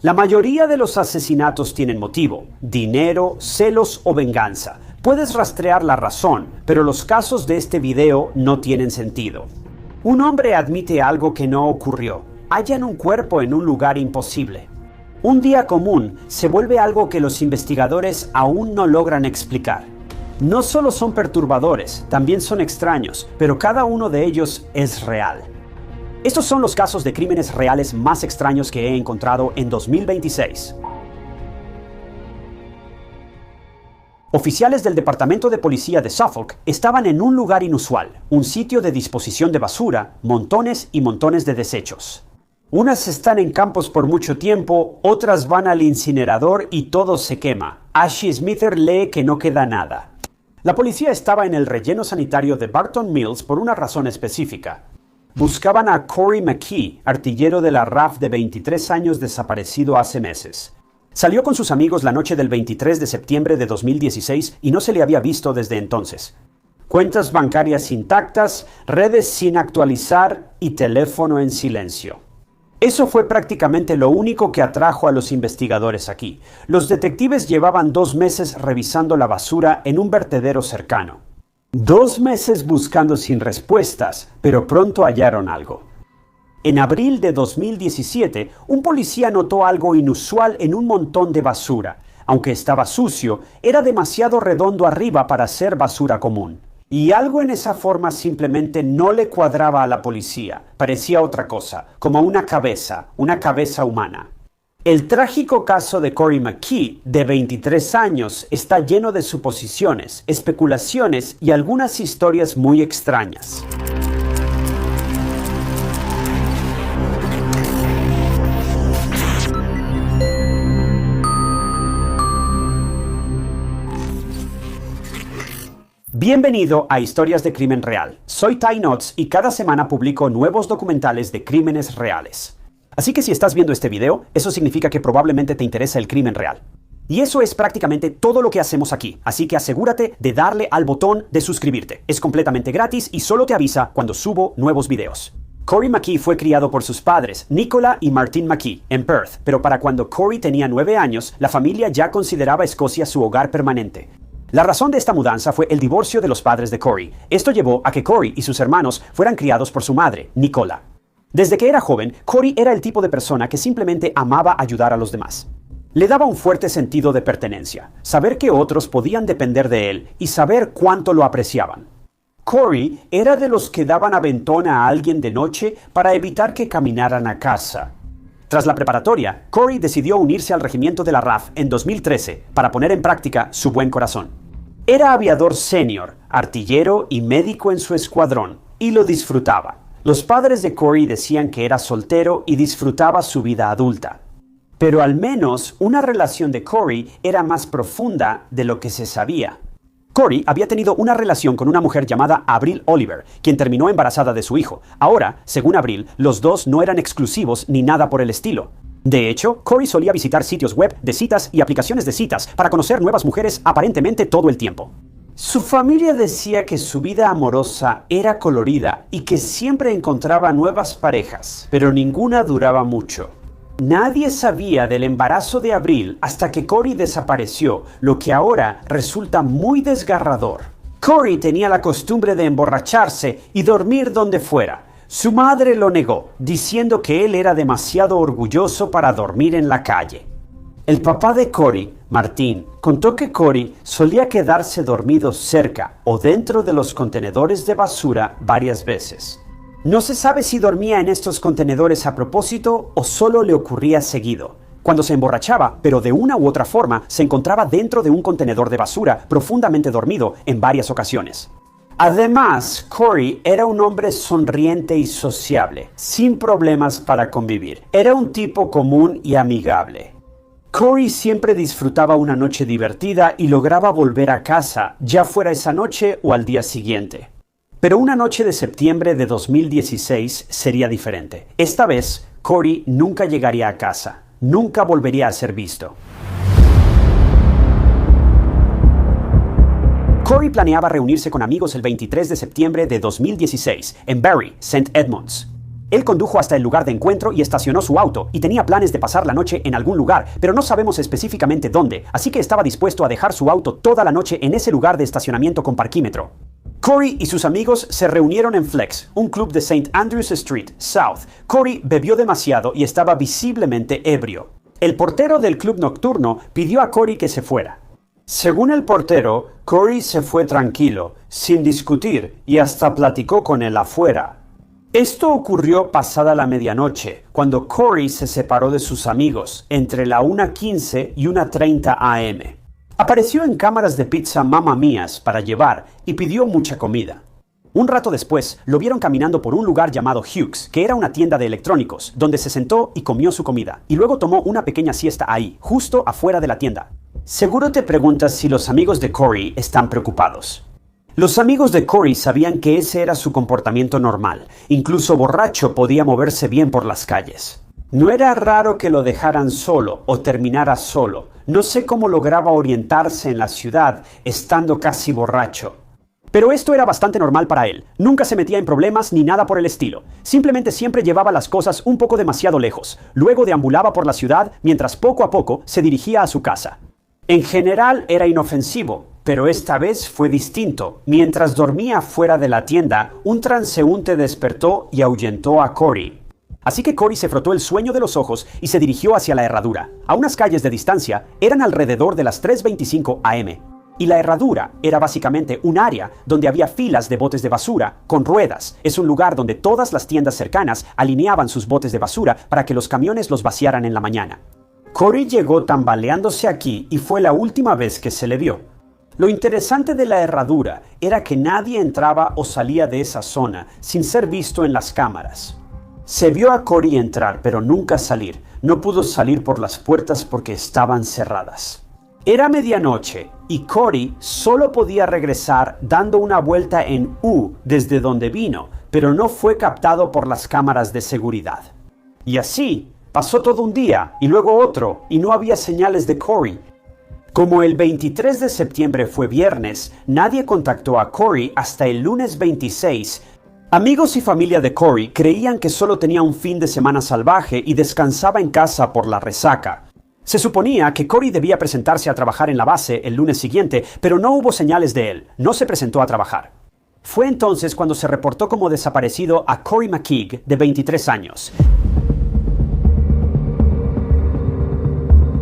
La mayoría de los asesinatos tienen motivo: dinero, celos o venganza. Puedes rastrear la razón, pero los casos de este video no tienen sentido. Un hombre admite algo que no ocurrió. Hallan un cuerpo en un lugar imposible. Un día común se vuelve algo que los investigadores aún no logran explicar. No solo son perturbadores, también son extraños, pero cada uno de ellos es real. Estos son los casos de crímenes reales más extraños que he encontrado en 2026. Oficiales del Departamento de Policía de Suffolk estaban en un lugar inusual, un sitio de disposición de basura, montones y montones de desechos. Unas están en campos por mucho tiempo, otras van al incinerador y todo se quema. Ashley Smither lee que no queda nada. La policía estaba en el relleno sanitario de Barton Mills por una razón específica. Buscaban a Corey McKee, artillero de la RAF de 23 años desaparecido hace meses. Salió con sus amigos la noche del 23 de septiembre de 2016 y no se le había visto desde entonces. Cuentas bancarias intactas, redes sin actualizar y teléfono en silencio. Eso fue prácticamente lo único que atrajo a los investigadores aquí. Los detectives llevaban 2 meses revisando la basura en un vertedero cercano. 2 meses buscando sin respuestas, pero pronto hallaron algo. En abril de 2017, un policía notó algo inusual en un montón de basura. Aunque estaba sucio, era demasiado redondo arriba para ser basura común. Y algo en esa forma simplemente no le cuadraba a la policía. Parecía otra cosa, como una cabeza humana. El trágico caso de Corey McKee, de 23 años, está lleno de suposiciones, especulaciones y algunas historias muy extrañas. Bienvenido a Historias de Crimen Real. Soy Ty Knotts y cada semana publico nuevos documentales de crímenes reales. Así que si estás viendo este video, eso significa que probablemente te interesa el crimen real. Y eso es prácticamente todo lo que hacemos aquí, así que asegúrate de darle al botón de suscribirte. Es completamente gratis y solo te avisa cuando subo nuevos videos. Corey McKee fue criado por sus padres, Nicola y Martin McKee, en Perth, pero para cuando Corey tenía 9 años, la familia ya consideraba Escocia su hogar permanente. La razón de esta mudanza fue el divorcio de los padres de Corey. Esto llevó a que Corey y sus hermanos fueran criados por su madre, Nicola. Desde que era joven, Corey era el tipo de persona que simplemente amaba ayudar a los demás. Le daba un fuerte sentido de pertenencia, saber que otros podían depender de él y saber cuánto lo apreciaban. Corey era de los que daban aventón a alguien de noche para evitar que caminaran a casa. Tras la preparatoria, Corey decidió unirse al regimiento de la RAF en 2013 para poner en práctica su buen corazón. Era aviador senior, artillero y médico en su escuadrón, y lo disfrutaba. Los padres de Corey decían que era soltero y disfrutaba su vida adulta. Pero al menos una relación de Corey era más profunda de lo que se sabía. Corey había tenido una relación con una mujer llamada Avril Oliver, quien terminó embarazada de su hijo. Ahora, según Avril, los dos no eran exclusivos ni nada por el estilo. De hecho, Corey solía visitar sitios web de citas y aplicaciones de citas para conocer nuevas mujeres aparentemente todo el tiempo. Su familia decía que su vida amorosa era colorida y que siempre encontraba nuevas parejas, pero ninguna duraba mucho. Nadie sabía del embarazo de Avril hasta que Corey desapareció, lo que ahora resulta muy desgarrador. Corey tenía la costumbre de emborracharse y dormir donde fuera. Su madre lo negó, diciendo que él era demasiado orgulloso para dormir en la calle. El papá de Corey, Martin, contó que Corey solía quedarse dormido cerca o dentro de los contenedores de basura varias veces. No se sabe si dormía en estos contenedores a propósito o solo le ocurría seguido. Cuando se emborrachaba, pero de una u otra forma, se encontraba dentro de un contenedor de basura profundamente dormido en varias ocasiones. Además, Corey era un hombre sonriente y sociable, sin problemas para convivir. Era un tipo común y amigable. Corey siempre disfrutaba una noche divertida y lograba volver a casa, ya fuera esa noche o al día siguiente. Pero una noche de septiembre de 2016 sería diferente. Esta vez, Corey nunca llegaría a casa, nunca volvería a ser visto. Corey planeaba reunirse con amigos el 23 de septiembre de 2016 en Bury, St. Edmunds. Él condujo hasta el lugar de encuentro y estacionó su auto, y tenía planes de pasar la noche en algún lugar, pero no sabemos específicamente dónde, así que estaba dispuesto a dejar su auto toda la noche en ese lugar de estacionamiento con parquímetro. Corey y sus amigos se reunieron en Flex, un club de St. Andrews Street, South. Corey bebió demasiado y estaba visiblemente ebrio. El portero del club nocturno pidió a Corey que se fuera. Según el portero, Corey se fue tranquilo, sin discutir, y hasta platicó con él afuera. Esto ocurrió pasada la medianoche, cuando Corey se separó de sus amigos, entre la 1:15 y 1:30 am. Apareció en cámaras de pizza Mamma Mías para llevar y pidió mucha comida. Un rato después, lo vieron caminando por un lugar llamado Hughes, que era una tienda de electrónicos, donde se sentó y comió su comida, y luego tomó una pequeña siesta ahí, justo afuera de la tienda. Seguro te preguntas si los amigos de Corey están preocupados. Los amigos de Corey sabían que ese era su comportamiento normal. Incluso borracho podía moverse bien por las calles. No era raro que lo dejaran solo o terminara solo. No sé cómo lograba orientarse en la ciudad estando casi borracho. Pero esto era bastante normal para él. Nunca se metía en problemas ni nada por el estilo. Simplemente siempre llevaba las cosas un poco demasiado lejos. Luego deambulaba por la ciudad mientras poco a poco se dirigía a su casa. En general era inofensivo, pero esta vez fue distinto. Mientras dormía fuera de la tienda, un transeúnte despertó y ahuyentó a Corey. Así que Corey se frotó el sueño de los ojos y se dirigió hacia la herradura. A unas calles de distancia, eran alrededor de las 3:25 am. Y la herradura era básicamente un área donde había filas de botes de basura con ruedas. Es un lugar donde todas las tiendas cercanas alineaban sus botes de basura para que los camiones los vaciaran en la mañana. Corey llegó tambaleándose aquí y fue la última vez que se le vio. Lo interesante de la herradura era que nadie entraba o salía de esa zona sin ser visto en las cámaras. Se vio a Corey entrar, pero nunca salir. No pudo salir por las puertas porque estaban cerradas. Era medianoche y Corey solo podía regresar dando una vuelta en U desde donde vino, pero no fue captado por las cámaras de seguridad. Y así pasó todo un día y luego otro y no había señales de Corey. Como el 23 de septiembre fue viernes, nadie contactó a Corey hasta el lunes 26. Amigos y familia de Corey creían que solo tenía un fin de semana salvaje y descansaba en casa por la resaca. Se suponía que Corey debía presentarse a trabajar en la base el lunes siguiente, pero no hubo señales de él. No se presentó a trabajar. Fue entonces cuando se reportó como desaparecido a Corey McKeague, de 23 años.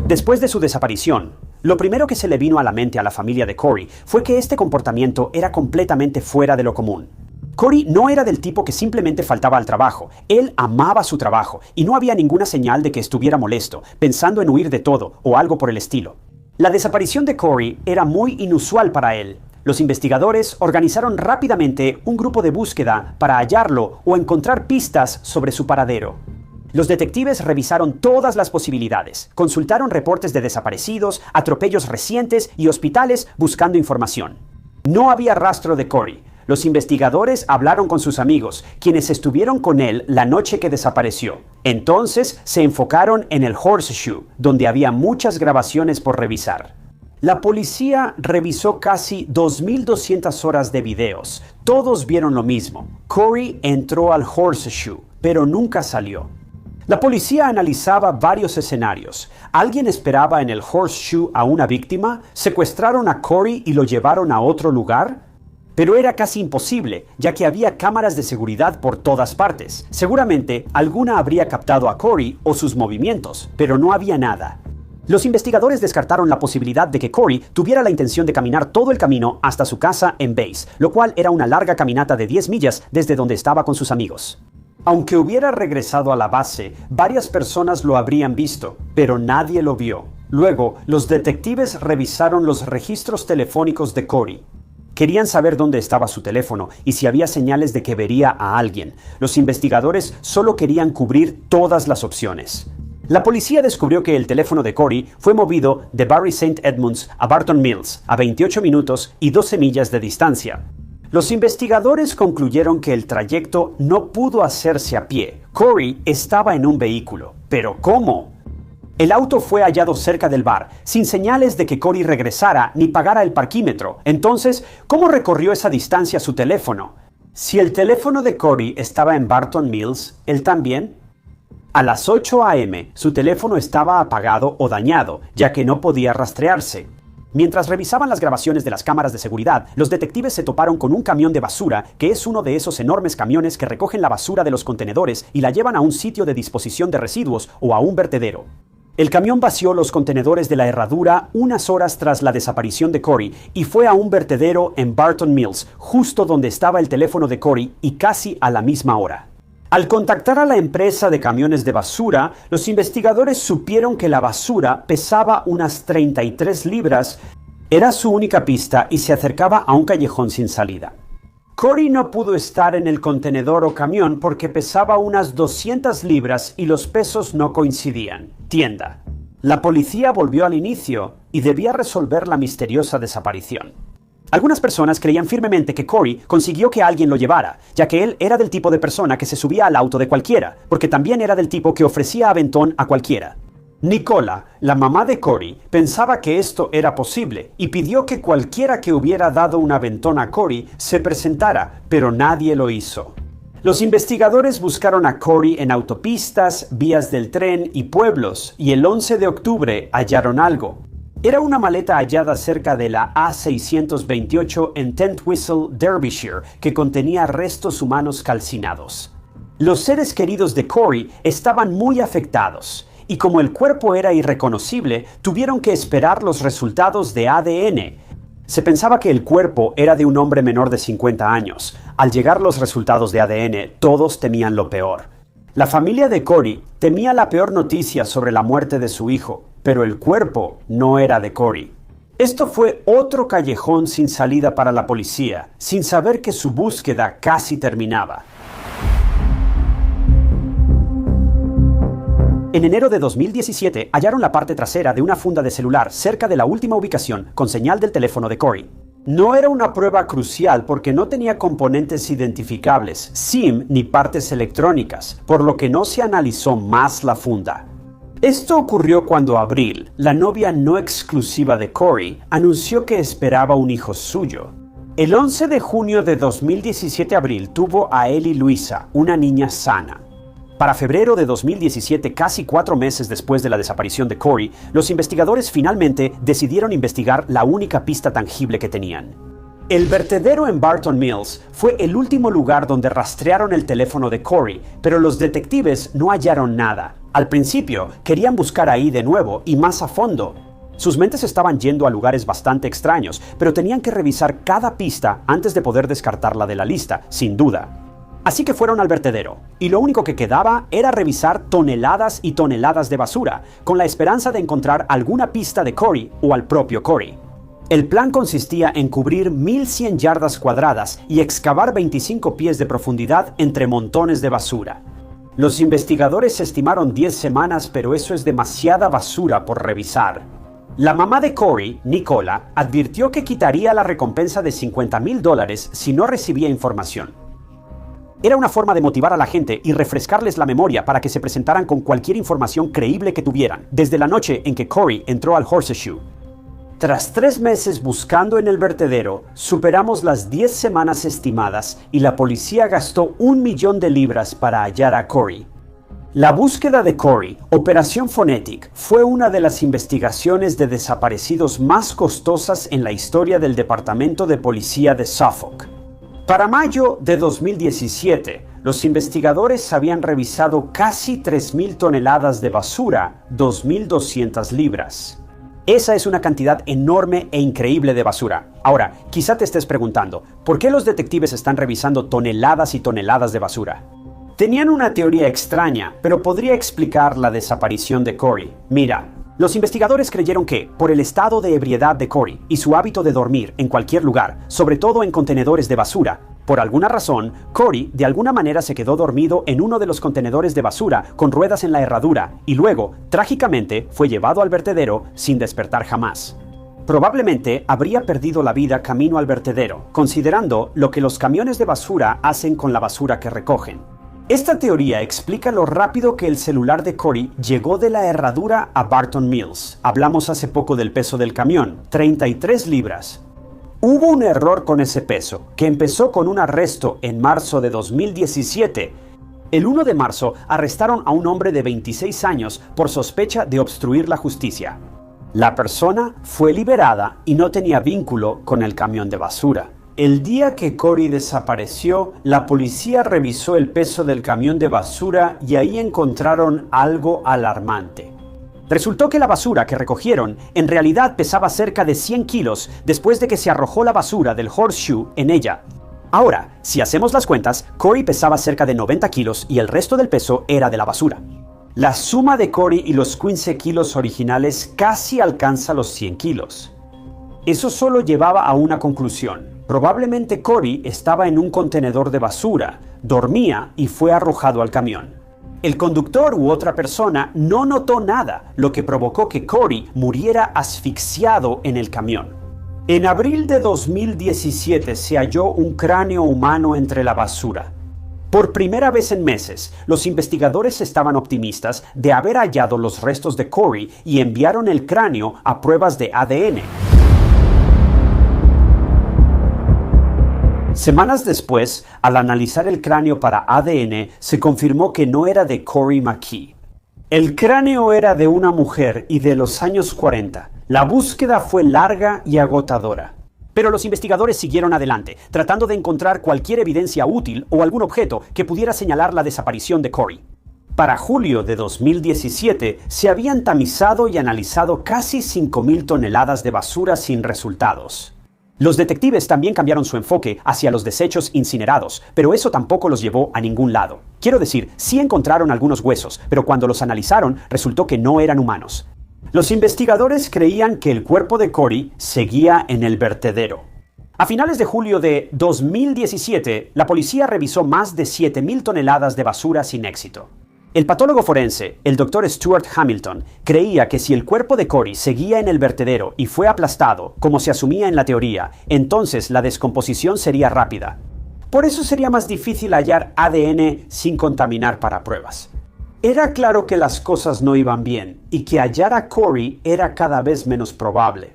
Después de su desaparición, lo primero que se le vino a la mente a la familia de Corey fue que este comportamiento era completamente fuera de lo común. Corey no era del tipo que simplemente faltaba al trabajo. Él amaba su trabajo y no había ninguna señal de que estuviera molesto, pensando en huir de todo o algo por el estilo. La desaparición de Corey era muy inusual para él. Los investigadores organizaron rápidamente un grupo de búsqueda para hallarlo o encontrar pistas sobre su paradero. Los detectives revisaron todas las posibilidades, consultaron reportes de desaparecidos, atropellos recientes y hospitales buscando información. No había rastro de Corey. Los investigadores hablaron con sus amigos, quienes estuvieron con él la noche que desapareció. Entonces se enfocaron en el Horseshoe, donde había muchas grabaciones por revisar. La policía revisó casi 2,200 horas de videos. Todos vieron lo mismo. Corey entró al Horseshoe, pero nunca salió. La policía analizaba varios escenarios. ¿Alguien esperaba en el Horseshoe a una víctima? ¿Secuestraron a Corey y lo llevaron a otro lugar? Pero era casi imposible, ya que había cámaras de seguridad por todas partes. Seguramente alguna habría captado a Corey o sus movimientos, pero no había nada. Los investigadores descartaron la posibilidad de que Corey tuviera la intención de caminar todo el camino hasta su casa en Bays, lo cual era una larga caminata de 10 millas desde donde estaba con sus amigos. Aunque hubiera regresado a la base, varias personas lo habrían visto, pero nadie lo vio. Luego, los detectives revisaron los registros telefónicos de Corey. Querían saber dónde estaba su teléfono y si había señales de que vería a alguien. Los investigadores solo querían cubrir todas las opciones. La policía descubrió que el teléfono de Corey fue movido de Bury St. Edmunds a Barton Mills, a 28 minutos y 12 millas de distancia. Los investigadores concluyeron que el trayecto no pudo hacerse a pie. Corey estaba en un vehículo. ¿Pero cómo? El auto fue hallado cerca del bar, sin señales de que Corey regresara ni pagara el parquímetro. Entonces, ¿cómo recorrió esa distancia su teléfono? Si el teléfono de Corey estaba en Barton Mills, ¿él también? A las 8 a.m., su teléfono estaba apagado o dañado, ya que no podía rastrearse. Mientras revisaban las grabaciones de las cámaras de seguridad, los detectives se toparon con un camión de basura, que es uno de esos enormes camiones que recogen la basura de los contenedores y la llevan a un sitio de disposición de residuos o a un vertedero. El camión vació los contenedores de la herradura unas horas tras la desaparición de Corey y fue a un vertedero en Barton Mills, justo donde estaba el teléfono de Corey y casi a la misma hora. Al contactar a la empresa de camiones de basura, los investigadores supieron que la basura pesaba unas 33 libras. Era su única pista y se acercaba a un callejón sin salida. Corey no pudo estar en el contenedor o camión porque pesaba unas 200 libras y los pesos no coincidían. Tienda. La policía volvió al inicio y debía resolver la misteriosa desaparición. Algunas personas creían firmemente que Corey consiguió que alguien lo llevara, ya que él era del tipo de persona que se subía al auto de cualquiera, porque también era del tipo que ofrecía aventón a cualquiera. Nicola, la mamá de Corey, pensaba que esto era posible y pidió que cualquiera que hubiera dado un aventón a Corey se presentara, pero nadie lo hizo. Los investigadores buscaron a Corey en autopistas, vías del tren y pueblos, y el 11 de octubre hallaron algo. Era una maleta hallada cerca de la A628 en Tent Whistle, Derbyshire, que contenía restos humanos calcinados. Los seres queridos de Corey estaban muy afectados, y como el cuerpo era irreconocible, tuvieron que esperar los resultados de ADN. Se pensaba que el cuerpo era de un hombre menor de 50 años. Al llegar los resultados de ADN, todos temían lo peor. La familia de Corey temía la peor noticia sobre la muerte de su hijo, pero el cuerpo no era de Corey. Esto fue otro callejón sin salida para la policía, sin saber que su búsqueda casi terminaba. En enero de 2017 hallaron la parte trasera de una funda de celular cerca de la última ubicación con señal del teléfono de Corey. No era una prueba crucial porque no tenía componentes identificables, SIM ni partes electrónicas, por lo que no se analizó más la funda. Esto ocurrió cuando Abril, la novia no exclusiva de Corey, anunció que esperaba un hijo suyo. El 11 de junio de 2017 Abril tuvo a Eli Luisa, una niña sana. Para febrero de 2017, casi 4 meses después de la desaparición de Corey, los investigadores finalmente decidieron investigar la única pista tangible que tenían. El vertedero en Barton Mills fue el último lugar donde rastrearon el teléfono de Corey, pero los detectives no hallaron nada. Al principio, querían buscar ahí de nuevo y más a fondo. Sus mentes estaban yendo a lugares bastante extraños, pero tenían que revisar cada pista antes de poder descartarla de la lista, sin duda. Así que fueron al vertedero, y lo único que quedaba era revisar toneladas y toneladas de basura, con la esperanza de encontrar alguna pista de Corey o al propio Corey. El plan consistía en cubrir 1,100 yardas cuadradas y excavar 25 pies de profundidad entre montones de basura. Los investigadores estimaron 10 semanas, pero eso es demasiada basura por revisar. La mamá de Corey, Nicola, advirtió que quitaría la recompensa de $50,000 si no recibía información. Era una forma de motivar a la gente y refrescarles la memoria para que se presentaran con cualquier información creíble que tuvieran, desde la noche en que Corey entró al Horseshoe. Tras 3 meses buscando en el vertedero, superamos las 10 semanas estimadas y la policía gastó $1,000,000 para hallar a Corey. La búsqueda de Corey, Operación Phonetic, fue una de las investigaciones de desaparecidos más costosas en la historia del Departamento de Policía de Suffolk. Para mayo de 2017, los investigadores habían revisado casi 3,000 toneladas de basura, 2,200 libras. Esa es una cantidad enorme e increíble de basura. Ahora, quizá te estés preguntando, ¿por qué los detectives están revisando toneladas y toneladas de basura? Tenían una teoría extraña, pero podría explicar la desaparición de Corey. Mira, los investigadores creyeron que, por el estado de ebriedad de Corey y su hábito de dormir en cualquier lugar, sobre todo en contenedores de basura, por alguna razón, Corey de alguna manera se quedó dormido en uno de los contenedores de basura con ruedas en la herradura y luego, trágicamente, fue llevado al vertedero sin despertar jamás. Probablemente habría perdido la vida camino al vertedero, considerando lo que los camiones de basura hacen con la basura que recogen. Esta teoría explica lo rápido que el celular de Corey llegó de la herradura a Barton Mills. Hablamos hace poco del peso del camión, 33 libras. Hubo un error con ese peso, que empezó con un arresto en marzo de 2017. El 1 de marzo arrestaron a un hombre de 26 años por sospecha de obstruir la justicia. La persona fue liberada y no tenía vínculo con el camión de basura. El día que Corey desapareció, la policía revisó el peso del camión de basura y ahí encontraron algo alarmante. Resultó que la basura que recogieron en realidad pesaba cerca de 100 kilos después de que se arrojó la basura del Horseshoe en ella. Ahora, si hacemos las cuentas, Corey pesaba cerca de 90 kilos y el resto del peso era de la basura. La suma de Corey y los 15 kilos originales casi alcanza los 100 kilos. Eso solo llevaba a una conclusión. Probablemente Corey estaba en un contenedor de basura, dormía y fue arrojado al camión. El conductor u otra persona no notó nada, lo que provocó que Corey muriera asfixiado en el camión. En abril de 2017 se halló un cráneo humano entre la basura. Por primera vez en meses, los investigadores estaban optimistas de haber hallado los restos de Corey y enviaron el cráneo a pruebas de ADN. Semanas después, al analizar el cráneo para ADN, se confirmó que no era de Corey McKee. El cráneo era de una mujer y de los años 40. La búsqueda fue larga y agotadora. Pero los investigadores siguieron adelante, tratando de encontrar cualquier evidencia útil o algún objeto que pudiera señalar la desaparición de Corey. Para julio de 2017, se habían tamizado y analizado casi 5,000 toneladas de basura sin resultados. Los detectives también cambiaron su enfoque hacia los desechos incinerados, pero eso tampoco los llevó a ningún lado. Quiero decir, sí encontraron algunos huesos, pero cuando los analizaron resultó que no eran humanos. Los investigadores creían que el cuerpo de Corey seguía en el vertedero. A finales de julio de 2017, la policía revisó más de 7,000 toneladas de basura sin éxito. El patólogo forense, el Dr. Stuart Hamilton, creía que si el cuerpo de Corey seguía en el vertedero y fue aplastado, como se asumía en la teoría, entonces la descomposición sería rápida. Por eso sería más difícil hallar ADN sin contaminar para pruebas. Era claro que las cosas no iban bien y que hallar a Corey era cada vez menos probable.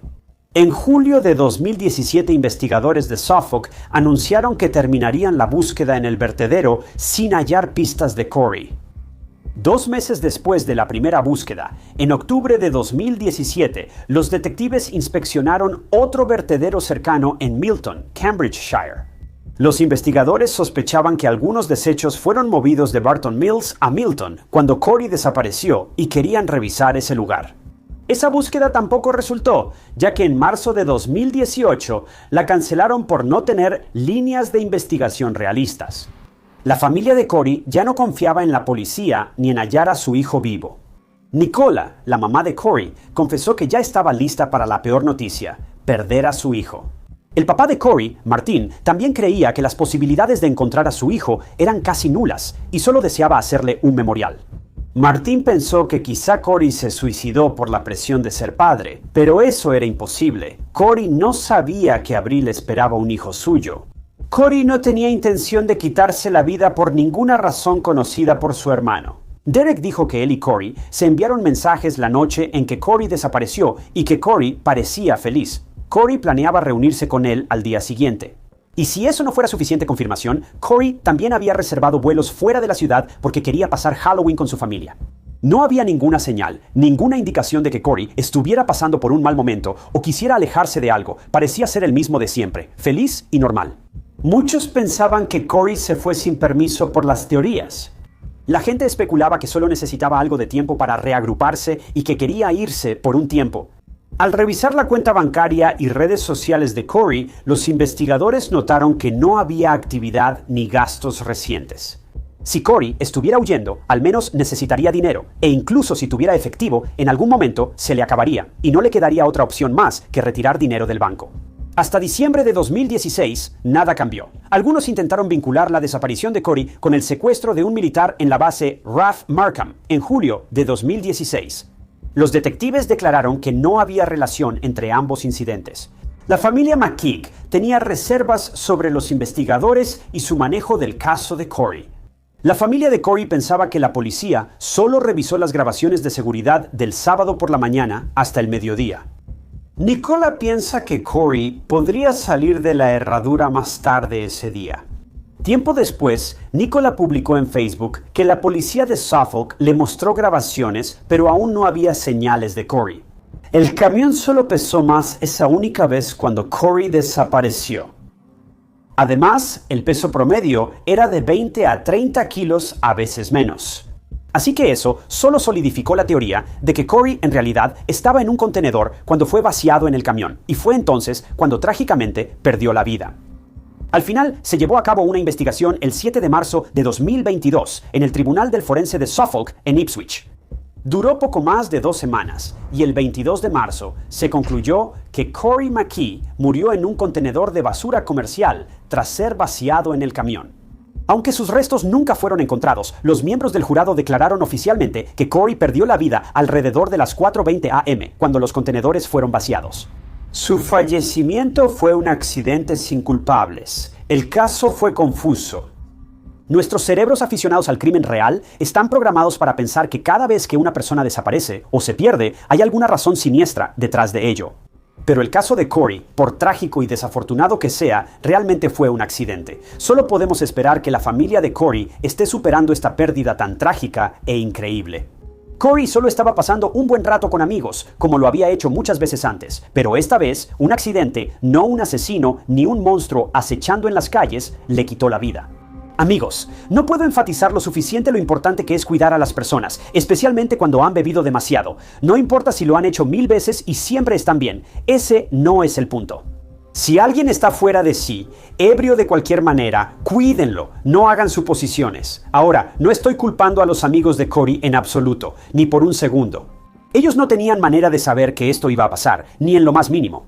En julio de 2017, investigadores de Suffolk anunciaron que terminarían la búsqueda en el vertedero sin hallar pistas de Corey. 2 meses después de la primera búsqueda, en octubre de 2017, los detectives inspeccionaron otro vertedero cercano en Milton, Cambridgeshire. Los investigadores sospechaban que algunos desechos fueron movidos de Barton Mills a Milton cuando Corey desapareció y querían revisar ese lugar. Esa búsqueda tampoco resultó, ya que en marzo de 2018 la cancelaron por no tener líneas de investigación realistas. La familia de Corey ya no confiaba en la policía ni en hallar a su hijo vivo. Nicola, la mamá de Corey, confesó que ya estaba lista para la peor noticia: perder a su hijo. El papá de Corey, Martin, también creía que las posibilidades de encontrar a su hijo eran casi nulas y solo deseaba hacerle un memorial. Martin pensó que quizá Corey se suicidó por la presión de ser padre, pero eso era imposible. Corey no sabía que Abril esperaba un hijo suyo. Corey no tenía intención de quitarse la vida por ninguna razón conocida por su hermano. Derek dijo que él y Corey se enviaron mensajes la noche en que Corey desapareció y que Corey parecía feliz. Corey planeaba reunirse con él al día siguiente. Y si eso no fuera suficiente confirmación, Corey también había reservado vuelos fuera de la ciudad porque quería pasar Halloween con su familia. No había ninguna señal, ninguna indicación de que Corey estuviera pasando por un mal momento o quisiera alejarse de algo. Parecía ser el mismo de siempre, feliz y normal. Muchos pensaban que Corey se fue sin permiso por las teorías. La gente especulaba que solo necesitaba algo de tiempo para reagruparse y que quería irse por un tiempo. Al revisar la cuenta bancaria y redes sociales de Corey, los investigadores notaron que no había actividad ni gastos recientes. Si Corey estuviera huyendo, al menos necesitaría dinero, e incluso si tuviera efectivo, en algún momento se le acabaría, y no le quedaría otra opción más que retirar dinero del banco. Hasta diciembre de 2016, nada cambió. Algunos intentaron vincular la desaparición de Corey con el secuestro de un militar en la base RAF Markham en julio de 2016. Los detectives declararon que no había relación entre ambos incidentes. La familia McKeek tenía reservas sobre los investigadores y su manejo del caso de Corey. La familia de Corey pensaba que la policía solo revisó las grabaciones de seguridad del sábado por la mañana hasta el mediodía. Nicola piensa que Corey podría salir de la herradura más tarde ese día. Tiempo después, Nicola publicó en Facebook que la policía de Suffolk le mostró grabaciones, pero aún no había señales de Corey. El camión solo pesó más esa única vez cuando Corey desapareció. Además, el peso promedio era de 20 a 30 kilos, a veces menos. Así que eso solo solidificó la teoría de que Corey en realidad estaba en un contenedor cuando fue vaciado en el camión, y fue entonces cuando trágicamente perdió la vida. Al final, se llevó a cabo una investigación el 7 de marzo de 2022 en el Tribunal del Forense de Suffolk en Ipswich. Duró poco más de 2 semanas y el 22 de marzo se concluyó que Corey McKee murió en un contenedor de basura comercial tras ser vaciado en el camión. Aunque sus restos nunca fueron encontrados, los miembros del jurado declararon oficialmente que Corey perdió la vida alrededor de las 4:20 am, cuando los contenedores fueron vaciados. Su fallecimiento fue un accidente sin culpables. El caso fue confuso. Nuestros cerebros aficionados al crimen real están programados para pensar que cada vez que una persona desaparece o se pierde, hay alguna razón siniestra detrás de ello. Pero el caso de Corey, por trágico y desafortunado que sea, realmente fue un accidente. Solo podemos esperar que la familia de Corey esté superando esta pérdida tan trágica e increíble. Corey solo estaba pasando un buen rato con amigos, como lo había hecho muchas veces antes, pero esta vez, un accidente, no un asesino ni un monstruo acechando en las calles, le quitó la vida. Amigos, no puedo enfatizar lo suficiente lo importante que es cuidar a las personas, especialmente cuando han bebido demasiado. No importa si lo han hecho 1000 veces y siempre están bien, ese no es el punto. Si alguien está fuera de sí, ebrio de cualquier manera, cuídenlo, no hagan suposiciones. Ahora, no estoy culpando a los amigos de Corey en absoluto, ni por un segundo. Ellos no tenían manera de saber que esto iba a pasar, ni en lo más mínimo.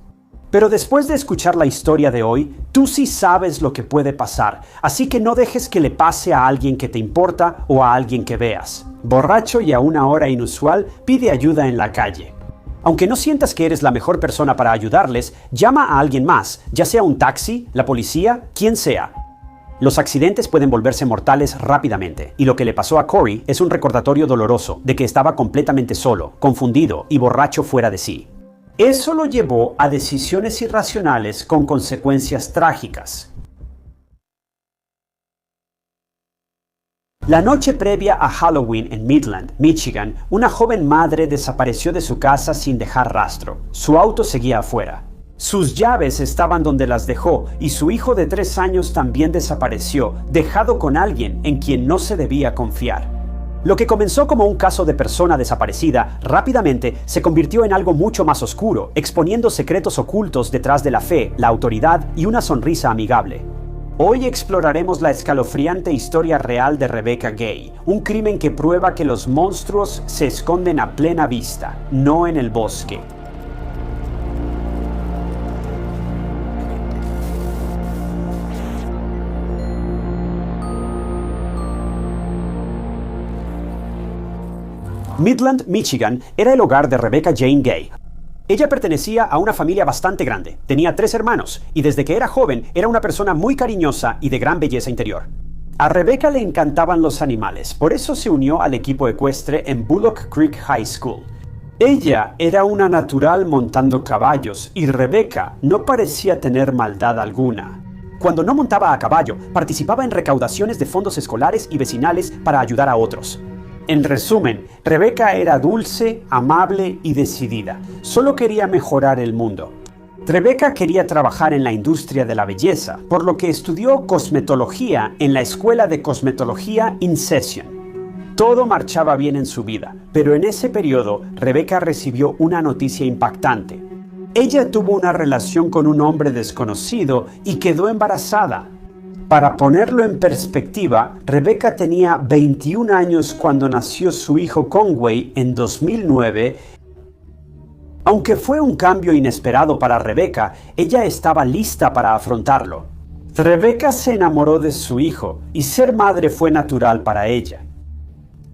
Pero después de escuchar la historia de hoy, tú sí sabes lo que puede pasar, así que no dejes que le pase a alguien que te importa o a alguien que veas. Borracho y a una hora inusual, pide ayuda en la calle. Aunque no sientas que eres la mejor persona para ayudarles, llama a alguien más, ya sea un taxi, la policía, quien sea. Los accidentes pueden volverse mortales rápidamente, y lo que le pasó a Corey es un recordatorio doloroso de que estaba completamente solo, confundido y borracho fuera de sí. Eso lo llevó a decisiones irracionales con consecuencias trágicas. La noche previa a Halloween en Midland, Michigan, una joven madre desapareció de su casa sin dejar rastro. Su auto seguía afuera. Sus llaves estaban donde las dejó y su hijo de 3 años también desapareció, dejado con alguien en quien no se debía confiar. Lo que comenzó como un caso de persona desaparecida, rápidamente se convirtió en algo mucho más oscuro, exponiendo secretos ocultos detrás de la fe, la autoridad y una sonrisa amigable. Hoy exploraremos la escalofriante historia real de Rebecca Gay, un crimen que prueba que los monstruos se esconden a plena vista, no en el bosque. Midland, Michigan, era el hogar de Rebecca Jane Gay. Ella pertenecía a una familia bastante grande, tenía 3 hermanos, y desde que era joven era una persona muy cariñosa y de gran belleza interior. A Rebecca le encantaban los animales, por eso se unió al equipo ecuestre en Bullock Creek High School. Ella era una natural montando caballos, y Rebecca no parecía tener maldad alguna. Cuando no montaba a caballo, participaba en recaudaciones de fondos escolares y vecinales para ayudar a otros. En resumen, Rebecca era dulce, amable y decidida. Solo quería mejorar el mundo. Rebecca quería trabajar en la industria de la belleza, por lo que estudió cosmetología en la Escuela de Cosmetología In Session. Todo marchaba bien en su vida, pero en ese periodo Rebecca recibió una noticia impactante. Ella tuvo una relación con un hombre desconocido y quedó embarazada. Para ponerlo en perspectiva, Rebecca tenía 21 años cuando nació su hijo Conway en 2009. Aunque fue un cambio inesperado para Rebecca, ella estaba lista para afrontarlo. Rebecca se enamoró de su hijo y ser madre fue natural para ella.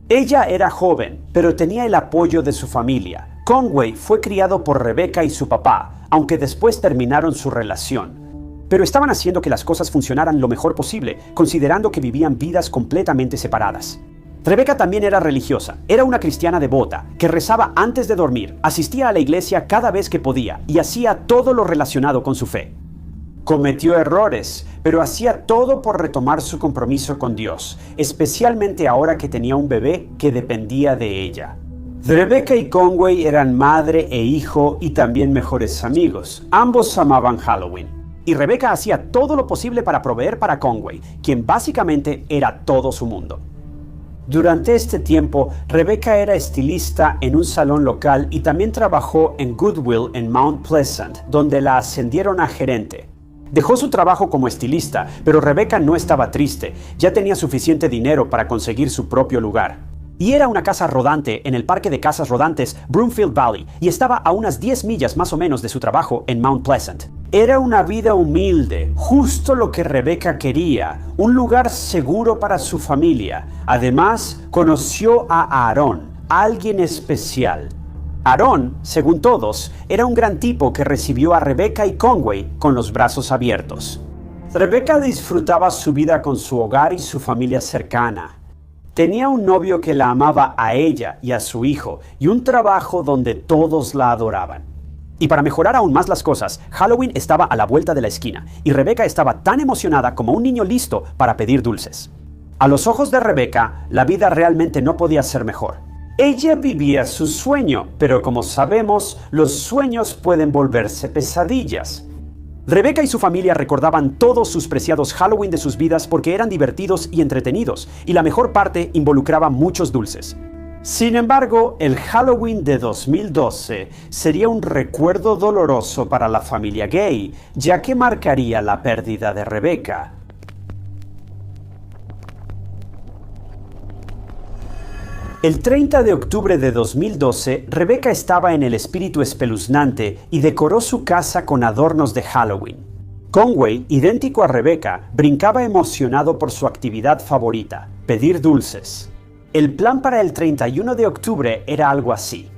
Ella era joven, pero tenía el apoyo de su familia. Conway fue criado por Rebecca y su papá, aunque después terminaron su relación. Pero estaban haciendo que las cosas funcionaran lo mejor posible, considerando que vivían vidas completamente separadas. Rebeca también era religiosa, era una cristiana devota, que rezaba antes de dormir, asistía a la iglesia cada vez que podía y hacía todo lo relacionado con su fe. Cometió errores, pero hacía todo por retomar su compromiso con Dios, especialmente ahora que tenía un bebé que dependía de ella. Rebeca y Conway eran madre e hijo y también mejores amigos. Ambos amaban Halloween. Y Rebeca hacía todo lo posible para proveer para Conway, quien básicamente era todo su mundo. Durante este tiempo, Rebeca era estilista en un salón local y también trabajó en Goodwill en Mount Pleasant, donde la ascendieron a gerente. Dejó su trabajo como estilista, pero Rebeca no estaba triste, ya tenía suficiente dinero para conseguir su propio lugar. Y era una casa rodante en el parque de casas rodantes Broomfield Valley y estaba a unas 10 millas más o menos de su trabajo en Mount Pleasant. Era una vida humilde, justo lo que Rebeca quería, un lugar seguro para su familia. Además, conoció a Aarón, alguien especial. Aarón, según todos, era un gran tipo que recibió a Rebeca y Conway con los brazos abiertos. Rebeca disfrutaba su vida con su hogar y su familia cercana. Tenía un novio que la amaba a ella y a su hijo, y un trabajo donde todos la adoraban. Y para mejorar aún más las cosas, Halloween estaba a la vuelta de la esquina, y Rebeca estaba tan emocionada como un niño listo para pedir dulces. A los ojos de Rebeca, la vida realmente no podía ser mejor. Ella vivía su sueño, pero como sabemos, los sueños pueden volverse pesadillas. Rebeca y su familia recordaban todos sus preciados Halloween de sus vidas porque eran divertidos y entretenidos, y la mejor parte involucraba muchos dulces. Sin embargo, el Halloween de 2012 sería un recuerdo doloroso para la familia Gay, ya que marcaría la pérdida de Rebeca. El 30 de octubre de 2012, Rebeca estaba en el espíritu espeluznante y decoró su casa con adornos de Halloween. Conway, idéntico a Rebeca, brincaba emocionado por su actividad favorita, pedir dulces. El plan para el 31 de octubre era algo así.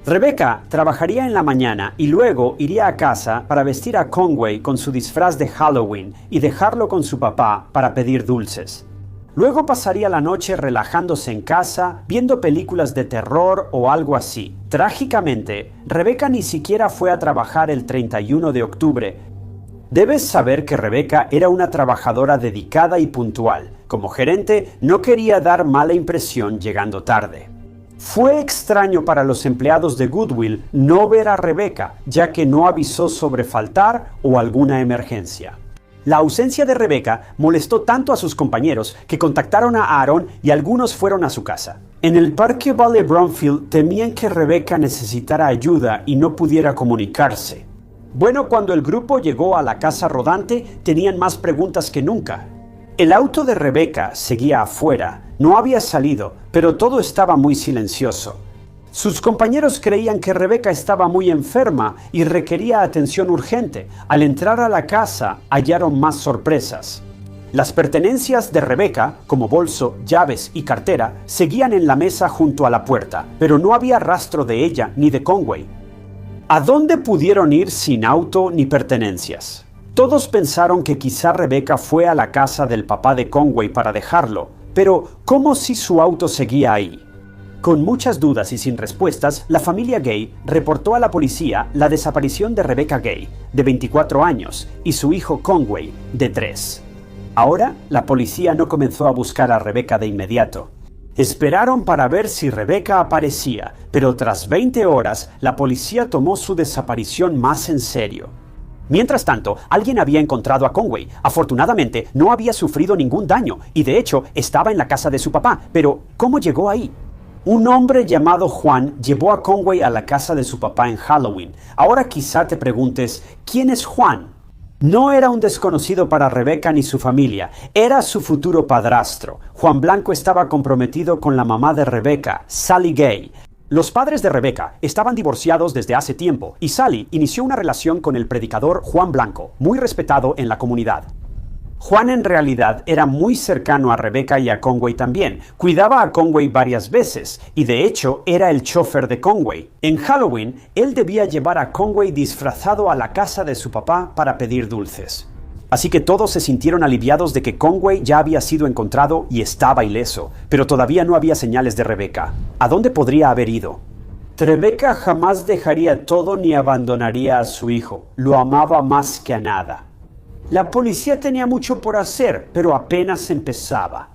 Rebeca trabajaría en la mañana y luego iría a casa para vestir a Conway con su disfraz de Halloween y dejarlo con su papá para pedir dulces. Luego pasaría la noche relajándose en casa, viendo películas de terror o algo así. Trágicamente, Rebeca ni siquiera fue a trabajar el 31 de octubre. Debes saber que Rebeca era una trabajadora dedicada y puntual. Como gerente, no quería dar mala impresión llegando tarde. Fue extraño para los empleados de Goodwill no ver a Rebeca, ya que no avisó sobre faltar o alguna emergencia. La ausencia de Rebeca molestó tanto a sus compañeros que contactaron a Aarón y algunos fueron a su casa. En el parque Valley Broomfield temían que Rebeca necesitara ayuda y no pudiera comunicarse. Bueno, cuando el grupo llegó a la casa rodante, tenían más preguntas que nunca. El auto de Rebeca seguía afuera, no había salido, pero todo estaba muy silencioso. Sus compañeros creían que Rebeca estaba muy enferma y requería atención urgente. Al entrar a la casa, hallaron más sorpresas. Las pertenencias de Rebeca, como bolso, llaves y cartera, seguían en la mesa junto a la puerta, pero no había rastro de ella ni de Conway. ¿A dónde pudieron ir sin auto ni pertenencias? Todos pensaron que quizá Rebeca fue a la casa del papá de Conway para dejarlo, pero ¿cómo si su auto seguía ahí? Con muchas dudas y sin respuestas, la familia Gay reportó a la policía la desaparición de Rebeca Gay, de 24 años, y su hijo Conway, de 3. Ahora, la policía no comenzó a buscar a Rebeca de inmediato. Esperaron para ver si Rebeca aparecía, pero tras 20 horas, la policía tomó su desaparición más en serio. Mientras tanto, alguien había encontrado a Conway. Afortunadamente, no había sufrido ningún daño, y de hecho, estaba en la casa de su papá. Pero, ¿cómo llegó ahí? Un hombre llamado Juan llevó a Conway a la casa de su papá en Halloween. Ahora quizá te preguntes, ¿quién es Juan? No era un desconocido para Rebeca ni su familia, era su futuro padrastro. Juan Blanco estaba comprometido con la mamá de Rebeca, Sally Gay. Los padres de Rebeca estaban divorciados desde hace tiempo y Sally inició una relación con el predicador Juan Blanco, muy respetado en la comunidad. Juan en realidad era muy cercano a Rebeca y a Conway también. Cuidaba a Conway varias veces y de hecho era el chofer de Conway. En Halloween, él debía llevar a Conway disfrazado a la casa de su papá para pedir dulces. Así que todos se sintieron aliviados de que Conway ya había sido encontrado y estaba ileso, pero todavía no había señales de Rebecca. ¿A dónde podría haber ido? Rebecca jamás dejaría todo ni abandonaría a su hijo. Lo amaba más que a nada. La policía tenía mucho por hacer, pero apenas empezaba.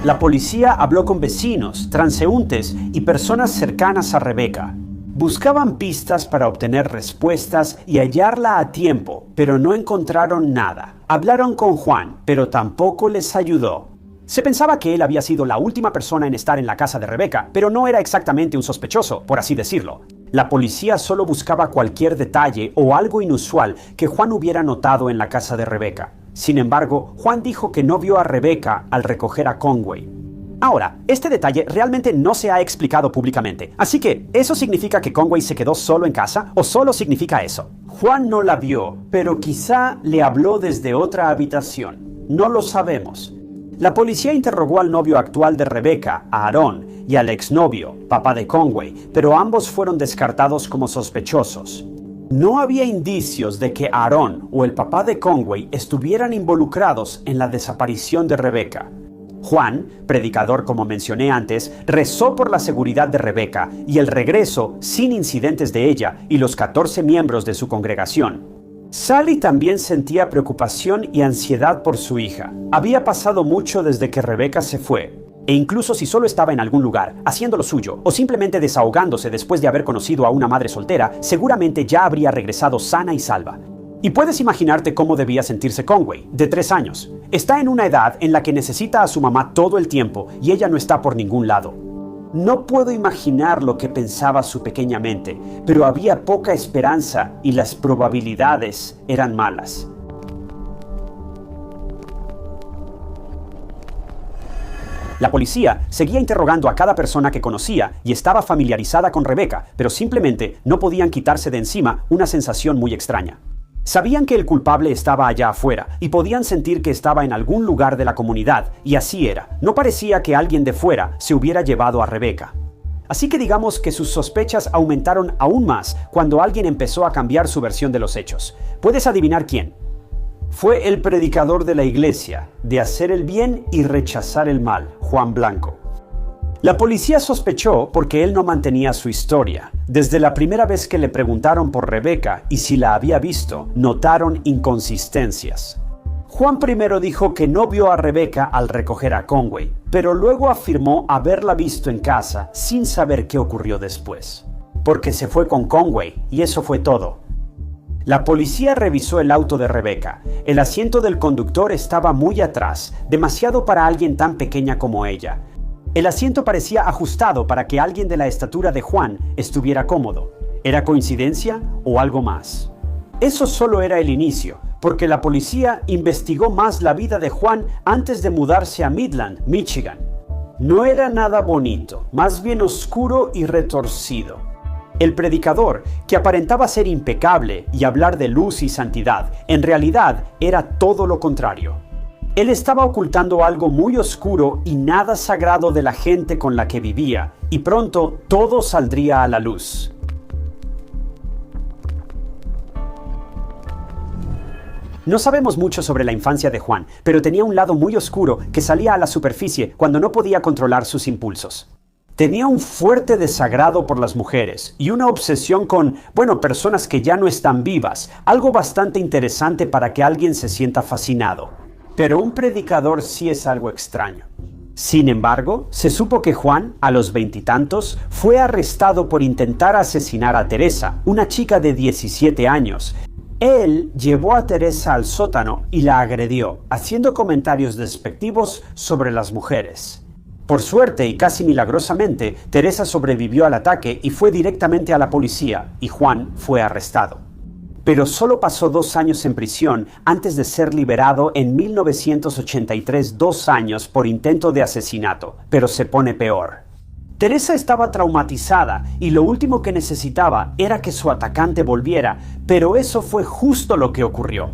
La policía habló con vecinos, transeúntes y personas cercanas a Rebecca. Buscaban pistas para obtener respuestas y hallarla a tiempo, pero no encontraron nada. Hablaron con Juan, pero tampoco les ayudó. Se pensaba que él había sido la última persona en estar en la casa de Rebecca, pero no era exactamente un sospechoso, por así decirlo. La policía solo buscaba cualquier detalle o algo inusual que Juan hubiera notado en la casa de Rebecca. Sin embargo, Juan dijo que no vio a Rebecca al recoger a Conway. Ahora, este detalle realmente no se ha explicado públicamente, así que ¿eso significa que Conway se quedó solo en casa o solo significa eso? Juan no la vio, pero quizá le habló desde otra habitación. No lo sabemos. La policía interrogó al novio actual de Rebecca, a Aaron, y al exnovio, papá de Conway, pero ambos fueron descartados como sospechosos. No había indicios de que Aaron o el papá de Conway estuvieran involucrados en la desaparición de Rebecca. Juan, predicador como mencioné antes, rezó por la seguridad de Rebecca y el regreso sin incidentes de ella y los 14 miembros de su congregación. Sally también sentía preocupación y ansiedad por su hija. Había pasado mucho desde que Rebecca se fue. E incluso si solo estaba en algún lugar, haciendo lo suyo, o simplemente desahogándose después de haber conocido a una madre soltera, seguramente ya habría regresado sana y salva. Y puedes imaginarte cómo debía sentirse Conway, de 3 años. Está en una edad en la que necesita a su mamá todo el tiempo y ella no está por ningún lado. No puedo imaginar lo que pensaba su pequeña mente, pero había poca esperanza y las probabilidades eran malas. La policía seguía interrogando a cada persona que conocía y estaba familiarizada con Rebecca, pero simplemente no podían quitarse de encima una sensación muy extraña. Sabían que el culpable estaba allá afuera y podían sentir que estaba en algún lugar de la comunidad, y así era. No parecía que alguien de fuera se hubiera llevado a Rebecca. Así que digamos que sus sospechas aumentaron aún más cuando alguien empezó a cambiar su versión de los hechos. ¿Puedes adivinar quién? Fue el predicador de la iglesia, de hacer el bien y rechazar el mal, Juan Blanco. La policía sospechó porque él no mantenía su historia. Desde la primera vez que le preguntaron por Rebecca y si la había visto, notaron inconsistencias. Juan primero dijo que no vio a Rebecca al recoger a Conway, pero luego afirmó haberla visto en casa sin saber qué ocurrió después. Porque se fue con Conway y eso fue todo. La policía revisó el auto de Rebecca. El asiento del conductor estaba muy atrás, demasiado para alguien tan pequeña como ella. El asiento parecía ajustado para que alguien de la estatura de Juan estuviera cómodo. ¿Era coincidencia o algo más? Eso solo era el inicio, porque la policía investigó más la vida de Juan antes de mudarse a Midland, Michigan. No era nada bonito, más bien oscuro y retorcido. El predicador, que aparentaba ser impecable y hablar de luz y santidad, en realidad era todo lo contrario. Él estaba ocultando algo muy oscuro y nada sagrado de la gente con la que vivía, y pronto todo saldría a la luz. No sabemos mucho sobre la infancia de Juan, pero tenía un lado muy oscuro que salía a la superficie cuando no podía controlar sus impulsos. Tenía un fuerte desagrado por las mujeres y una obsesión con, personas que ya no están vivas, algo bastante interesante para que alguien se sienta fascinado. Pero un predicador sí es algo extraño. Sin embargo, se supo que Juan, a los 20 y tantos, fue arrestado por intentar asesinar a Teresa, una chica de 17 años. Él llevó a Teresa al sótano y la agredió, haciendo comentarios despectivos sobre las mujeres. Por suerte y casi milagrosamente, Teresa sobrevivió al ataque y fue directamente a la policía, y Juan fue arrestado. Pero solo pasó 2 años en prisión antes de ser liberado en 1983, 2 años por intento de asesinato, pero se pone peor. Teresa estaba traumatizada y lo último que necesitaba era que su atacante volviera, pero eso fue justo lo que ocurrió.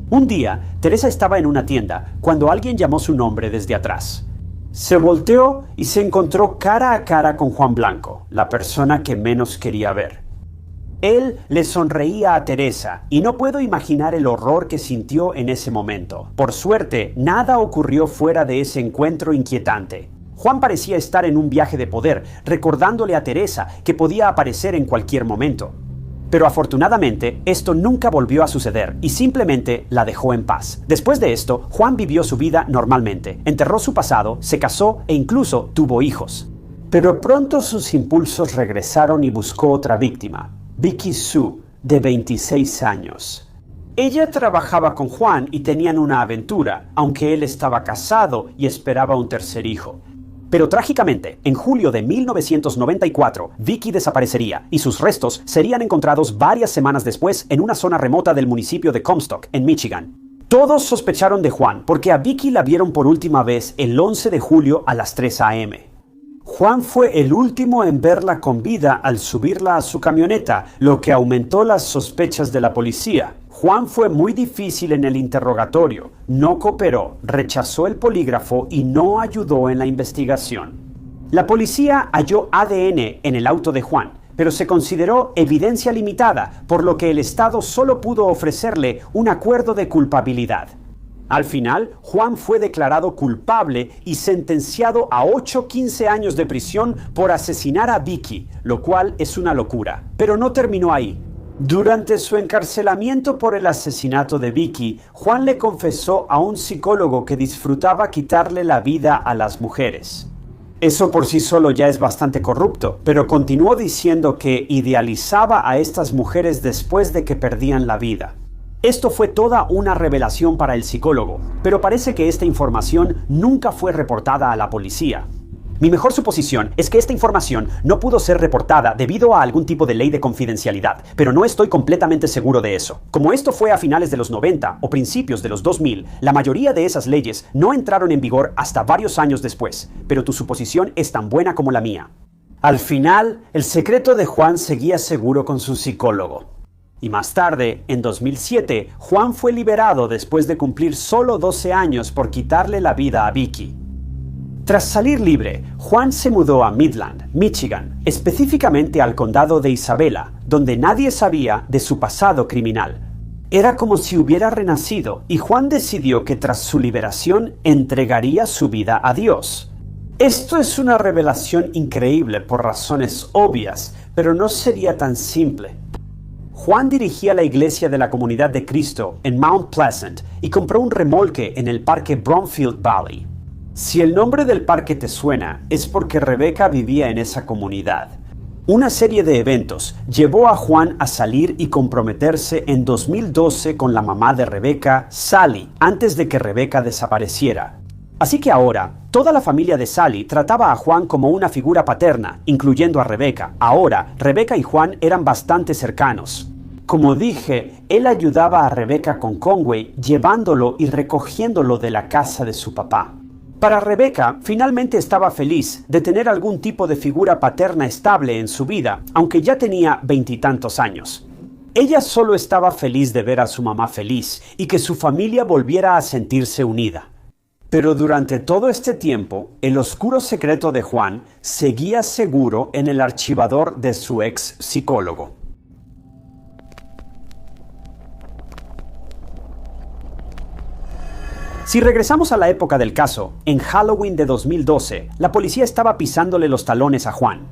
Un día, Teresa estaba en una tienda cuando alguien llamó su nombre desde atrás. Se volteó y se encontró cara a cara con Juan Blanco, la persona que menos quería ver. Él le sonreía a Teresa y no puedo imaginar el horror que sintió en ese momento. Por suerte, nada ocurrió fuera de ese encuentro inquietante. Juan parecía estar en un viaje de poder, recordándole a Teresa que podía aparecer en cualquier momento. Pero afortunadamente, esto nunca volvió a suceder y simplemente la dejó en paz. Después de esto, Juan vivió su vida normalmente, enterró su pasado, se casó e incluso tuvo hijos. Pero pronto sus impulsos regresaron y buscó otra víctima, Vicky Sue, de 26 años. Ella trabajaba con Juan y tenían una aventura, aunque él estaba casado y esperaba un tercer hijo. Pero trágicamente, en julio de 1994, Vicky desaparecería y sus restos serían encontrados varias semanas después en una zona remota del municipio de Comstock, en Michigan. Todos sospecharon de Juan porque a Vicky la vieron por última vez el 11 de julio a las 3 a.m. Juan fue el último en verla con vida al subirla a su camioneta, lo que aumentó las sospechas de la policía. Juan fue muy difícil en el interrogatorio, no cooperó, rechazó el polígrafo y no ayudó en la investigación. La policía halló ADN en el auto de Juan, pero se consideró evidencia limitada, por lo que el Estado solo pudo ofrecerle un acuerdo de culpabilidad. Al final, Juan fue declarado culpable y sentenciado a 15 años de prisión por asesinar a Vicky, lo cual es una locura. Pero no terminó ahí. Durante su encarcelamiento por el asesinato de Vicky, Juan le confesó a un psicólogo que disfrutaba quitarle la vida a las mujeres. Eso por sí solo ya es bastante corrupto, pero continuó diciendo que idealizaba a estas mujeres después de que perdían la vida. Esto fue toda una revelación para el psicólogo, pero parece que esta información nunca fue reportada a la policía. Mi mejor suposición es que esta información no pudo ser reportada debido a algún tipo de ley de confidencialidad, pero no estoy completamente seguro de eso. Como esto fue a finales de los 90 o principios de los 2000, la mayoría de esas leyes no entraron en vigor hasta varios años después, pero tu suposición es tan buena como la mía. Al final, el secreto de Juan seguía seguro con su psicólogo. Y más tarde, en 2007, Juan fue liberado después de cumplir solo 12 años por quitarle la vida a Vicky. Tras salir libre, Juan se mudó a Midland, Michigan, específicamente al condado de Isabela, donde nadie sabía de su pasado criminal. Era como si hubiera renacido y Juan decidió que tras su liberación entregaría su vida a Dios. Esto es una revelación increíble por razones obvias, pero no sería tan simple. Juan dirigía la iglesia de la Comunidad de Cristo en Mount Pleasant y compró un remolque en el parque Bromfield Valley. Si el nombre del parque te suena, es porque Rebeca vivía en esa comunidad. Una serie de eventos llevó a Juan a salir y comprometerse en 2012 con la mamá de Rebeca, Sally, antes de que Rebeca desapareciera. Así que ahora, toda la familia de Sally trataba a Juan como una figura paterna, incluyendo a Rebeca. Ahora, Rebeca y Juan eran bastante cercanos. Como dije, él ayudaba a Rebeca con Conway, llevándolo y recogiéndolo de la casa de su papá. Para Rebeca, finalmente estaba feliz de tener algún tipo de figura paterna estable en su vida, aunque ya tenía 20 y tantos años. Ella solo estaba feliz de ver a su mamá feliz y que su familia volviera a sentirse unida. Pero durante todo este tiempo, el oscuro secreto de Juan seguía seguro en el archivador de su ex psicólogo. Si regresamos a la época del caso, en Halloween de 2012, la policía estaba pisándole los talones a Juan.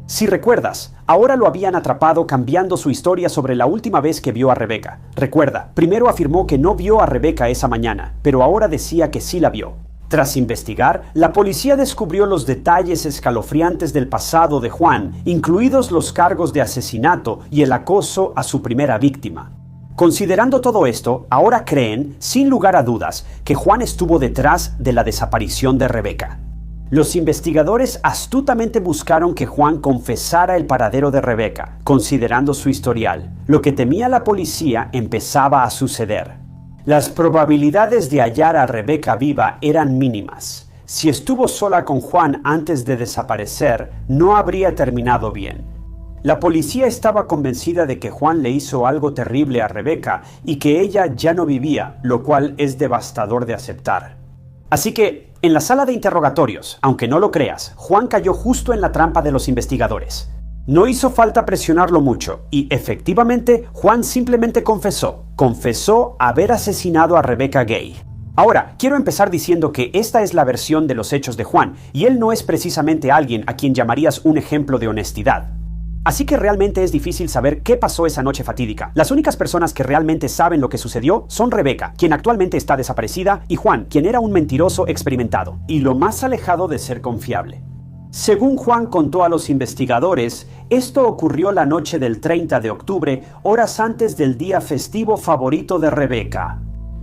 Si recuerdas, ahora lo habían atrapado cambiando su historia sobre la última vez que vio a Rebeca. Recuerda, primero afirmó que no vio a Rebeca esa mañana, pero ahora decía que sí la vio. Tras investigar, la policía descubrió los detalles escalofriantes del pasado de Juan, incluidos los cargos de asesinato y el acoso a su primera víctima. Considerando todo esto, ahora creen, sin lugar a dudas, que Juan estuvo detrás de la desaparición de Rebeca. Los investigadores astutamente buscaron que Juan confesara el paradero de Rebeca, considerando su historial. Lo que temía la policía empezaba a suceder. Las probabilidades de hallar a Rebeca viva eran mínimas. Si estuvo sola con Juan antes de desaparecer, no habría terminado bien. La policía estaba convencida de que Juan le hizo algo terrible a Rebeca y que ella ya no vivía, lo cual es devastador de aceptar. Así que, en la sala de interrogatorios, aunque no lo creas, Juan cayó justo en la trampa de los investigadores. No hizo falta presionarlo mucho y efectivamente Juan simplemente confesó haber asesinado a Rebecca Gay. Ahora, quiero empezar diciendo que esta es la versión de los hechos de Juan y él no es precisamente alguien a quien llamarías un ejemplo de honestidad. Así que realmente es difícil saber qué pasó esa noche fatídica. Las únicas personas que realmente saben lo que sucedió son Rebecca, quien actualmente está desaparecida, y Juan, quien era un mentiroso experimentado, y lo más alejado de ser confiable. Según Juan contó a los investigadores, esto ocurrió la noche del 30 de octubre, horas antes del día festivo favorito de Rebecca.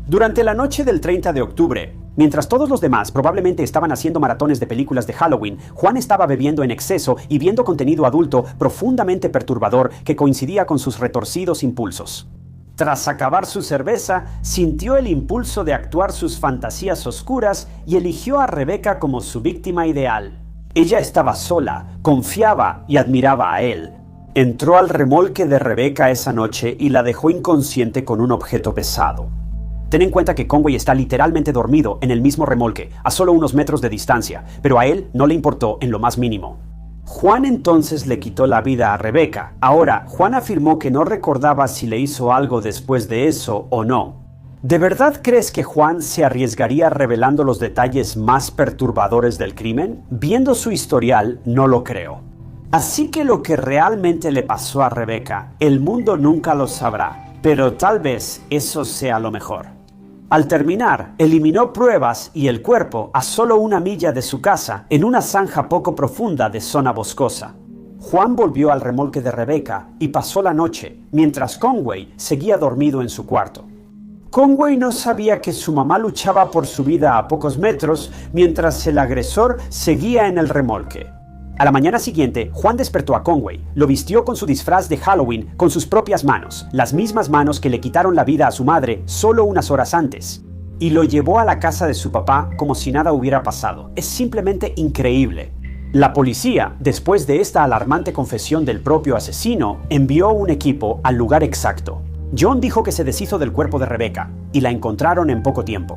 Durante la noche del 30 de octubre, mientras todos los demás probablemente estaban haciendo maratones de películas de Halloween, Juan estaba bebiendo en exceso y viendo contenido adulto profundamente perturbador que coincidía con sus retorcidos impulsos. Tras acabar su cerveza, sintió el impulso de actuar sus fantasías oscuras y eligió a Rebecca como su víctima ideal. Ella estaba sola, confiaba y admiraba a él. Entró al remolque de Rebecca esa noche y la dejó inconsciente con un objeto pesado. Ten en cuenta que Conway está literalmente dormido en el mismo remolque, a solo unos metros de distancia, pero a él no le importó en lo más mínimo. Juan entonces le quitó la vida a Rebecca. Ahora, Juan afirmó que no recordaba si le hizo algo después de eso o no. ¿De verdad crees que Juan se arriesgaría revelando los detalles más perturbadores del crimen? Viendo su historial, no lo creo. Así que lo que realmente le pasó a Rebecca, el mundo nunca lo sabrá, pero tal vez eso sea lo mejor. Al terminar, eliminó pruebas y el cuerpo a solo 1 milla de su casa, en una zanja poco profunda de zona boscosa. Juan volvió al remolque de Rebecca y pasó la noche, mientras Conway seguía dormido en su cuarto. Conway no sabía que su mamá luchaba por su vida a pocos metros, mientras el agresor seguía en el remolque. A la mañana siguiente, Juan despertó a Conway, lo vistió con su disfraz de Halloween con sus propias manos, las mismas manos que le quitaron la vida a su madre solo unas horas antes, y lo llevó a la casa de su papá como si nada hubiera pasado. Es simplemente increíble. La policía, después de esta alarmante confesión del propio asesino, envió un equipo al lugar exacto. John dijo que se deshizo del cuerpo de Rebecca, y la encontraron en poco tiempo.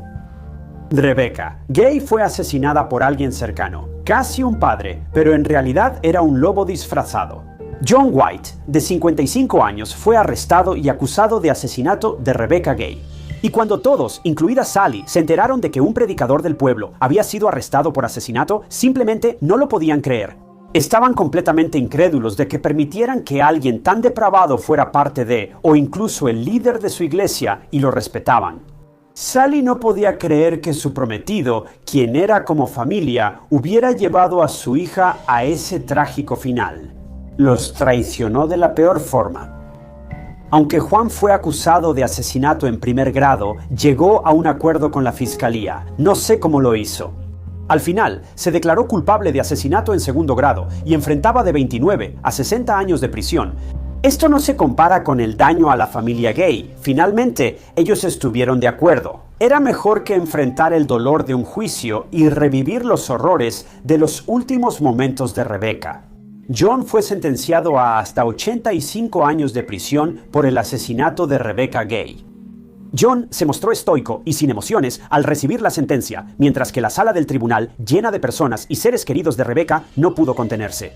Rebecca Gay fue asesinada por alguien cercano, casi un padre, pero en realidad era un lobo disfrazado. John White, de 55 años, fue arrestado y acusado de asesinato de Rebecca Gay. Y cuando todos, incluida Sally, se enteraron de que un predicador del pueblo había sido arrestado por asesinato, simplemente no lo podían creer. Estaban completamente incrédulos de que permitieran que alguien tan depravado fuera parte de, o incluso el líder de su iglesia, y lo respetaban. Sally no podía creer que su prometido, quien era como familia, hubiera llevado a su hija a ese trágico final. Los traicionó de la peor forma. Aunque Juan fue acusado de asesinato en primer grado, llegó a un acuerdo con la fiscalía. No sé cómo lo hizo. Al final, se declaró culpable de asesinato en segundo grado y enfrentaba de 29 a 60 años de prisión. Esto no se compara con el daño a la familia Gay. Finalmente, ellos estuvieron de acuerdo. Era mejor que enfrentar el dolor de un juicio y revivir los horrores de los últimos momentos de Rebecca. John fue sentenciado a hasta 85 años de prisión por el asesinato de Rebecca Gay. John se mostró estoico y sin emociones al recibir la sentencia, mientras que la sala del tribunal, llena de personas y seres queridos de Rebecca, no pudo contenerse.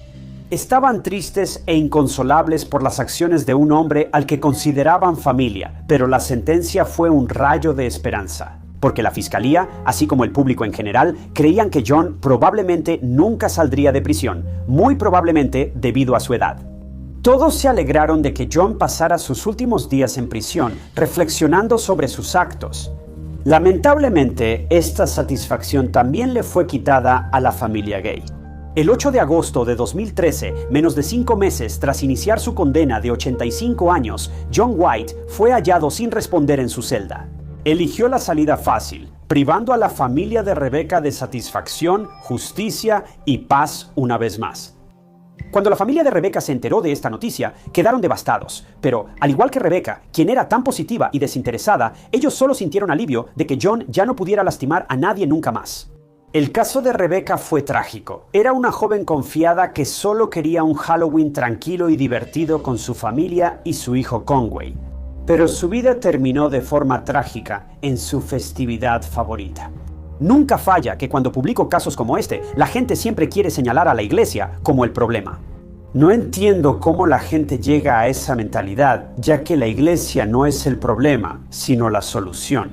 Estaban tristes e inconsolables por las acciones de un hombre al que consideraban familia, pero la sentencia fue un rayo de esperanza, porque la fiscalía, así como el público en general, creían que John probablemente nunca saldría de prisión, muy probablemente debido a su edad. Todos se alegraron de que John pasara sus últimos días en prisión, reflexionando sobre sus actos. Lamentablemente, esta satisfacción también le fue quitada a la familia Gay. El 8 de agosto de 2013, menos de 5 meses tras iniciar su condena de 85 años, John White fue hallado sin responder en su celda. Eligió la salida fácil, privando a la familia de Rebecca de satisfacción, justicia y paz una vez más. Cuando la familia de Rebecca se enteró de esta noticia, quedaron devastados, pero al igual que Rebecca, quien era tan positiva y desinteresada, ellos solo sintieron alivio de que John ya no pudiera lastimar a nadie nunca más. El caso de Rebecca fue trágico. Era una joven confiada que solo quería un Halloween tranquilo y divertido con su familia y su hijo Conway. Pero su vida terminó de forma trágica en su festividad favorita. Nunca falla que cuando publico casos como este, la gente siempre quiere señalar a la iglesia como el problema. No entiendo cómo la gente llega a esa mentalidad, ya que la iglesia no es el problema, sino la solución.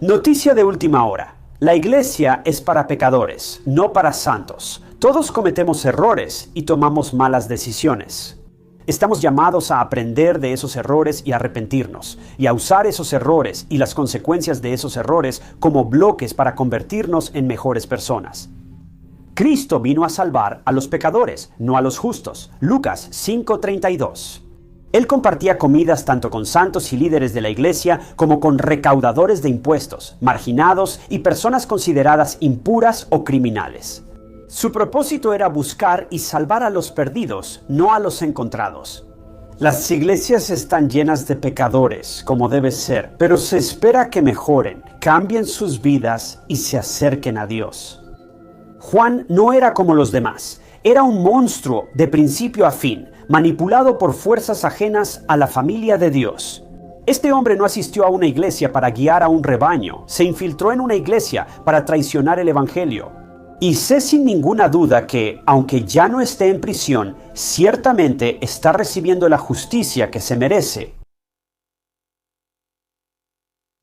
Noticia de última hora. La iglesia es para pecadores, no para santos. Todos cometemos errores y tomamos malas decisiones. Estamos llamados a aprender de esos errores y arrepentirnos, y a usar esos errores y las consecuencias de esos errores como bloques para convertirnos en mejores personas. Cristo vino a salvar a los pecadores, no a los justos. Lucas 5:32. Él compartía comidas tanto con santos y líderes de la iglesia como con recaudadores de impuestos, marginados y personas consideradas impuras o criminales. Su propósito era buscar y salvar a los perdidos, no a los encontrados. Las iglesias están llenas de pecadores, como debe ser, pero se espera que mejoren, cambien sus vidas y se acerquen a Dios. Juan no era como los demás. Era un monstruo de principio a fin, manipulado por fuerzas ajenas a la familia de Dios. Este hombre no asistió a una iglesia para guiar a un rebaño, se infiltró en una iglesia para traicionar el evangelio. Y sé sin ninguna duda que, aunque ya no esté en prisión, ciertamente está recibiendo la justicia que se merece.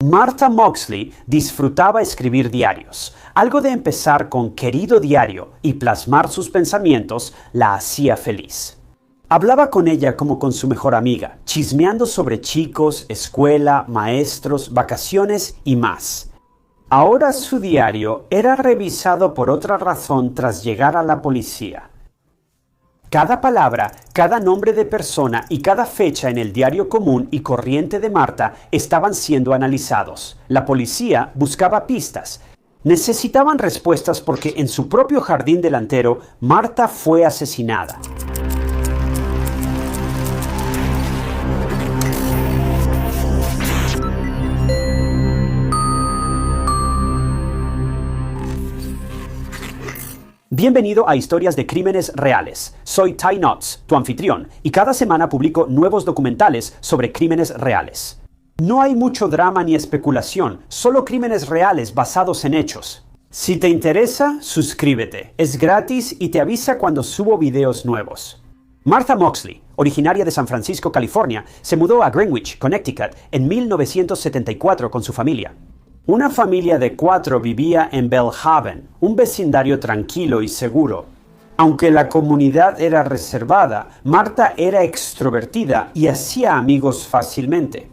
Martha Moxley disfrutaba escribir diarios. Algo de empezar con querido diario y plasmar sus pensamientos la hacía feliz. Hablaba con ella como con su mejor amiga, chismeando sobre chicos, escuela, maestros, vacaciones y más. Ahora su diario era revisado por otra razón tras llegar a la policía. Cada palabra, cada nombre de persona y cada fecha en el diario común y corriente de Martha estaban siendo analizados. La policía buscaba pistas. Necesitaban respuestas porque en su propio jardín delantero, Martha fue asesinada. Bienvenido a Historias de Crímenes Reales. Soy Ty Knotts, tu anfitrión, y cada semana publico nuevos documentales sobre crímenes reales. No hay mucho drama ni especulación, solo crímenes reales basados en hechos. Si te interesa, suscríbete. Es gratis y te avisa cuando subo videos nuevos. Martha Moxley, originaria de San Francisco, California, se mudó a Greenwich, Connecticut, en 1974 con su familia. Una familia de 4 vivía en Belhaven, un vecindario tranquilo y seguro. Aunque la comunidad era reservada, Martha era extrovertida y hacía amigos fácilmente.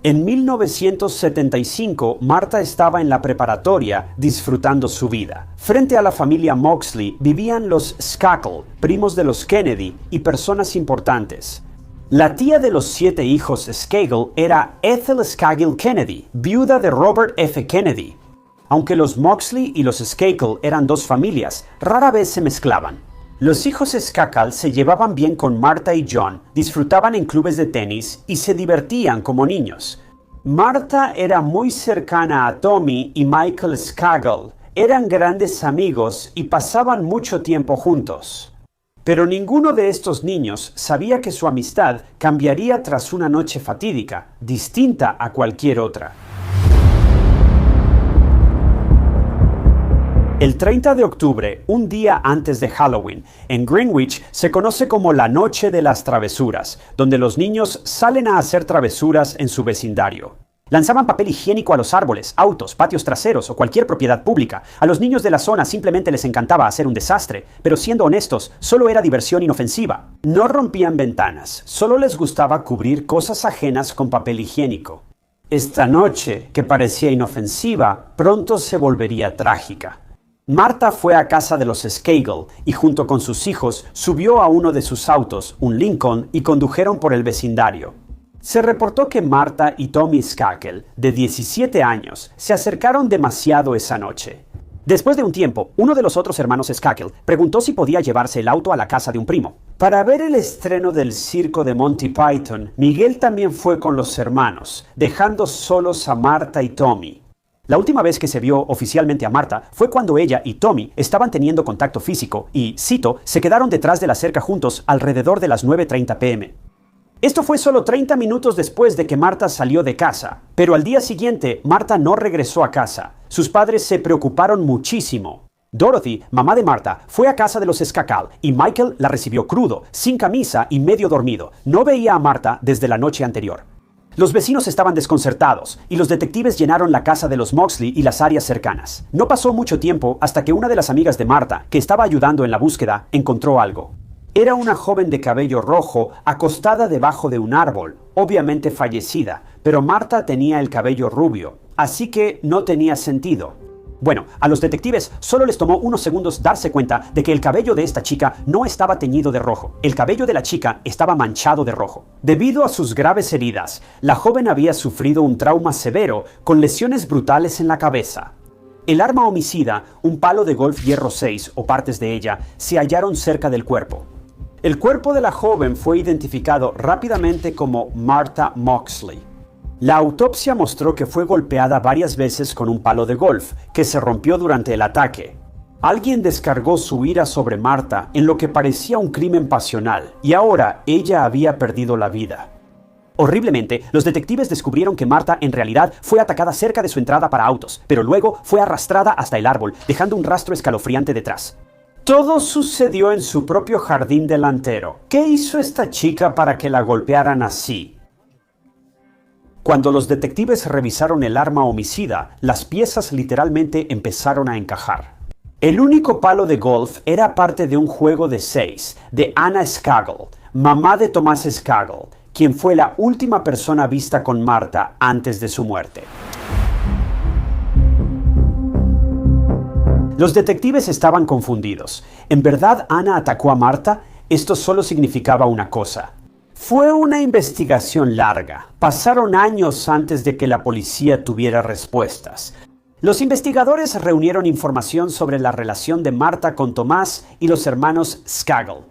En 1975, Martha estaba en la preparatoria disfrutando su vida. Frente a la familia Moxley vivían los Skakel, primos de los Kennedy y personas importantes. La tía de los 7 hijos Skagel era Ethel Skagel Kennedy, viuda de Robert F. Kennedy. Aunque los Moxley y los Skagel eran 2 familias, rara vez se mezclaban. Los hijos Skagel se llevaban bien con Martha y John, disfrutaban en clubes de tenis y se divertían como niños. Martha era muy cercana a Tommy y Michael Skagel. Eran grandes amigos y pasaban mucho tiempo juntos. Pero ninguno de estos niños sabía que su amistad cambiaría tras una noche fatídica, distinta a cualquier otra. El 30 de octubre, un día antes de Halloween, en Greenwich se conoce como la Noche de las Travesuras, donde los niños salen a hacer travesuras en su vecindario. Lanzaban papel higiénico a los árboles, autos, patios traseros o cualquier propiedad pública. A los niños de la zona simplemente les encantaba hacer un desastre, pero siendo honestos, solo era diversión inofensiva. No rompían ventanas, solo les gustaba cubrir cosas ajenas con papel higiénico. Esta noche, que parecía inofensiva, pronto se volvería trágica. Martha fue a casa de los Skagel y junto con sus hijos subió a uno de sus autos, un Lincoln, y condujeron por el vecindario. Se reportó que Martha y Tommy Skagel, de 17 años, se acercaron demasiado esa noche. Después de un tiempo, uno de los otros hermanos Skagel preguntó si podía llevarse el auto a la casa de un primo. Para ver el estreno del circo de Monty Python, Miguel también fue con los hermanos, dejando solos a Martha y Tommy. La última vez que se vio oficialmente a Martha fue cuando ella y Tommy estaban teniendo contacto físico y, cito, se quedaron detrás de la cerca juntos alrededor de las 9:30 p.m. Esto fue solo 30 minutos después de que Martha salió de casa, pero al día siguiente Martha no regresó a casa. Sus padres se preocuparon muchísimo. Dorothy, mamá de Marta, fue a casa de los Skacal y Michael la recibió crudo, sin camisa y medio dormido. No veía a Marta desde la noche anterior. Los vecinos estaban desconcertados y los detectives llenaron la casa de los Moxley y las áreas cercanas. No pasó mucho tiempo hasta que una de las amigas de Marta, que estaba ayudando en la búsqueda, encontró algo. Era una joven de cabello rojo acostada debajo de un árbol, obviamente fallecida, pero Marta tenía el cabello rubio, así que no tenía sentido. Bueno, a los detectives solo les tomó unos segundos darse cuenta de que el cabello de esta chica no estaba teñido de rojo. El cabello de la chica estaba manchado de rojo. Debido a sus graves heridas, la joven había sufrido un trauma severo con lesiones brutales en la cabeza. El arma homicida, un palo de golf hierro 6 o partes de ella, se hallaron cerca del cuerpo. El cuerpo de la joven fue identificado rápidamente como Marta Moxley. La autopsia mostró que fue golpeada varias veces con un palo de golf, que se rompió durante el ataque. Alguien descargó su ira sobre Marta en lo que parecía un crimen pasional, y ahora ella había perdido la vida. Horriblemente, los detectives descubrieron que Marta en realidad fue atacada cerca de su entrada para autos, pero luego fue arrastrada hasta el árbol, dejando un rastro escalofriante detrás. Todo sucedió en su propio jardín delantero. ¿Qué hizo esta chica para que la golpearan así? Cuando los detectives revisaron el arma homicida, las piezas literalmente empezaron a encajar. El único palo de golf era parte de un juego de 6 de Anna Skagel, mamá de Tomás Skagel, quien fue la última persona vista con Marta antes de su muerte. Los detectives estaban confundidos. ¿En verdad Anna atacó a Marta? Esto solo significaba una cosa. Fue una investigación larga. Pasaron años antes de que la policía tuviera respuestas. Los investigadores reunieron información sobre la relación de Marta con Tomás y los hermanos Skagel.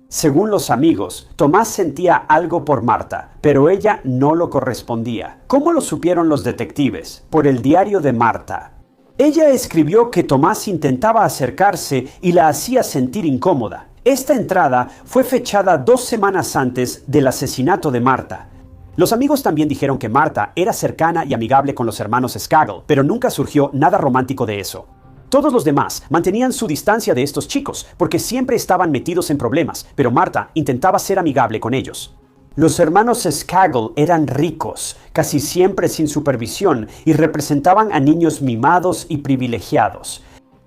Según los amigos, Tomás sentía algo por Marta, pero ella no lo correspondía. ¿Cómo lo supieron los detectives? Por el diario de Marta. Ella escribió que Tomás intentaba acercarse y la hacía sentir incómoda. Esta entrada fue fechada 2 semanas antes del asesinato de Marta. Los amigos también dijeron que Marta era cercana y amigable con los hermanos Skagel, pero nunca surgió nada romántico de eso. Todos los demás mantenían su distancia de estos chicos porque siempre estaban metidos en problemas, pero Marta intentaba ser amigable con ellos. Los hermanos Skagel eran ricos, casi siempre sin supervisión, y representaban a niños mimados y privilegiados.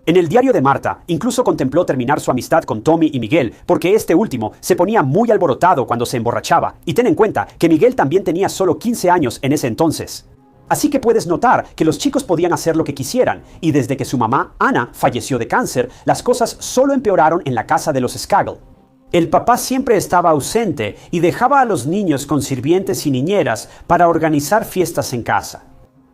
En el diario de Marta, incluso contempló terminar su amistad con Tommy y Miguel, porque este último se ponía muy alborotado cuando se emborrachaba, y ten en cuenta que Miguel también tenía solo 15 años en ese entonces. Así que puedes notar que los chicos podían hacer lo que quisieran, y desde que su mamá, Anna, falleció de cáncer, las cosas solo empeoraron en la casa de los Skagel. El papá siempre estaba ausente y dejaba a los niños con sirvientes y niñeras para organizar fiestas en casa.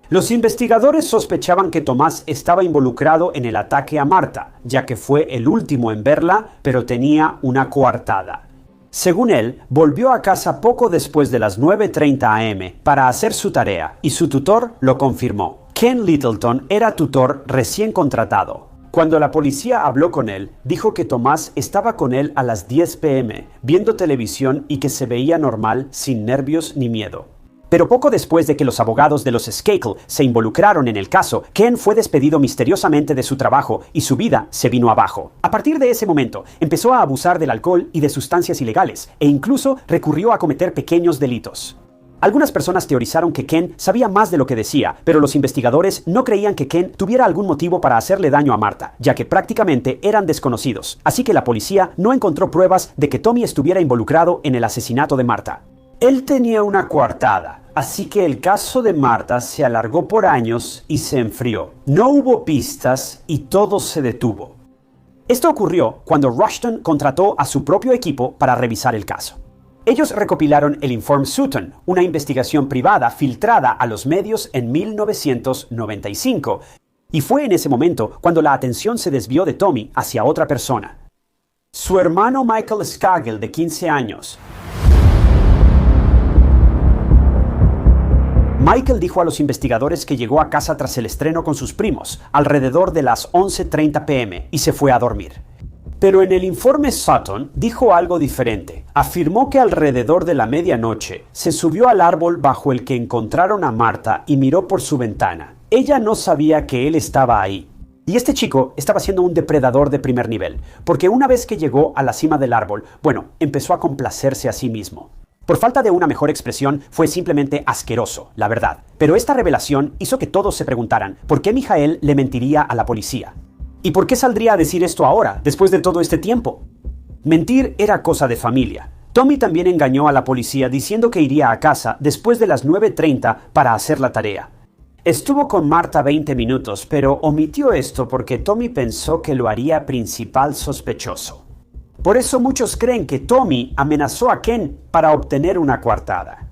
Los investigadores sospechaban que Tomás estaba involucrado en el ataque a Marta, ya que fue el último en verla, pero tenía una coartada. Según él, volvió a casa poco después de las 9:30 am para hacer su tarea, y su tutor lo confirmó. Ken Littleton era tutor recién contratado. Cuando la policía habló con él, dijo que Tomás estaba con él a las 10 p.m., viendo televisión y que se veía normal, sin nervios ni miedo. Pero poco después de que los abogados de los Skagel se involucraron en el caso, Ken fue despedido misteriosamente de su trabajo y su vida se vino abajo. A partir de ese momento, empezó a abusar del alcohol y de sustancias ilegales, e incluso recurrió a cometer pequeños delitos. Algunas personas teorizaron que Ken sabía más de lo que decía, pero los investigadores no creían que Ken tuviera algún motivo para hacerle daño a Marta, ya que prácticamente eran desconocidos. Así que la policía no encontró pruebas de que Tommy estuviera involucrado en el asesinato de Marta. Él tenía una coartada, así que el caso de Marta se alargó por años y se enfrió. No hubo pistas y todo se detuvo. Esto ocurrió cuando Rushton contrató a su propio equipo para revisar el caso. Ellos recopilaron el Informe Sutton, una investigación privada filtrada a los medios en 1995, y fue en ese momento cuando la atención se desvió de Tommy hacia otra persona. Su hermano Michael Skagel, de 15 años. Michael dijo a los investigadores que llegó a casa tras el estreno con sus primos, alrededor de las 11:30 p.m., y se fue a dormir. Pero en el informe Sutton dijo algo diferente. Afirmó que alrededor de la medianoche se subió al árbol bajo el que encontraron a Marta y miró por su ventana. Ella no sabía que él estaba ahí. Y este chico estaba siendo un depredador de primer nivel, porque una vez que llegó a la cima del árbol, empezó a complacerse a sí mismo. Por falta de una mejor expresión, fue simplemente asqueroso, la verdad. Pero esta revelación hizo que todos se preguntaran por qué Mijael le mentiría a la policía. ¿Y por qué saldría a decir esto ahora, después de todo este tiempo? Mentir era cosa de familia. Tommy también engañó a la policía diciendo que iría a casa después de las 9:30 para hacer la tarea. Estuvo con Marta 20 minutos, pero omitió esto porque Tommy pensó que lo haría principal sospechoso. Por eso muchos creen que Tommy amenazó a Ken para obtener una coartada.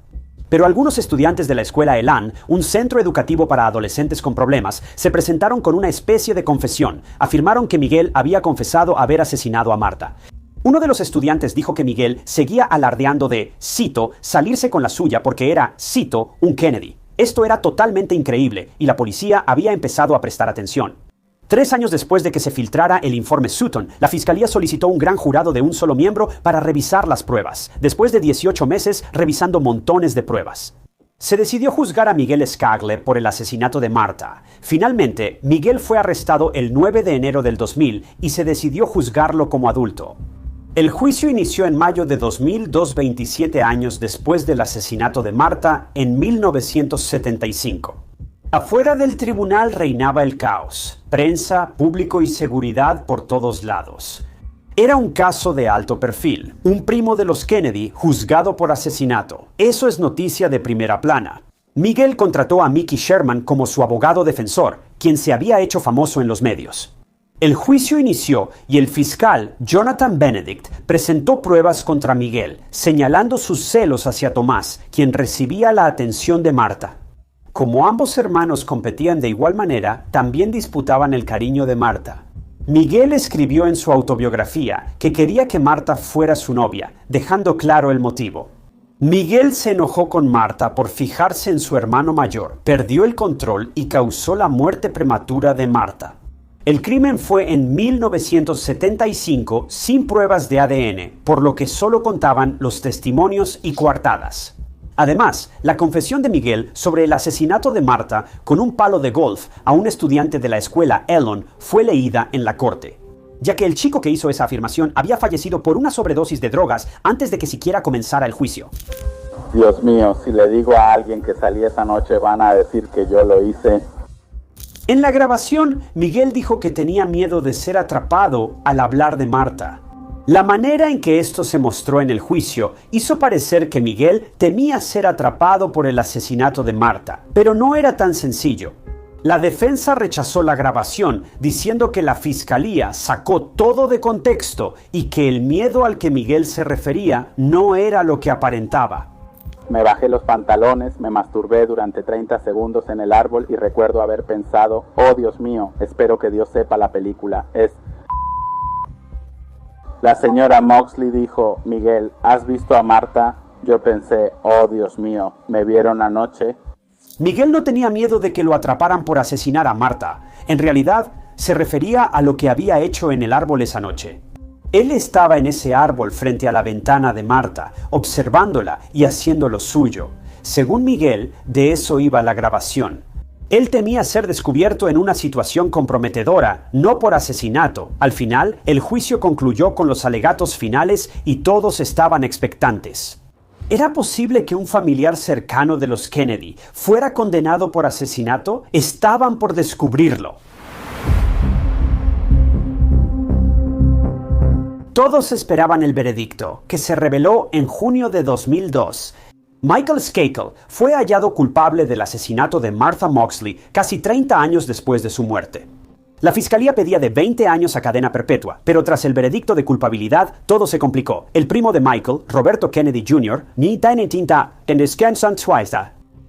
Pero algunos estudiantes de la escuela Elan, un centro educativo para adolescentes con problemas, se presentaron con una especie de confesión. Afirmaron que Miguel había confesado haber asesinado a Marta. Uno de los estudiantes dijo que Miguel seguía alardeando de, cito, salirse con la suya porque era, cito, un Kennedy. Esto era totalmente increíble y la policía había empezado a prestar atención. 3 años después de que se filtrara el informe Sutton, la fiscalía solicitó un gran jurado de un solo miembro para revisar las pruebas, después de 18 meses revisando montones de pruebas. Se decidió juzgar a Miguel Scagle por el asesinato de Marta. Finalmente, Miguel fue arrestado el 9 de enero del 2000 y se decidió juzgarlo como adulto. El juicio inició en mayo de 2002, 27 años después del asesinato de Marta en 1975. Afuera del tribunal reinaba el caos, prensa, público y seguridad por todos lados. Era un caso de alto perfil, un primo de los Kennedy juzgado por asesinato. Eso es noticia de primera plana. Miguel contrató a Mickey Sherman como su abogado defensor, quien se había hecho famoso en los medios. El juicio inició y el fiscal Jonathan Benedict presentó pruebas contra Miguel, señalando sus celos hacia Tomás, quien recibía la atención de Marta. Como ambos hermanos competían de igual manera, también disputaban el cariño de Marta. Miguel escribió en su autobiografía que quería que Marta fuera su novia, dejando claro el motivo. Miguel se enojó con Marta por fijarse en su hermano mayor, perdió el control y causó la muerte prematura de Marta. El crimen fue en 1975 sin pruebas de ADN, por lo que solo contaban los testimonios y coartadas. Además, la confesión de Miguel sobre el asesinato de Marta con un palo de golf a un estudiante de la escuela Elon fue leída en la corte, ya que el chico que hizo esa afirmación había fallecido por una sobredosis de drogas antes de que siquiera comenzara el juicio. Dios mío, si le digo a alguien que salí esa noche van a decir que yo lo hice. En la grabación, Miguel dijo que tenía miedo de ser atrapado al hablar de Marta. La manera en que esto se mostró en el juicio hizo parecer que Miguel temía ser atrapado por el asesinato de Marta, pero no era tan sencillo. La defensa rechazó la grabación, diciendo que la fiscalía sacó todo de contexto y que el miedo al que Miguel se refería no era lo que aparentaba. Me bajé los pantalones, me masturbé durante 30 segundos en el árbol y recuerdo haber pensado, oh Dios mío, espero que Dios sepa la película, es... La señora Moxley dijo, Miguel, ¿has visto a Marta? Yo pensé, oh Dios mío, ¿me vieron anoche? Miguel no tenía miedo de que lo atraparan por asesinar a Marta. En realidad, se refería a lo que había hecho en el árbol esa noche. Él estaba en ese árbol frente a la ventana de Marta, observándola y haciendo lo suyo. Según Miguel, de eso iba la grabación. Él temía ser descubierto en una situación comprometedora, no por asesinato. Al final, el juicio concluyó con los alegatos finales y todos estaban expectantes. ¿Era posible que un familiar cercano de los Kennedy fuera condenado por asesinato? Estaban por descubrirlo. Todos esperaban el veredicto, que se reveló en junio de 2002. Michael Skakel fue hallado culpable del asesinato de Martha Moxley casi 30 años después de su muerte. La fiscalía pedía de 20 años a cadena perpetua, pero tras el veredicto de culpabilidad, todo se complicó. El primo de Michael, Roberto Kennedy Jr.,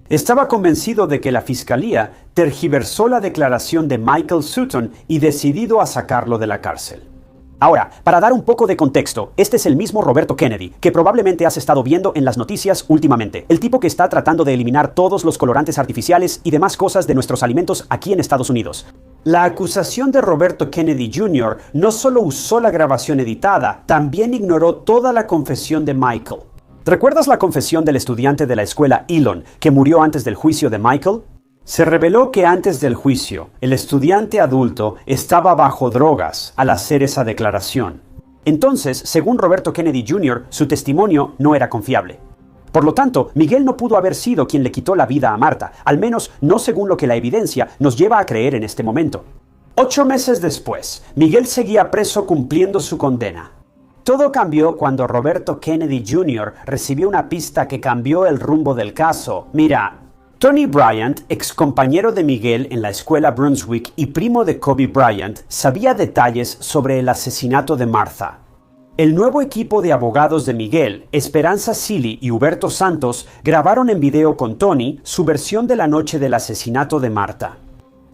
estaba convencido de que la fiscalía tergiversó la declaración de Michael Sutton y decidido a sacarlo de la cárcel. Ahora, para dar un poco de contexto, este es el mismo Roberto Kennedy que probablemente has estado viendo en las noticias últimamente. El tipo que está tratando de eliminar todos los colorantes artificiales y demás cosas de nuestros alimentos aquí en Estados Unidos. La acusación de Roberto Kennedy Jr. no solo usó la grabación editada, también ignoró toda la confesión de Michael. ¿Recuerdas la confesión del estudiante de la escuela Elon que murió antes del juicio de Michael? Se reveló que antes del juicio, el estudiante adulto estaba bajo drogas al hacer esa declaración. Entonces, según Roberto Kennedy Jr., su testimonio no era confiable. Por lo tanto, Miguel no pudo haber sido quien le quitó la vida a Marta, al menos no según lo que la evidencia nos lleva a creer en este momento. 8 meses después, Miguel seguía preso cumpliendo su condena. Todo cambió cuando Roberto Kennedy Jr. recibió una pista que cambió el rumbo del caso. Mira, Tony Bryant, ex compañero de Miguel en la escuela Brunswick y primo de Kobe Bryant, sabía detalles sobre el asesinato de Martha. El nuevo equipo de abogados de Miguel, Esperanza Cili y Huberto Santos, grabaron en video con Tony su versión de la noche del asesinato de Martha.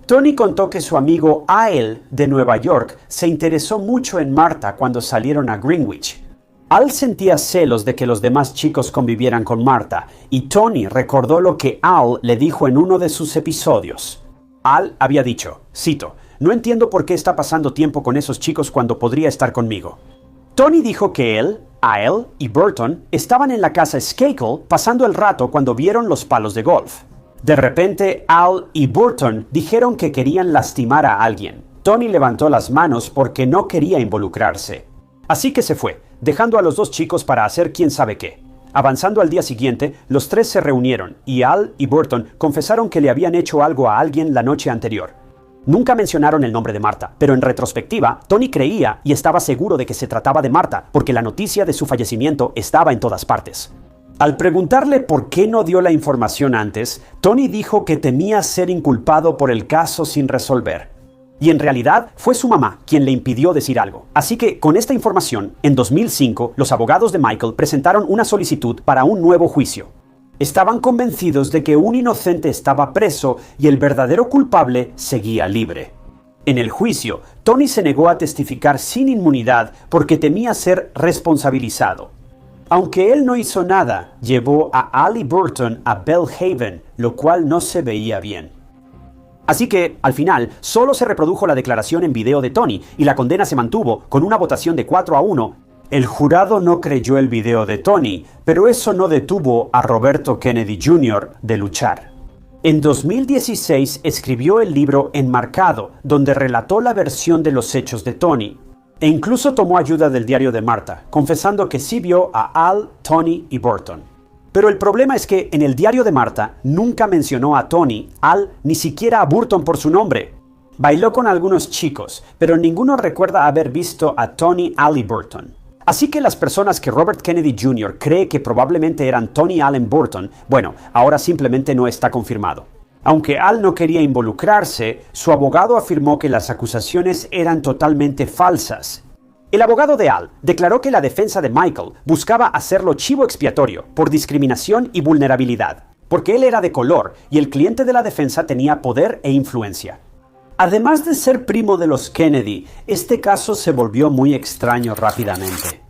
Tony contó que su amigo Al, de Nueva York, se interesó mucho en Martha cuando salieron a Greenwich. Al sentía celos de que los demás chicos convivieran con Martha, y Tony recordó lo que Al le dijo en uno de sus episodios. Al había dicho, cito, «No entiendo por qué está pasando tiempo con esos chicos cuando podría estar conmigo». Tony dijo que él, Al y Burton estaban en la casa Skakel pasando el rato cuando vieron los palos de golf. De repente, Al y Burton dijeron que querían lastimar a alguien. Tony levantó las manos porque no quería involucrarse. Así que se fue, dejando a los dos chicos para hacer quién sabe qué. Avanzando al día siguiente, los tres se reunieron y Al y Burton confesaron que le habían hecho algo a alguien la noche anterior. Nunca mencionaron el nombre de Martha, pero en retrospectiva, Tony creía y estaba seguro de que se trataba de Martha, porque la noticia de su fallecimiento estaba en todas partes. Al preguntarle por qué no dio la información antes, Tony dijo que temía ser inculpado por el caso sin resolver. Y en realidad fue su mamá quien le impidió decir algo. Así que con esta información, en 2005, los abogados de Michael presentaron una solicitud para un nuevo juicio. Estaban convencidos de que un inocente estaba preso y el verdadero culpable seguía libre. En el juicio, Tony se negó a testificar sin inmunidad porque temía ser responsabilizado. Aunque él no hizo nada, llevó a Al y Burton a Belhaven, lo cual no se veía bien. Así que, al final, solo se reprodujo la declaración en video de Tony y la condena se mantuvo con una votación de 4-1. El jurado no creyó el video de Tony, pero eso no detuvo a Roberto Kennedy Jr. de luchar. En 2016 escribió el libro Enmarcado, donde relató la versión de los hechos de Tony. E incluso tomó ayuda del diario de Martha, confesando que sí vio a Al, Tony y Burton. Pero el problema es que en el diario de Martha nunca mencionó a Tony, Al, ni siquiera a Burton por su nombre. Bailó con algunos chicos, pero ninguno recuerda haber visto a Tony, Al y Burton. Así que las personas que Robert Kennedy Jr. cree que probablemente eran Tony, Al y Burton, bueno, ahora simplemente no está confirmado. Aunque Al no quería involucrarse, su abogado afirmó que las acusaciones eran totalmente falsas. El abogado de Al declaró que la defensa de Michael buscaba hacerlo chivo expiatorio por discriminación y vulnerabilidad, porque él era de color y el cliente de la defensa tenía poder e influencia. Además de ser primo de los Kennedy, este caso se volvió muy extraño rápidamente.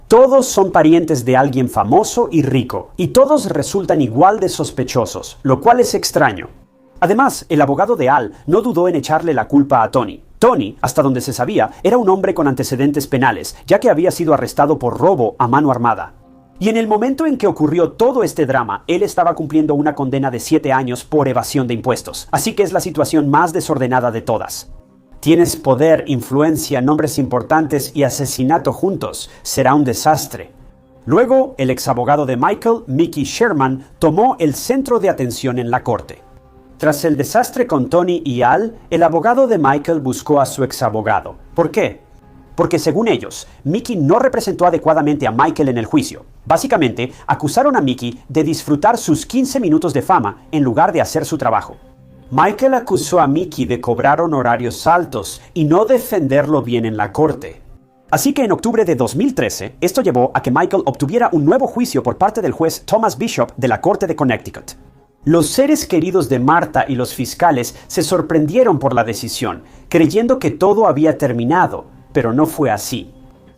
Todos son parientes de alguien famoso y rico, y todos resultan igual de sospechosos, lo cual es extraño. Además, el abogado de Al no dudó en echarle la culpa a Tony. Tony, hasta donde se sabía, era un hombre con antecedentes penales, ya que había sido arrestado por robo a mano armada. Y en el momento en que ocurrió todo este drama, él estaba cumpliendo una condena de 7 años por evasión de impuestos. Así que es la situación más desordenada de todas. Tienes poder, influencia, nombres importantes y asesinato juntos. Será un desastre. Luego, el exabogado de Michael, Mickey Sherman, tomó el centro de atención en la corte. Tras el desastre con Tony y Al, el abogado de Michael buscó a su exabogado. ¿Por qué? Porque según ellos, Mickey no representó adecuadamente a Michael en el juicio. Básicamente, acusaron a Mickey de disfrutar sus 15 minutos de fama en lugar de hacer su trabajo. Michael acusó a Mickey de cobrar honorarios altos y no defenderlo bien en la corte. Así que en octubre de 2013, esto llevó a que Michael obtuviera un nuevo juicio por parte del juez Thomas Bishop de la Corte de Connecticut. Los seres queridos de Martha y los fiscales se sorprendieron por la decisión, creyendo que todo había terminado, pero no fue así.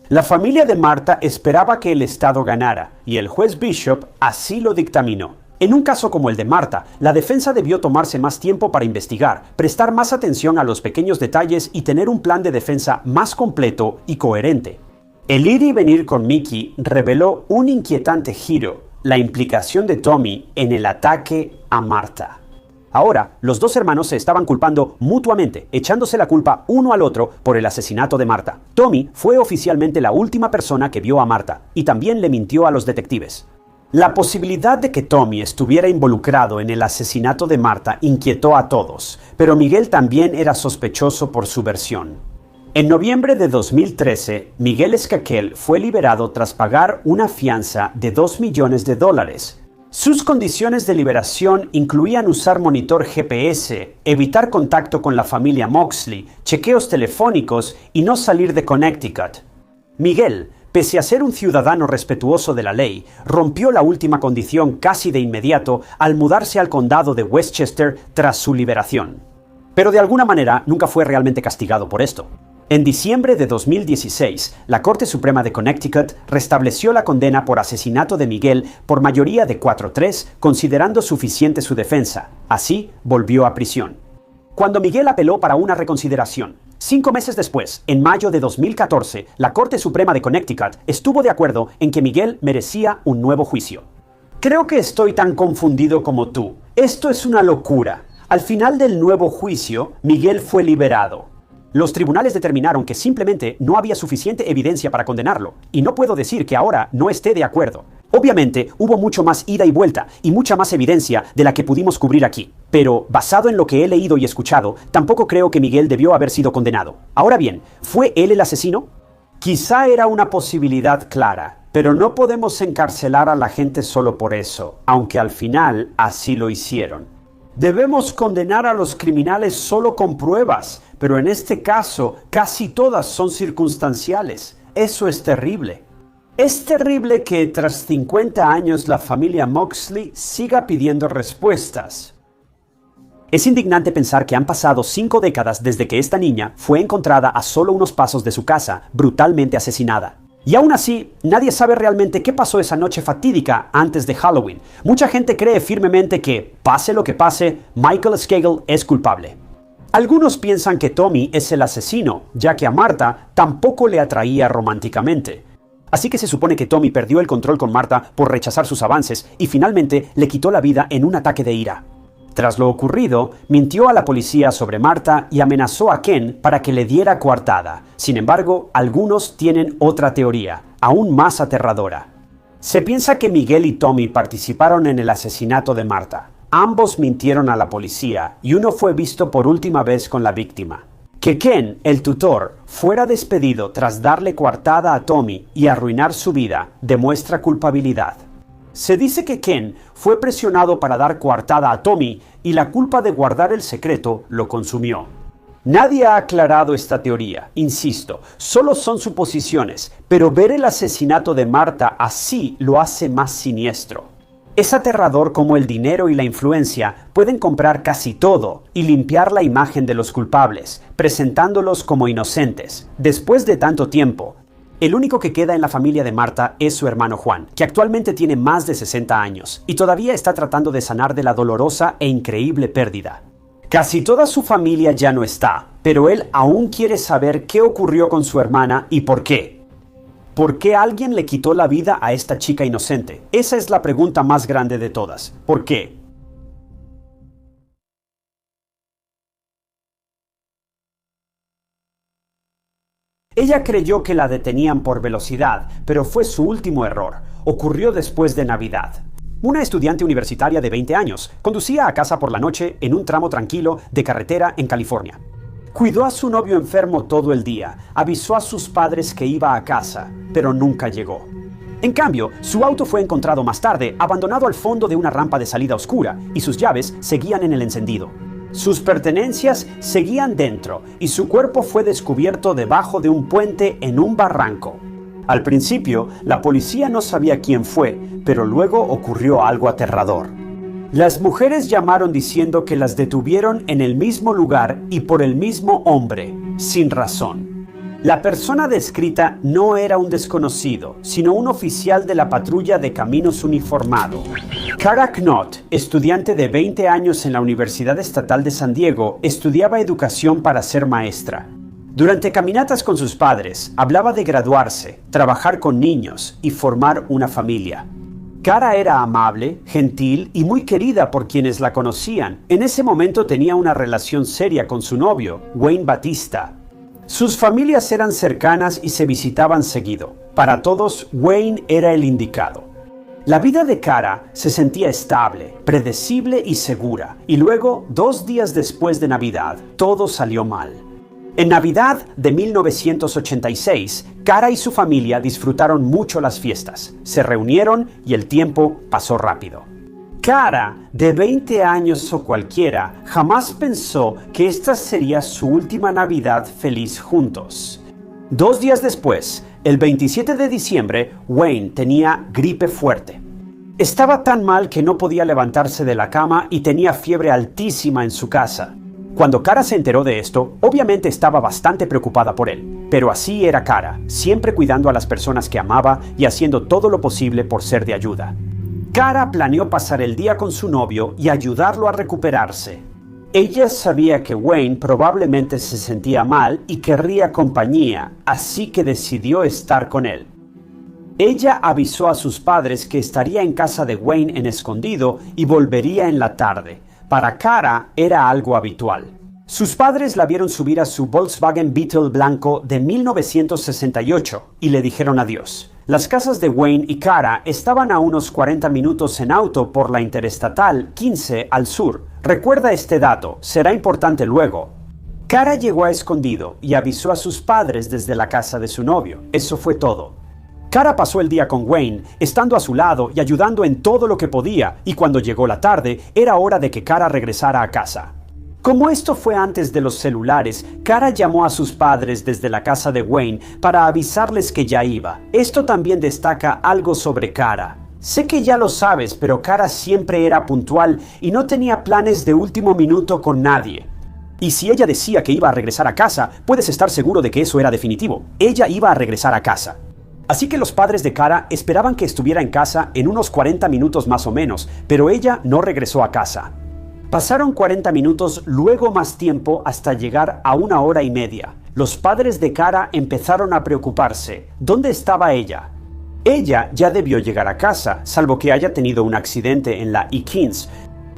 La familia de Martha esperaba que el Estado ganara, y el juez Bishop así lo dictaminó. En un caso como el de Martha, la defensa debió tomarse más tiempo para investigar, prestar más atención a los pequeños detalles y tener un plan de defensa más completo y coherente. El ir y venir con Mickey reveló un inquietante giro: la implicación de Tommy en el ataque a Martha. Ahora, los dos hermanos se estaban culpando mutuamente, echándose la culpa uno al otro por el asesinato de Marta. Tommy fue oficialmente la última persona que vio a Marta, y también le mintió a los detectives. La posibilidad de que Tommy estuviera involucrado en el asesinato de Marta inquietó a todos, pero Miguel también era sospechoso por su versión. En noviembre de 2013, Miguel Escaquel fue liberado tras pagar una fianza de $2 millones. Sus condiciones de liberación incluían usar monitor GPS, evitar contacto con la familia Moxley, chequeos telefónicos y no salir de Connecticut. Miguel, pese a ser un ciudadano respetuoso de la ley, rompió la última condición casi de inmediato al mudarse al condado de Westchester tras su liberación. Pero de alguna manera nunca fue realmente castigado por esto. En diciembre de 2016, la Corte Suprema de Connecticut restableció la condena por asesinato de Miguel por mayoría de 4-3, considerando suficiente su defensa. Así, volvió a prisión. Cuando Miguel apeló para una reconsideración, 5 meses después, en mayo de 2014, la Corte Suprema de Connecticut estuvo de acuerdo en que Miguel merecía un nuevo juicio. Creo que estoy tan confundido como tú. Esto es una locura. Al final del nuevo juicio, Miguel fue liberado. Los tribunales determinaron que simplemente no había suficiente evidencia para condenarlo, y no puedo decir que ahora no esté de acuerdo. Obviamente, hubo mucho más ida y vuelta y mucha más evidencia de la que pudimos cubrir aquí. Pero, basado en lo que he leído y escuchado, tampoco creo que Miguel debió haber sido condenado. Ahora bien, ¿fue él el asesino? Quizá era una posibilidad clara, pero no podemos encarcelar a la gente solo por eso, aunque al final así lo hicieron. Debemos condenar a los criminales solo con pruebas, pero en este caso casi todas son circunstanciales. Eso es terrible. Es terrible que tras 50 años la familia Moxley siga pidiendo respuestas. Es indignante pensar que han pasado 5 décadas desde que esta niña fue encontrada a solo unos pasos de su casa, brutalmente asesinada. Y aún así, nadie sabe realmente qué pasó esa noche fatídica antes de Halloween. Mucha gente cree firmemente que, pase lo que pase, Michael Escaquel es culpable. Algunos piensan que Tommy es el asesino, ya que a Marta tampoco le atraía románticamente. Así que se supone que Tommy perdió el control con Marta por rechazar sus avances y finalmente le quitó la vida en un ataque de ira. Tras lo ocurrido, mintió a la policía sobre Marta y amenazó a Ken para que le diera coartada. Sin embargo, algunos tienen otra teoría, aún más aterradora. Se piensa que Miguel y Tommy participaron en el asesinato de Marta. Ambos mintieron a la policía y uno fue visto por última vez con la víctima. Que Ken, el tutor, fuera despedido tras darle coartada a Tommy y arruinar su vida, demuestra culpabilidad. Se dice que Ken fue presionado para dar coartada a Tommy y la culpa de guardar el secreto lo consumió. Nadie ha aclarado esta teoría, insisto, solo son suposiciones, pero ver el asesinato de Marta así lo hace más siniestro. Es aterrador cómo el dinero y la influencia pueden comprar casi todo y limpiar la imagen de los culpables, presentándolos como inocentes. Después de tanto tiempo, el único que queda en la familia de Marta es su hermano Juan, que actualmente tiene más de 60 años y todavía está tratando de sanar de la dolorosa e increíble pérdida. Casi toda su familia ya no está, pero él aún quiere saber qué ocurrió con su hermana y por qué. ¿Por qué alguien le quitó la vida a esta chica inocente? Esa es la pregunta más grande de todas. ¿Por qué? Ella creyó que la detenían por velocidad, pero fue su último error. Ocurrió después de Navidad. Una estudiante universitaria de 20 años conducía a casa por la noche en un tramo tranquilo de carretera en California. Cuidó a su novio enfermo todo el día, avisó a sus padres que iba a casa, pero nunca llegó. En cambio, su auto fue encontrado más tarde, abandonado al fondo de una rampa de salida oscura, y sus llaves seguían en el encendido. Sus pertenencias seguían dentro, y su cuerpo fue descubierto debajo de un puente en un barranco. Al principio, la policía no sabía quién fue, pero luego ocurrió algo aterrador. Las mujeres llamaron diciendo que las detuvieron en el mismo lugar y por el mismo hombre, sin razón. La persona descrita no era un desconocido, sino un oficial de la patrulla de caminos uniformado. Cara Knott, estudiante de 20 años en la Universidad Estatal de San Diego, estudiaba educación para ser maestra. Durante caminatas con sus padres, hablaba de graduarse, trabajar con niños y formar una familia. Cara era amable, gentil y muy querida por quienes la conocían. En ese momento tenía una relación seria con su novio, Wayne Batista. Sus familias eran cercanas y se visitaban seguido. Para todos, Wayne era el indicado. La vida de Cara se sentía estable, predecible y segura. Y luego, 2 días después de Navidad, todo salió mal. En Navidad de 1986, Cara y su familia disfrutaron mucho las fiestas. Se reunieron y el tiempo pasó rápido. Cara, de 20 años o cualquiera, jamás pensó que esta sería su última Navidad feliz juntos. 2 días después, el 27 de diciembre, Wayne tenía gripe fuerte. Estaba tan mal que no podía levantarse de la cama y tenía fiebre altísima en su casa. Cuando Cara se enteró de esto, obviamente estaba bastante preocupada por él. Pero así era Cara, siempre cuidando a las personas que amaba y haciendo todo lo posible por ser de ayuda. Cara planeó pasar el día con su novio y ayudarlo a recuperarse. Ella sabía que Wayne probablemente se sentía mal y querría compañía, así que decidió estar con él. Ella avisó a sus padres que estaría en casa de Wayne en escondido y volvería en la tarde. Para Cara era algo habitual. Sus padres la vieron subir a su Volkswagen Beetle blanco de 1968 y le dijeron adiós. Las casas de Wayne y Cara estaban a unos 40 minutos en auto por la Interestatal 15 al sur. Recuerda este dato, será importante luego. Cara llegó a escondido y avisó a sus padres desde la casa de su novio. Eso fue todo. Cara pasó el día con Wayne, estando a su lado y ayudando en todo lo que podía, y cuando llegó la tarde, era hora de que Cara regresara a casa. Como esto fue antes de los celulares, Cara llamó a sus padres desde la casa de Wayne para avisarles que ya iba. Esto también destaca algo sobre Cara. Sé que ya lo sabes, pero Cara siempre era puntual y no tenía planes de último minuto con nadie. Y si ella decía que iba a regresar a casa, puedes estar seguro de que eso era definitivo. Ella iba a regresar a casa. Así que los padres de Cara esperaban que estuviera en casa en unos 40 minutos más o menos, pero ella no regresó a casa. Pasaron 40 minutos, luego más tiempo hasta llegar a 1 hora y media. Los padres de Cara empezaron a preocuparse. ¿Dónde estaba ella? Ella ya debió llegar a casa, salvo que haya tenido un accidente en la I-15.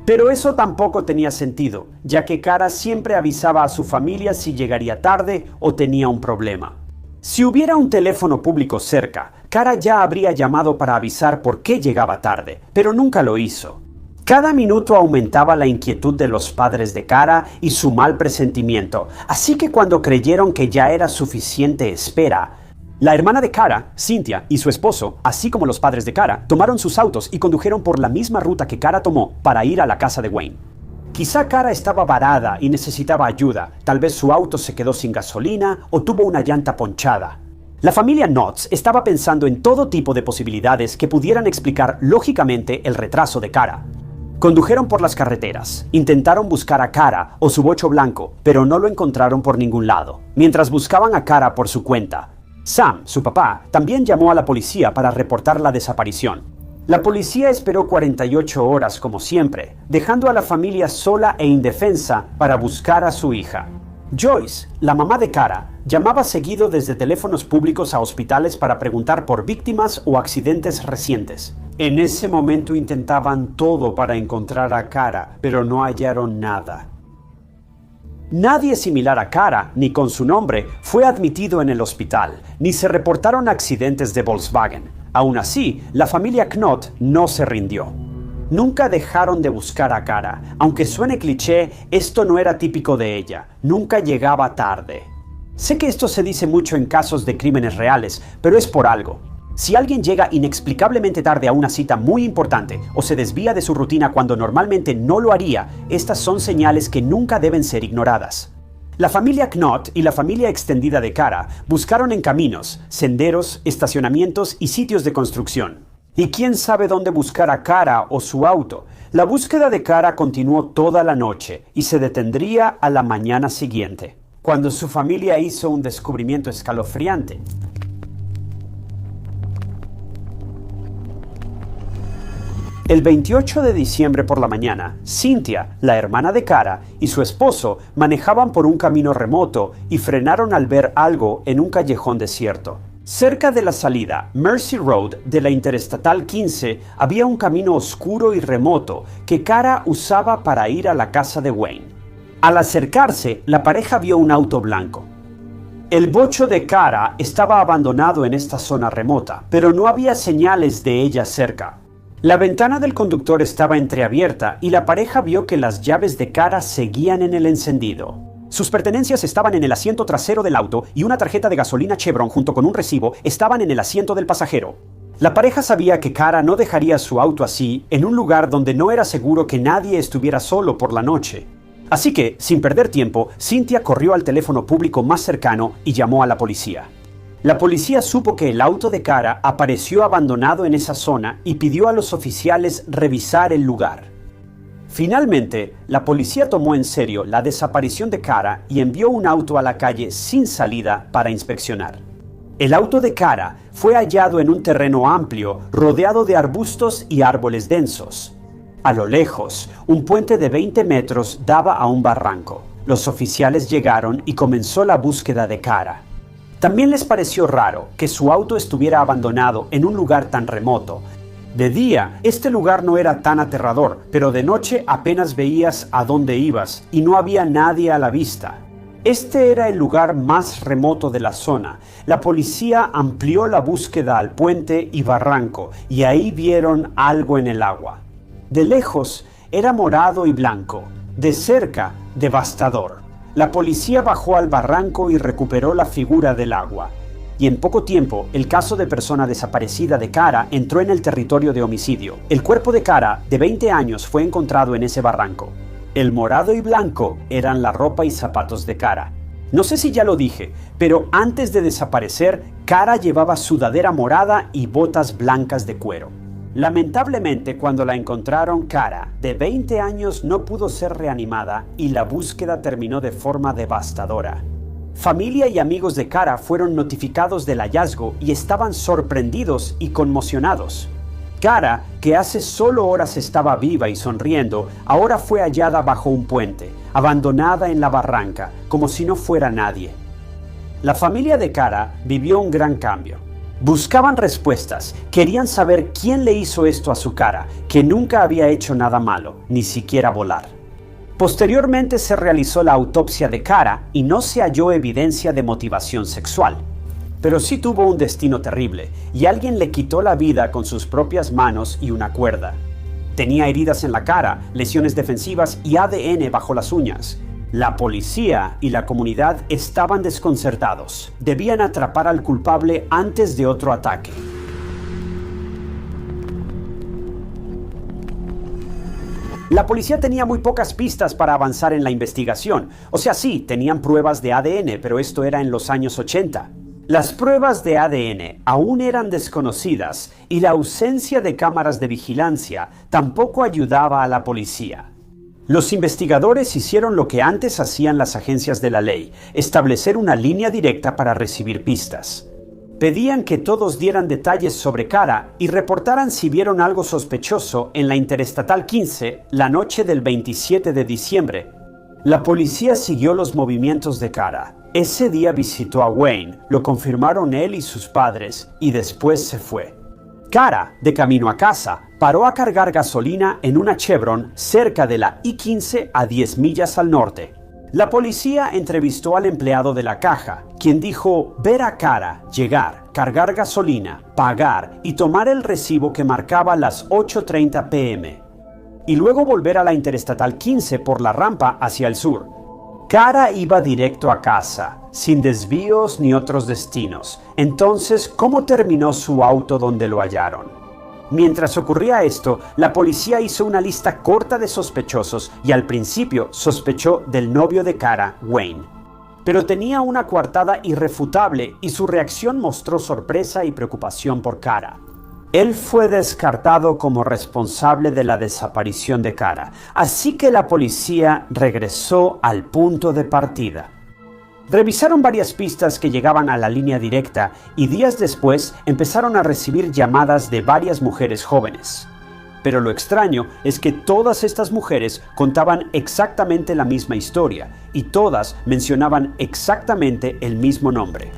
Pero eso tampoco tenía sentido, ya que Cara siempre avisaba a su familia si llegaría tarde o tenía un problema. Si hubiera un teléfono público cerca, Cara ya habría llamado para avisar por qué llegaba tarde, pero nunca lo hizo. Cada minuto aumentaba la inquietud de los padres de Cara y su mal presentimiento, así que cuando creyeron que ya era suficiente espera, la hermana de Cara, Cynthia, y su esposo, así como los padres de Cara, tomaron sus autos y condujeron por la misma ruta que Cara tomó para ir a la casa de Wayne. Quizá Cara estaba varada y necesitaba ayuda. Tal vez su auto se quedó sin gasolina o tuvo una llanta ponchada. La familia Knotts estaba pensando en todo tipo de posibilidades que pudieran explicar lógicamente el retraso de Cara. Condujeron por las carreteras, intentaron buscar a Cara o su bocho blanco, pero no lo encontraron por ningún lado. Mientras buscaban a Cara por su cuenta, Sam, su papá, también llamó a la policía para reportar la desaparición. La policía esperó 48 horas como siempre, dejando a la familia sola e indefensa para buscar a su hija. Joyce, la mamá de Cara, llamaba seguido desde teléfonos públicos a hospitales para preguntar por víctimas o accidentes recientes. En ese momento intentaban todo para encontrar a Cara, pero no hallaron nada. Nadie similar a Cara, ni con su nombre, fue admitido en el hospital, ni se reportaron accidentes de Volkswagen. Aún así, la familia Knott no se rindió. Nunca dejaron de buscar a Cara. Aunque suene cliché, esto no era típico de ella. Nunca llegaba tarde. Sé que esto se dice mucho en casos de crímenes reales, pero es por algo. Si alguien llega inexplicablemente tarde a una cita muy importante o se desvía de su rutina cuando normalmente no lo haría, estas son señales que nunca deben ser ignoradas. La familia Knott y la familia extendida de Cara buscaron en caminos, senderos, estacionamientos y sitios de construcción. Y quién sabe dónde buscar a Cara o su auto. La búsqueda de Cara continuó toda la noche y se detendría a la mañana siguiente, cuando su familia hizo un descubrimiento escalofriante. El 28 de diciembre por la mañana, Cynthia, la hermana de Cara, y su esposo manejaban por un camino remoto y frenaron al ver algo en un callejón desierto. Cerca de la salida Mercy Road de la Interestatal 15 había un camino oscuro y remoto que Cara usaba para ir a la casa de Wayne. Al acercarse, la pareja vio un auto blanco. El bocho de Cara estaba abandonado en esta zona remota, pero no había señales de ella cerca. La ventana del conductor estaba entreabierta y la pareja vio que las llaves de Cara seguían en el encendido. Sus pertenencias estaban en el asiento trasero del auto y una tarjeta de gasolina Chevron junto con un recibo estaban en el asiento del pasajero. La pareja sabía que Cara no dejaría su auto así en un lugar donde no era seguro que nadie estuviera solo por la noche. Así que, sin perder tiempo, Cynthia corrió al teléfono público más cercano y llamó a la policía. La policía supo que el auto de Cara apareció abandonado en esa zona y pidió a los oficiales revisar el lugar. Finalmente, la policía tomó en serio la desaparición de Cara y envió un auto a la calle sin salida para inspeccionar. El auto de Cara fue hallado en un terreno amplio, rodeado de arbustos y árboles densos. A lo lejos, un puente de 20 metros daba a un barranco. Los oficiales llegaron y comenzó la búsqueda de Cara. También les pareció raro que su auto estuviera abandonado en un lugar tan remoto. De día, este lugar no era tan aterrador, pero de noche apenas veías a dónde ibas y no había nadie a la vista. Este era el lugar más remoto de la zona. La policía amplió la búsqueda al puente y barranco y ahí vieron algo en el agua. De lejos era morado y blanco, de cerca devastador. La policía bajó al barranco y recuperó la figura del agua. Y en poco tiempo, el caso de persona desaparecida de Cara entró en el territorio de homicidio. El cuerpo de Cara, de 20 años, fue encontrado en ese barranco. El morado y blanco eran la ropa y zapatos de Cara. No sé si ya lo dije, pero antes de desaparecer, Cara llevaba sudadera morada y botas blancas de cuero. Lamentablemente, cuando la encontraron, Cara, de 20 años, no pudo ser reanimada y la búsqueda terminó de forma devastadora. Familia y amigos de Cara fueron notificados del hallazgo y estaban sorprendidos y conmocionados. Cara, que hace solo horas estaba viva y sonriendo, ahora fue hallada bajo un puente, abandonada en la barranca, como si no fuera nadie. La familia de Cara vivió un gran cambio. Buscaban respuestas, querían saber quién le hizo esto a su Cara, que nunca había hecho nada malo, ni siquiera volar. Posteriormente se realizó la autopsia de Cara y no se halló evidencia de motivación sexual. Pero sí tuvo un destino terrible, y alguien le quitó la vida con sus propias manos y una cuerda. Tenía heridas en la cara, lesiones defensivas y ADN bajo las uñas. La policía y la comunidad estaban desconcertados. Debían atrapar al culpable antes de otro ataque. La policía tenía muy pocas pistas para avanzar en la investigación. O sea, sí, tenían pruebas de ADN, pero esto era en los años 80. Las pruebas de ADN aún eran desconocidas y la ausencia de cámaras de vigilancia tampoco ayudaba a la policía. Los investigadores hicieron lo que antes hacían las agencias de la ley, establecer una línea directa para recibir pistas. Pedían que todos dieran detalles sobre Cara y reportaran si vieron algo sospechoso en la Interestatal 15 la noche del 27 de diciembre. La policía siguió los movimientos de Cara. Ese día visitó a Wayne, lo confirmaron él y sus padres, y después se fue. Cara, de camino a casa, paró a cargar gasolina en una Chevron cerca de la I-15 a 10 millas al norte. La policía entrevistó al empleado de la caja, quien dijo ver a Cara llegar, cargar gasolina, pagar y tomar el recibo que marcaba las 8:30 p.m. y luego volver a la Interestatal 15 por la rampa hacia el sur. Cara iba directo a casa, sin desvíos ni otros destinos. Entonces, ¿cómo terminó su auto donde lo hallaron? Mientras ocurría esto, la policía hizo una lista corta de sospechosos y al principio sospechó del novio de Cara, Wayne. Pero tenía una coartada irrefutable y su reacción mostró sorpresa y preocupación por Cara. Él fue descartado como responsable de la desaparición de Cara, así que la policía regresó al punto de partida. Revisaron varias pistas que llegaban a la línea directa y días después empezaron a recibir llamadas de varias mujeres jóvenes. Pero lo extraño es que todas estas mujeres contaban exactamente la misma historia y todas mencionaban exactamente el mismo nombre.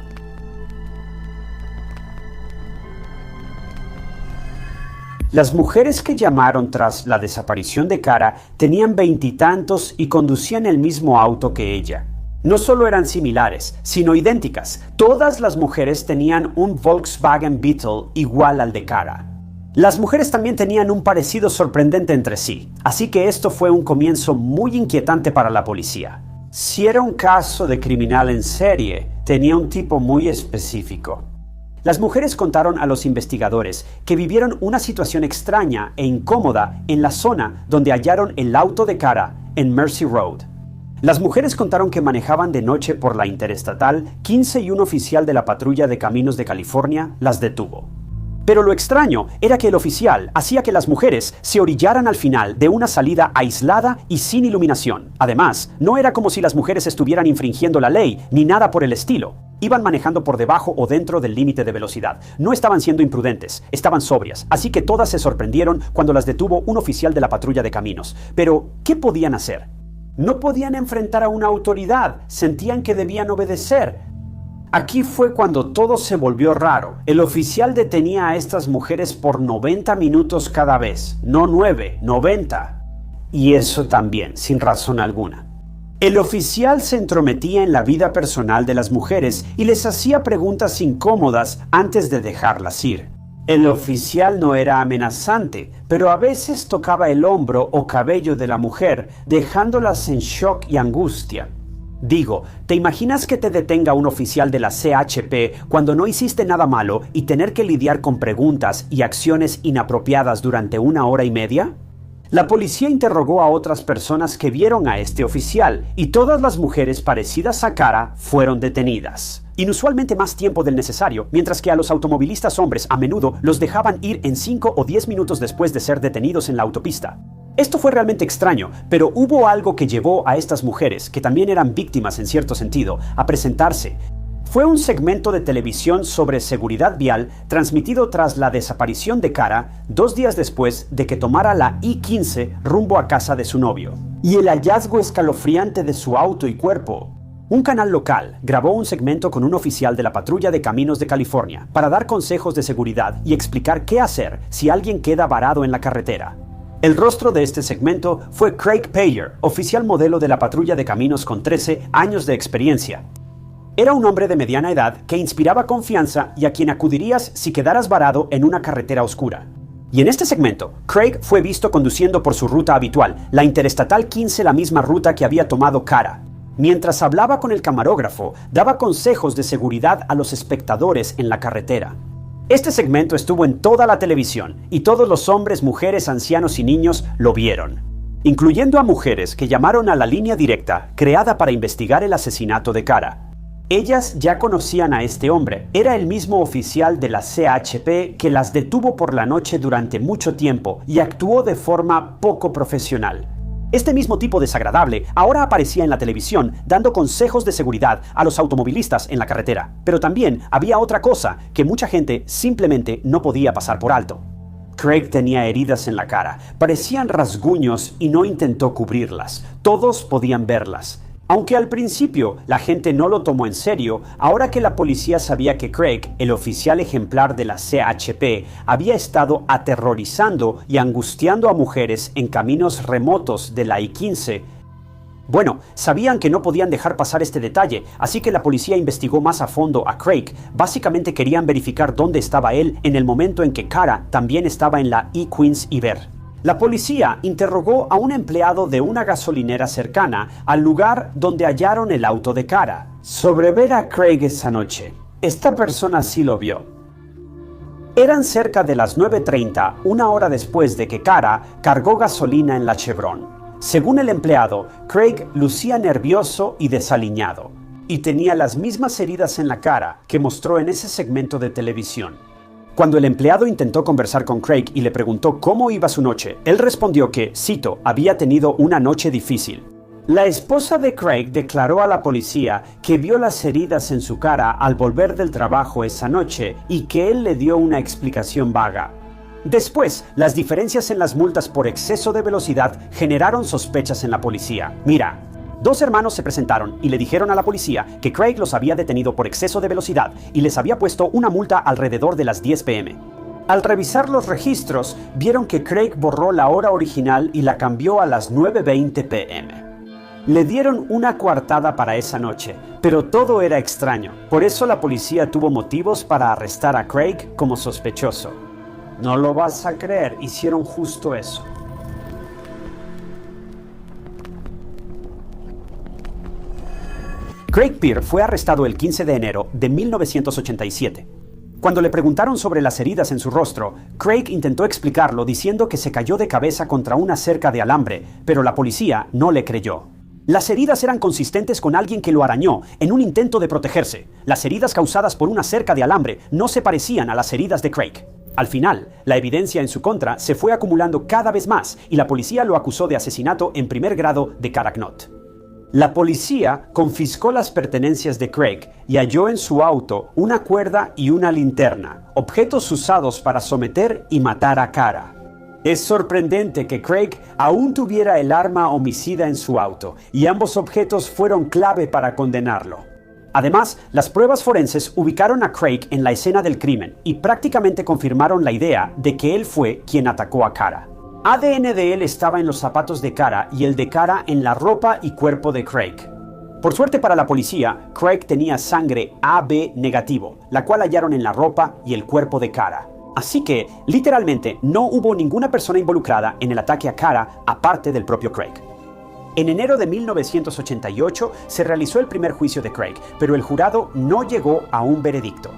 Las mujeres que llamaron tras la desaparición de Cara tenían veintitantos y conducían el mismo auto que ella. No solo eran similares, sino idénticas. Todas las mujeres tenían un Volkswagen Beetle igual al de Cara. Las mujeres también tenían un parecido sorprendente entre sí, así que esto fue un comienzo muy inquietante para la policía. Si era un caso de criminal en serie, tenía un tipo muy específico. Las mujeres contaron a los investigadores que vivieron una situación extraña e incómoda en la zona donde hallaron el auto de Cara en Mercy Road. Las mujeres contaron que manejaban de noche por la Interestatal 15 y un oficial de la Patrulla de Caminos de California las detuvo. Pero lo extraño era que el oficial hacía que las mujeres se orillaran al final de una salida aislada y sin iluminación. Además, no era como si las mujeres estuvieran infringiendo la ley ni nada por el estilo. Iban manejando por debajo o dentro del límite de velocidad. No estaban siendo imprudentes, estaban sobrias, así que todas se sorprendieron cuando las detuvo un oficial de la Patrulla de Caminos. Pero, ¿qué podían hacer? No podían enfrentar a una autoridad, sentían que debían obedecer. Aquí fue cuando todo se volvió raro. El oficial detenía a estas mujeres por 90 minutos cada vez, no 9, 90. Y eso también, sin razón alguna. El oficial se entrometía en la vida personal de las mujeres y les hacía preguntas incómodas antes de dejarlas ir. El oficial no era amenazante, pero a veces tocaba el hombro o cabello de la mujer, dejándolas en shock y angustia. Digo, ¿te imaginas que te detenga un oficial de la CHP cuando no hiciste nada malo y tener que lidiar con preguntas y acciones inapropiadas durante 1 hora y media? La policía interrogó a otras personas que vieron a este oficial y todas las mujeres parecidas a Cara fueron detenidas. Inusualmente más tiempo del necesario, mientras que a los automovilistas hombres a menudo los dejaban ir en 5 o 10 minutos después de ser detenidos en la autopista. Esto fue realmente extraño, pero hubo algo que llevó a estas mujeres, que también eran víctimas en cierto sentido, a presentarse. Fue un segmento de televisión sobre seguridad vial transmitido tras la desaparición de Cara 2 días después de que tomara la I-15 rumbo a casa de su novio. Y el hallazgo escalofriante de su auto y cuerpo. Un canal local grabó un segmento con un oficial de la Patrulla de Caminos de California para dar consejos de seguridad y explicar qué hacer si alguien queda varado en la carretera. El rostro de este segmento fue Craig Payer, oficial modelo de la Patrulla de Caminos con 13 años de experiencia. Era un hombre de mediana edad que inspiraba confianza y a quien acudirías si quedaras varado en una carretera oscura. Y en este segmento, Craig fue visto conduciendo por su ruta habitual, la Interestatal 15, la misma ruta que había tomado Cara. Mientras hablaba con el camarógrafo, daba consejos de seguridad a los espectadores en la carretera. Este segmento estuvo en toda la televisión y todos los hombres, mujeres, ancianos y niños lo vieron, incluyendo a mujeres que llamaron a la línea directa creada para investigar el asesinato de Cara. Ellas ya conocían a este hombre. Era el mismo oficial de la CHP que las detuvo por la noche durante mucho tiempo y actuó de forma poco profesional. Este mismo tipo desagradable ahora aparecía en la televisión dando consejos de seguridad a los automovilistas en la carretera. Pero también había otra cosa que mucha gente simplemente no podía pasar por alto. Craig tenía heridas en la cara, parecían rasguños y no intentó cubrirlas. Todos podían verlas. Aunque al principio la gente no lo tomó en serio, ahora que la policía sabía que Craig, el oficial ejemplar de la CHP, había estado aterrorizando y angustiando a mujeres en caminos remotos de la I-15, bueno, sabían que no podían dejar pasar este detalle, así que la policía investigó más a fondo a Craig. Básicamente querían verificar dónde estaba él en el momento en que Cara también estaba en la I-Queens Iber. La policía interrogó a un empleado de una gasolinera cercana al lugar donde hallaron el auto de Cara sobre ver a Craig esa noche. Esta persona sí lo vio. Eran cerca de las 9:30, 1 hora después de que Cara cargó gasolina en la Chevron. Según el empleado, Craig lucía nervioso y desaliñado, y tenía las mismas heridas en la cara que mostró en ese segmento de televisión. Cuando el empleado intentó conversar con Craig y le preguntó cómo iba su noche, él respondió que, cito, había tenido una noche difícil. La esposa de Craig declaró a la policía que vio las heridas en su cara al volver del trabajo esa noche y que él le dio una explicación vaga. Después, las diferencias en las multas por exceso de velocidad generaron sospechas en la policía. Mira, 2 hermanos se presentaron y le dijeron a la policía que Craig los había detenido por exceso de velocidad y les había puesto una multa alrededor de las 10 p.m. Al revisar los registros, vieron que Craig borró la hora original y la cambió a las 9:20 p.m. Le dieron una coartada para esa noche, pero todo era extraño. Por eso la policía tuvo motivos para arrestar a Craig como sospechoso. No lo vas a creer, hicieron justo eso. Craig Peer fue arrestado el 15 de enero de 1987. Cuando le preguntaron sobre las heridas en su rostro, Craig intentó explicarlo diciendo que se cayó de cabeza contra una cerca de alambre, pero la policía no le creyó. Las heridas eran consistentes con alguien que lo arañó en un intento de protegerse. Las heridas causadas por una cerca de alambre no se parecían a las heridas de Craig. Al final, la evidencia en su contra se fue acumulando cada vez más y la policía lo acusó de asesinato en primer grado de Cara Knott. La policía confiscó las pertenencias de Craig y halló en su auto una cuerda y una linterna, objetos usados para someter y matar a Cara. Es sorprendente que Craig aún tuviera el arma homicida en su auto, y ambos objetos fueron clave para condenarlo. Además, las pruebas forenses ubicaron a Craig en la escena del crimen y prácticamente confirmaron la idea de que él fue quien atacó a Cara. ADN de él estaba en los zapatos de Cara y el de Cara en la ropa y cuerpo de Craig. Por suerte para la policía, Craig tenía sangre AB negativo, la cual hallaron en la ropa y el cuerpo de Cara. Así que, literalmente, no hubo ninguna persona involucrada en el ataque a Cara aparte del propio Craig. En enero de 1988 se realizó el primer juicio de Craig, pero el jurado no llegó a un veredicto.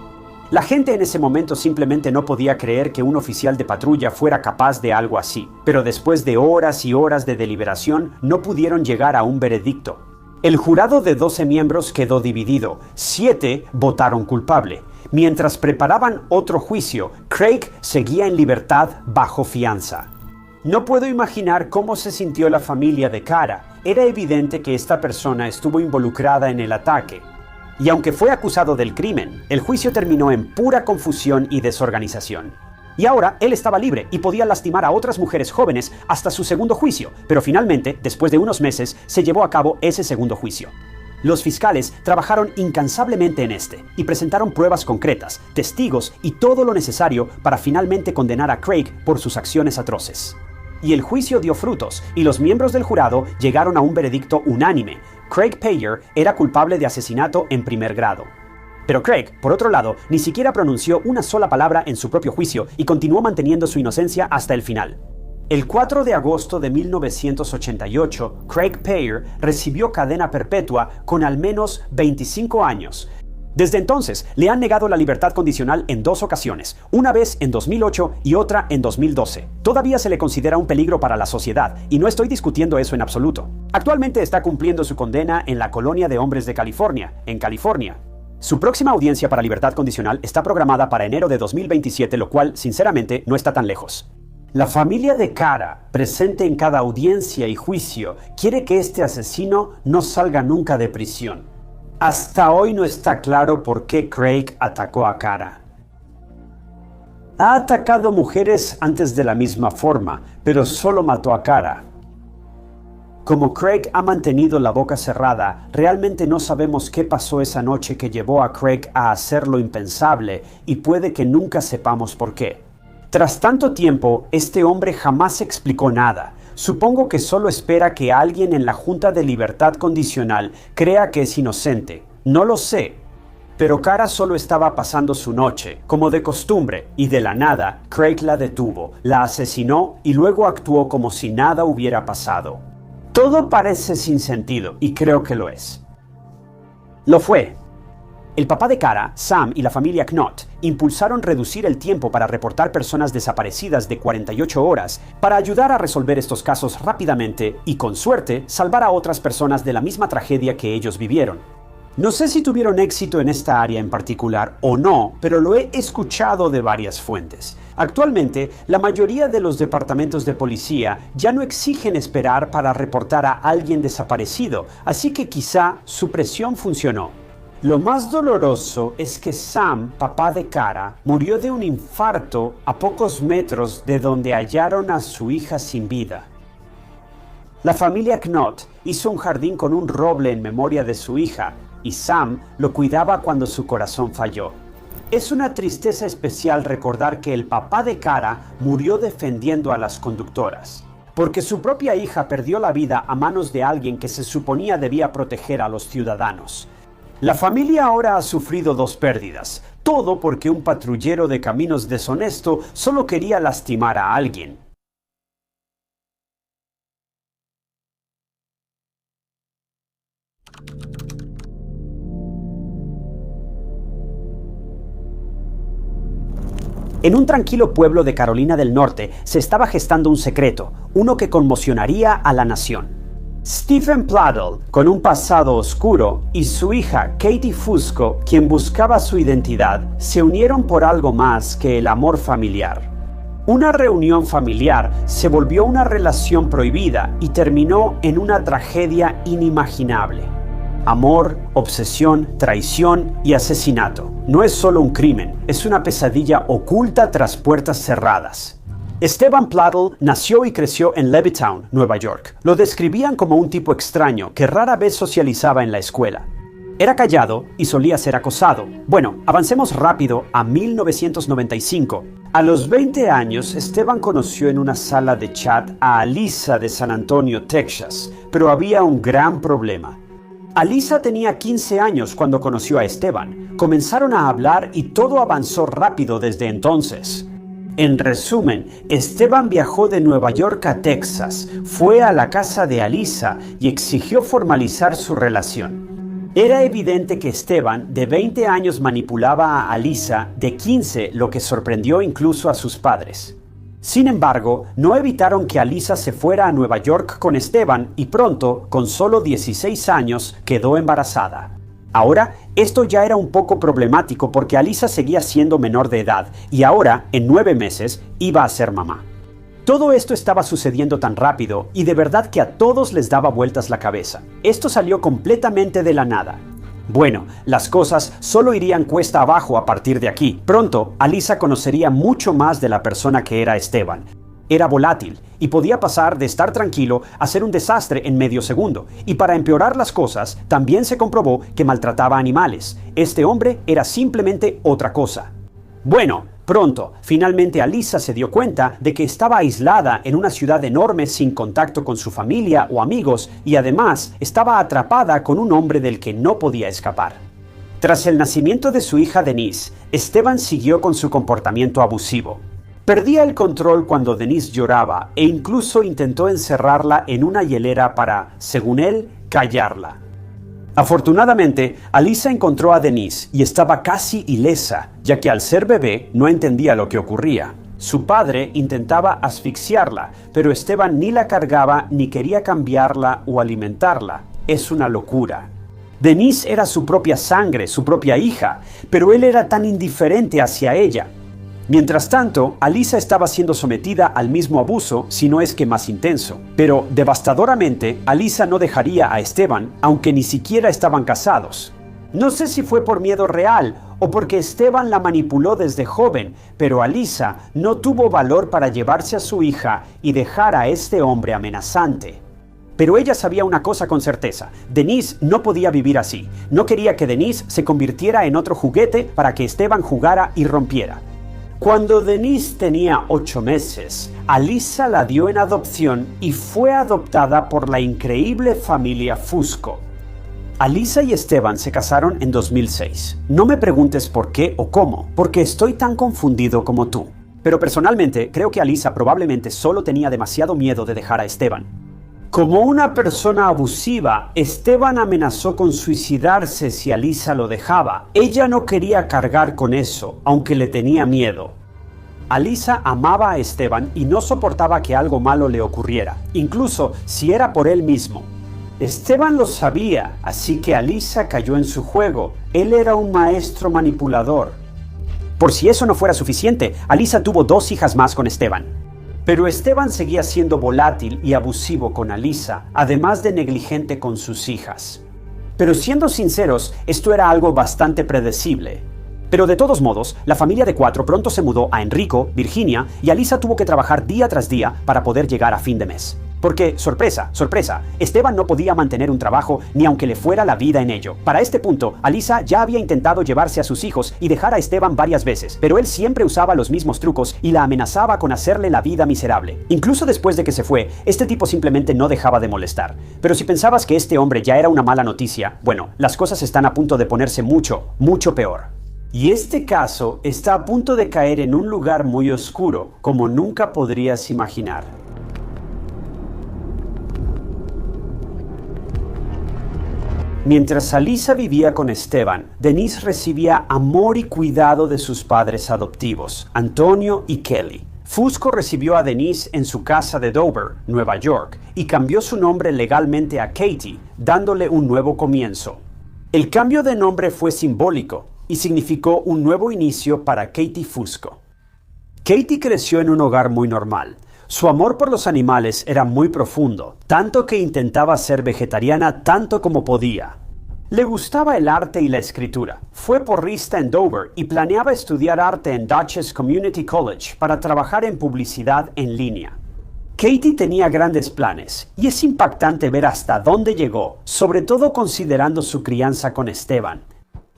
La gente en ese momento simplemente no podía creer que un oficial de patrulla fuera capaz de algo así, pero después de horas y horas de deliberación no pudieron llegar a un veredicto. El jurado de 12 miembros quedó dividido, 7 votaron culpable. Mientras preparaban otro juicio, Craig seguía en libertad bajo fianza. No puedo imaginar cómo se sintió la familia de Cara. Era evidente que esta persona estuvo involucrada en el ataque. Y aunque fue acusado del crimen, el juicio terminó en pura confusión y desorganización. Y ahora él estaba libre y podía lastimar a otras mujeres jóvenes hasta su segundo juicio, pero finalmente, después de unos meses, se llevó a cabo ese segundo juicio. Los fiscales trabajaron incansablemente en este y presentaron pruebas concretas, testigos y todo lo necesario para finalmente condenar a Craig por sus acciones atroces. Y el juicio dio frutos, y los miembros del jurado llegaron a un veredicto unánime. Craig Payer era culpable de asesinato en primer grado. Pero Craig, por otro lado, ni siquiera pronunció una sola palabra en su propio juicio y continuó manteniendo su inocencia hasta el final. El 4 de agosto de 1988, Craig Payer recibió cadena perpetua con al menos 25 años. Desde entonces, le han negado la libertad condicional en 2 ocasiones, una vez en 2008 y otra en 2012. Todavía se le considera un peligro para la sociedad, y no estoy discutiendo eso en absoluto. Actualmente está cumpliendo su condena en la colonia de hombres de California, en California. Su próxima audiencia para libertad condicional está programada para enero de 2027, lo cual, sinceramente, no está tan lejos. La familia de Cara, presente en cada audiencia y juicio, quiere que este asesino no salga nunca de prisión. Hasta hoy no está claro por qué Craig atacó a Cara. Ha atacado mujeres antes de la misma forma, pero solo mató a Cara. Como Craig ha mantenido la boca cerrada, realmente no sabemos qué pasó esa noche que llevó a Craig a hacer lo impensable, y puede que nunca sepamos por qué. Tras tanto tiempo, este hombre jamás explicó nada. Supongo que solo espera que alguien en la Junta de Libertad Condicional crea que es inocente. No lo sé. Pero Cara solo estaba pasando su noche, como de costumbre, y de la nada, Craig la detuvo, la asesinó y luego actuó como si nada hubiera pasado. Todo parece sin sentido, y creo que lo es. Lo fue. El papá de Cara, Sam, y la familia Knott impulsaron reducir el tiempo para reportar personas desaparecidas de 48 horas para ayudar a resolver estos casos rápidamente y, con suerte, salvar a otras personas de la misma tragedia que ellos vivieron. No sé si tuvieron éxito en esta área en particular o no, pero lo he escuchado de varias fuentes. Actualmente, la mayoría de los departamentos de policía ya no exigen esperar para reportar a alguien desaparecido, así que quizá su presión funcionó. Lo más doloroso es que Sam, papá de Cara, murió de un infarto a pocos metros de donde hallaron a su hija sin vida. La familia Knott hizo un jardín con un roble en memoria de su hija, y Sam lo cuidaba cuando su corazón falló. Es una tristeza especial recordar que el papá de Kara murió defendiendo a las conductoras, porque su propia hija perdió la vida a manos de alguien que se suponía debía proteger a los ciudadanos. La familia ahora ha sufrido dos pérdidas, todo porque un patrullero de caminos deshonesto solo quería lastimar a alguien. En un tranquilo pueblo de Carolina del Norte se estaba gestando un secreto, uno que conmocionaría a la nación. Stephen Pladdle, con un pasado oscuro, y su hija Katie Fusco, quien buscaba su identidad, se unieron por algo más que el amor familiar. Una reunión familiar se volvió una relación prohibida y terminó en una tragedia inimaginable. Amor, obsesión, traición y asesinato. No es solo un crimen, es una pesadilla oculta tras puertas cerradas. Stephen Pladdle nació y creció en Levittown, Nueva York. Lo describían como un tipo extraño que rara vez socializaba en la escuela. Era callado y solía ser acosado. Bueno, avancemos rápido a 1995. A los 20 años, Stephen conoció en una sala de chat a Alisa de San Antonio, Texas, pero había un gran problema. Alisa tenía 15 años cuando conoció a Stephen. Comenzaron a hablar y todo avanzó rápido desde entonces. En resumen, Stephen viajó de Nueva York a Texas, fue a la casa de Alisa y exigió formalizar su relación. Era evidente que Stephen, de 20 años, manipulaba a Alisa, de 15, lo que sorprendió incluso a sus padres. Sin embargo, no evitaron que Alisa se fuera a Nueva York con Stephen y pronto, con solo 16 años, quedó embarazada. Ahora, esto ya era un poco problemático porque Alisa seguía siendo menor de edad y ahora, en 9 meses, iba a ser mamá. Todo esto estaba sucediendo tan rápido y de verdad que a todos les daba vueltas la cabeza. Esto salió completamente de la nada. Bueno, las cosas solo irían cuesta abajo a partir de aquí. Pronto, Alisa conocería mucho más de la persona que era Stephen. Era volátil y podía pasar de estar tranquilo a ser un desastre en medio segundo. Y para empeorar las cosas, también se comprobó que maltrataba animales. Este hombre era simplemente otra cosa. Bueno, pronto, finalmente Alisa se dio cuenta de que estaba aislada en una ciudad enorme sin contacto con su familia o amigos y además estaba atrapada con un hombre del que no podía escapar. Tras el nacimiento de su hija Denise, Stephen siguió con su comportamiento abusivo. Perdía el control cuando Denise lloraba e incluso intentó encerrarla en una hielera para, según él, callarla. Afortunadamente, Alisa encontró a Denise y estaba casi ilesa, ya que al ser bebé no entendía lo que ocurría. Su padre intentaba asfixiarla, pero Stephen ni la cargaba ni quería cambiarla o alimentarla. Es una locura. Denise era su propia sangre, su propia hija, pero él era tan indiferente hacia ella. Mientras tanto, Alisa estaba siendo sometida al mismo abuso, si no es que más intenso. Pero, devastadoramente, Alisa no dejaría a Stephen, aunque ni siquiera estaban casados. No sé si fue por miedo real o porque Stephen la manipuló desde joven, pero Alisa no tuvo valor para llevarse a su hija y dejar a este hombre amenazante. Pero ella sabía una cosa con certeza: Denise no podía vivir así. No quería que Denise se convirtiera en otro juguete para que Stephen jugara y rompiera. Cuando Denise tenía 8 meses, Alisa la dio en adopción y fue adoptada por la increíble familia Fusco. Alisa y Stephen se casaron en 2006. No me preguntes por qué o cómo, porque estoy tan confundido como tú. Pero personalmente creo que Alisa probablemente solo tenía demasiado miedo de dejar a Stephen. Como una persona abusiva, Stephen amenazó con suicidarse si Alisa lo dejaba. Ella no quería cargar con eso, aunque le tenía miedo. Alisa amaba a Stephen y no soportaba que algo malo le ocurriera, incluso si era por él mismo. Stephen lo sabía, así que Alisa cayó en su juego. Él era un maestro manipulador. Por si eso no fuera suficiente, Alisa tuvo 2 hijas más con Stephen. Pero Stephen seguía siendo volátil y abusivo con Alisa, además de negligente con sus hijas. Pero siendo sinceros, esto era algo bastante predecible. Pero de todos modos, la familia de 4 pronto se mudó a Enrico, Virginia, y Alisa tuvo que trabajar día tras día para poder llegar a fin de mes. Porque, sorpresa, sorpresa, Esteban no podía mantener un trabajo ni aunque le fuera la vida en ello. Para este punto, Alyssa ya había intentado llevarse a sus hijos y dejar a Esteban varias veces, pero él siempre usaba los mismos trucos y la amenazaba con hacerle la vida miserable. Incluso después de que se fue, este tipo simplemente no dejaba de molestar. Pero si pensabas que este hombre ya era una mala noticia, bueno, las cosas están a punto de ponerse mucho, mucho peor. Y este caso está a punto de caer en un lugar muy oscuro, como nunca podrías imaginar. Mientras Alyssa vivía con Esteban, Denise recibía amor y cuidado de sus padres adoptivos, Antonio y Kelly. Fusco recibió a Denise en su casa de Dover, Nueva York, y cambió su nombre legalmente a Katie, dándole un nuevo comienzo. El cambio de nombre fue simbólico y significó un nuevo inicio para Katie Fusco. Katie creció en un hogar muy normal. Su amor por los animales era muy profundo, tanto que intentaba ser vegetariana tanto como podía. Le gustaba el arte y la escritura. Fue porrista en Dover y planeaba estudiar arte en Dutchess Community College para trabajar en publicidad en línea. Katie tenía grandes planes y es impactante ver hasta dónde llegó, sobre todo considerando su crianza con Esteban.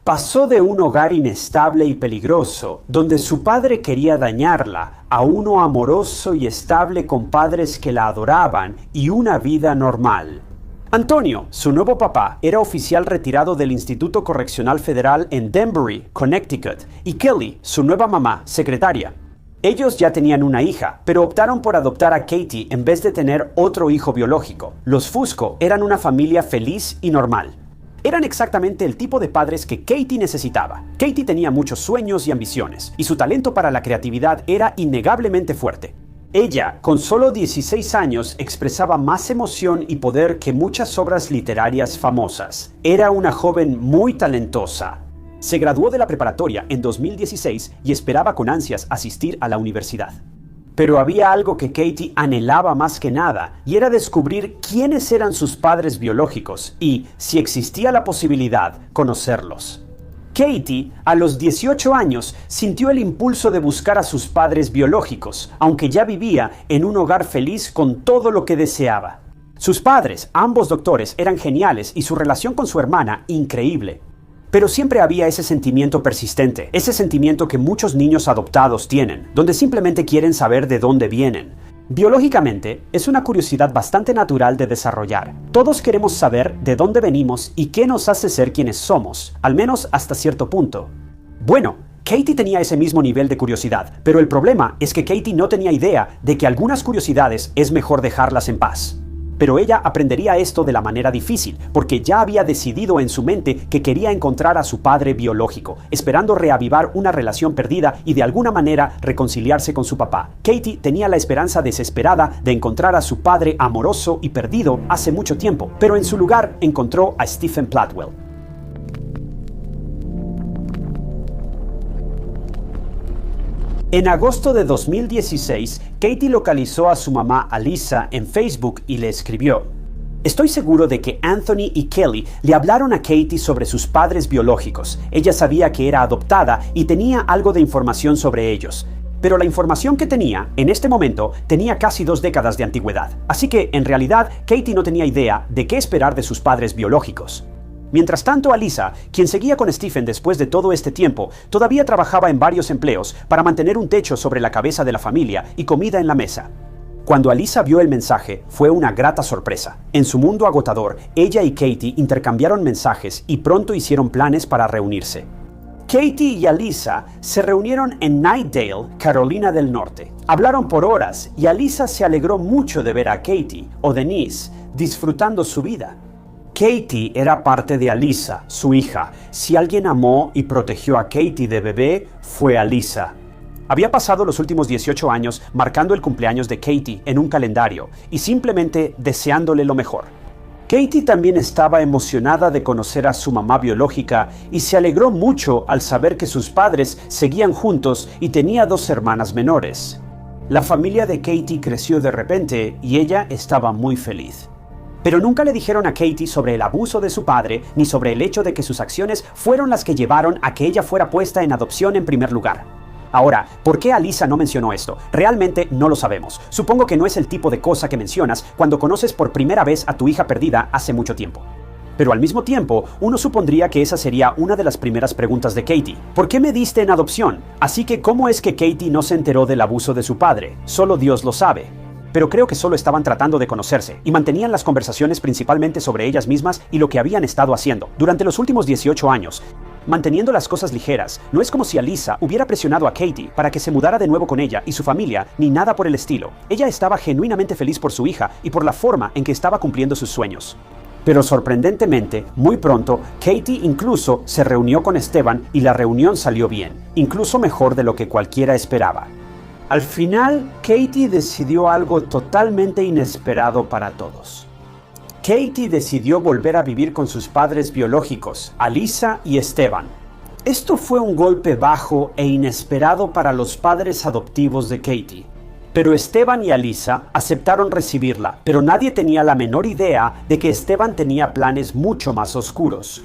Pasó de un hogar inestable y peligroso, donde su padre quería dañarla, a uno amoroso y estable con padres que la adoraban y una vida normal. Antonio, su nuevo papá, era oficial retirado del Instituto Correccional Federal en Danbury, Connecticut, y Kelly, su nueva mamá, secretaria. Ellos ya tenían una hija, pero optaron por adoptar a Katie en vez de tener otro hijo biológico. Los Fusco eran una familia feliz y normal. Eran exactamente el tipo de padres que Katie necesitaba. Katie tenía muchos sueños y ambiciones, y su talento para la creatividad era innegablemente fuerte. Ella, con solo 16 años, expresaba más emoción y poder que muchas obras literarias famosas. Era una joven muy talentosa. Se graduó de la preparatoria en 2016 y esperaba con ansias asistir a la universidad. Pero había algo que Katie anhelaba más que nada, y era descubrir quiénes eran sus padres biológicos y, si existía la posibilidad, conocerlos. Katie, a los 18 años, sintió el impulso de buscar a sus padres biológicos, aunque ya vivía en un hogar feliz con todo lo que deseaba. Sus padres, ambos doctores, eran geniales y su relación con su hermana, increíble. Pero siempre había ese sentimiento persistente, ese sentimiento que muchos niños adoptados tienen, donde simplemente quieren saber de dónde vienen. Biológicamente, es una curiosidad bastante natural de desarrollar. Todos queremos saber de dónde venimos y qué nos hace ser quienes somos, al menos hasta cierto punto. Bueno, Katie tenía ese mismo nivel de curiosidad, pero el problema es que Katie no tenía idea de que algunas curiosidades es mejor dejarlas en paz. Pero ella aprendería esto de la manera difícil, porque ya había decidido en su mente que quería encontrar a su padre biológico, esperando reavivar una relación perdida y de alguna manera reconciliarse con su papá. Katie tenía la esperanza desesperada de encontrar a su padre amoroso y perdido hace mucho tiempo, pero en su lugar encontró a Stephen Platwell. En agosto de 2016, Katie localizó a su mamá Alyssa en Facebook y le escribió: "Estoy seguro de que Anthony y Kelly le hablaron a Katie sobre sus padres biológicos. Ella sabía que era adoptada y tenía algo de información sobre ellos. Pero la información que tenía, en este momento, tenía casi 2 décadas de antigüedad. Así que, en realidad, Katie no tenía idea de qué esperar de sus padres biológicos". Mientras tanto, Alyssa, quien seguía con Stephen después de todo este tiempo, todavía trabajaba en varios empleos para mantener un techo sobre la cabeza de la familia y comida en la mesa. Cuando Alyssa vio el mensaje, fue una grata sorpresa. En su mundo agotador, ella y Katie intercambiaron mensajes y pronto hicieron planes para reunirse. Katie y Alyssa se reunieron en Knightdale, Carolina del Norte. Hablaron por horas y Alyssa se alegró mucho de ver a Katie, o Denise, disfrutando su vida. Katie era parte de Alyssa, su hija. Si alguien amó y protegió a Katie de bebé, fue Alyssa. Había pasado los últimos 18 años marcando el cumpleaños de Katie en un calendario y simplemente deseándole lo mejor. Katie también estaba emocionada de conocer a su mamá biológica y se alegró mucho al saber que sus padres seguían juntos y tenía 2 hermanas menores. La familia de Katie creció de repente y ella estaba muy feliz. Pero nunca le dijeron a Katie sobre el abuso de su padre, ni sobre el hecho de que sus acciones fueron las que llevaron a que ella fuera puesta en adopción en primer lugar. Ahora, ¿por qué Alyssa no mencionó esto? Realmente no lo sabemos. Supongo que no es el tipo de cosa que mencionas cuando conoces por primera vez a tu hija perdida hace mucho tiempo. Pero al mismo tiempo, uno supondría que esa sería una de las primeras preguntas de Katie. ¿Por qué me diste en adopción? Así que, ¿cómo es que Katie no se enteró del abuso de su padre? Solo Dios lo sabe. Pero creo que solo estaban tratando de conocerse y mantenían las conversaciones principalmente sobre ellas mismas y lo que habían estado haciendo durante los últimos 18 años. Manteniendo las cosas ligeras, no es como si Alyssa hubiera presionado a Katie para que se mudara de nuevo con ella y su familia, ni nada por el estilo. Ella estaba genuinamente feliz por su hija y por la forma en que estaba cumpliendo sus sueños. Pero sorprendentemente, muy pronto, Katie incluso se reunió con Esteban y la reunión salió bien, incluso mejor de lo que cualquiera esperaba. Al final, Katie decidió algo totalmente inesperado para todos. Katie decidió volver a vivir con sus padres biológicos, Alyssa y Esteban. Esto fue un golpe bajo e inesperado para los padres adoptivos de Katie. Pero Esteban y Alyssa aceptaron recibirla, pero nadie tenía la menor idea de que Esteban tenía planes mucho más oscuros.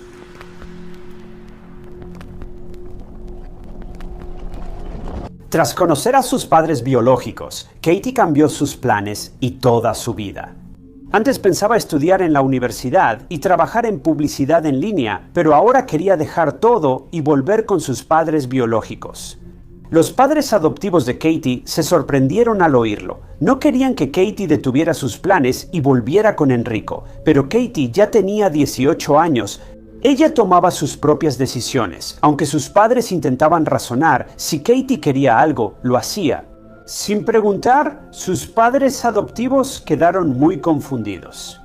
Tras conocer a sus padres biológicos, Katie cambió sus planes y toda su vida. Antes pensaba estudiar en la universidad y trabajar en publicidad en línea, pero ahora quería dejar todo y volver con sus padres biológicos. Los padres adoptivos de Katie se sorprendieron al oírlo. No querían que Katie detuviera sus planes y volviera con Enrico, pero Katie ya tenía 18 años. Ella tomaba sus propias decisiones. Aunque sus padres intentaban razonar, si Katie quería algo, lo hacía. Sin preguntar, sus padres adoptivos quedaron muy confundidos.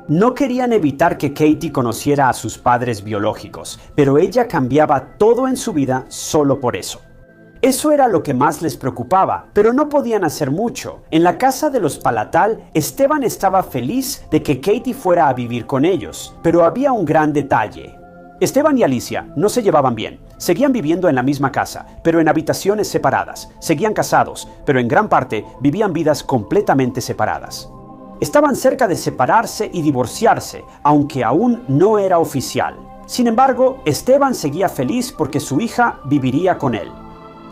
No querían evitar que Katie conociera a sus padres biológicos, pero ella cambiaba todo en su vida solo por eso. Eso era lo que más les preocupaba, pero no podían hacer mucho. En la casa de los Palatal, Esteban estaba feliz de que Katie fuera a vivir con ellos, pero había un gran detalle. Esteban y Alicia no se llevaban bien. Seguían viviendo en la misma casa, pero en habitaciones separadas. Seguían casados, pero en gran parte vivían vidas completamente separadas. Estaban cerca de separarse y divorciarse, aunque aún no era oficial. Sin embargo, Esteban seguía feliz porque su hija viviría con él.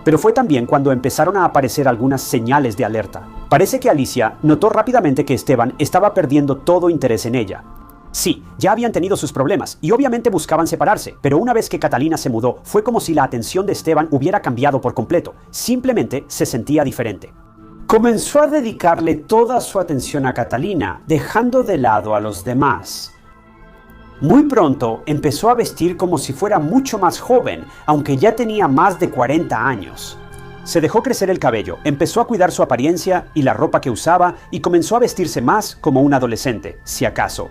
Pero fue también cuando empezaron a aparecer algunas señales de alerta. Parece que Alicia notó rápidamente que Esteban estaba perdiendo todo interés en ella. Sí, ya habían tenido sus problemas y obviamente buscaban separarse, pero una vez que Catalina se mudó, fue como si la atención de Esteban hubiera cambiado por completo. Simplemente se sentía diferente. Comenzó a dedicarle toda su atención a Catalina, dejando de lado a los demás. Muy pronto empezó a vestir como si fuera mucho más joven, aunque ya tenía más de 40 años. Se dejó crecer el cabello, empezó a cuidar su apariencia y la ropa que usaba y comenzó a vestirse más como un adolescente, si acaso.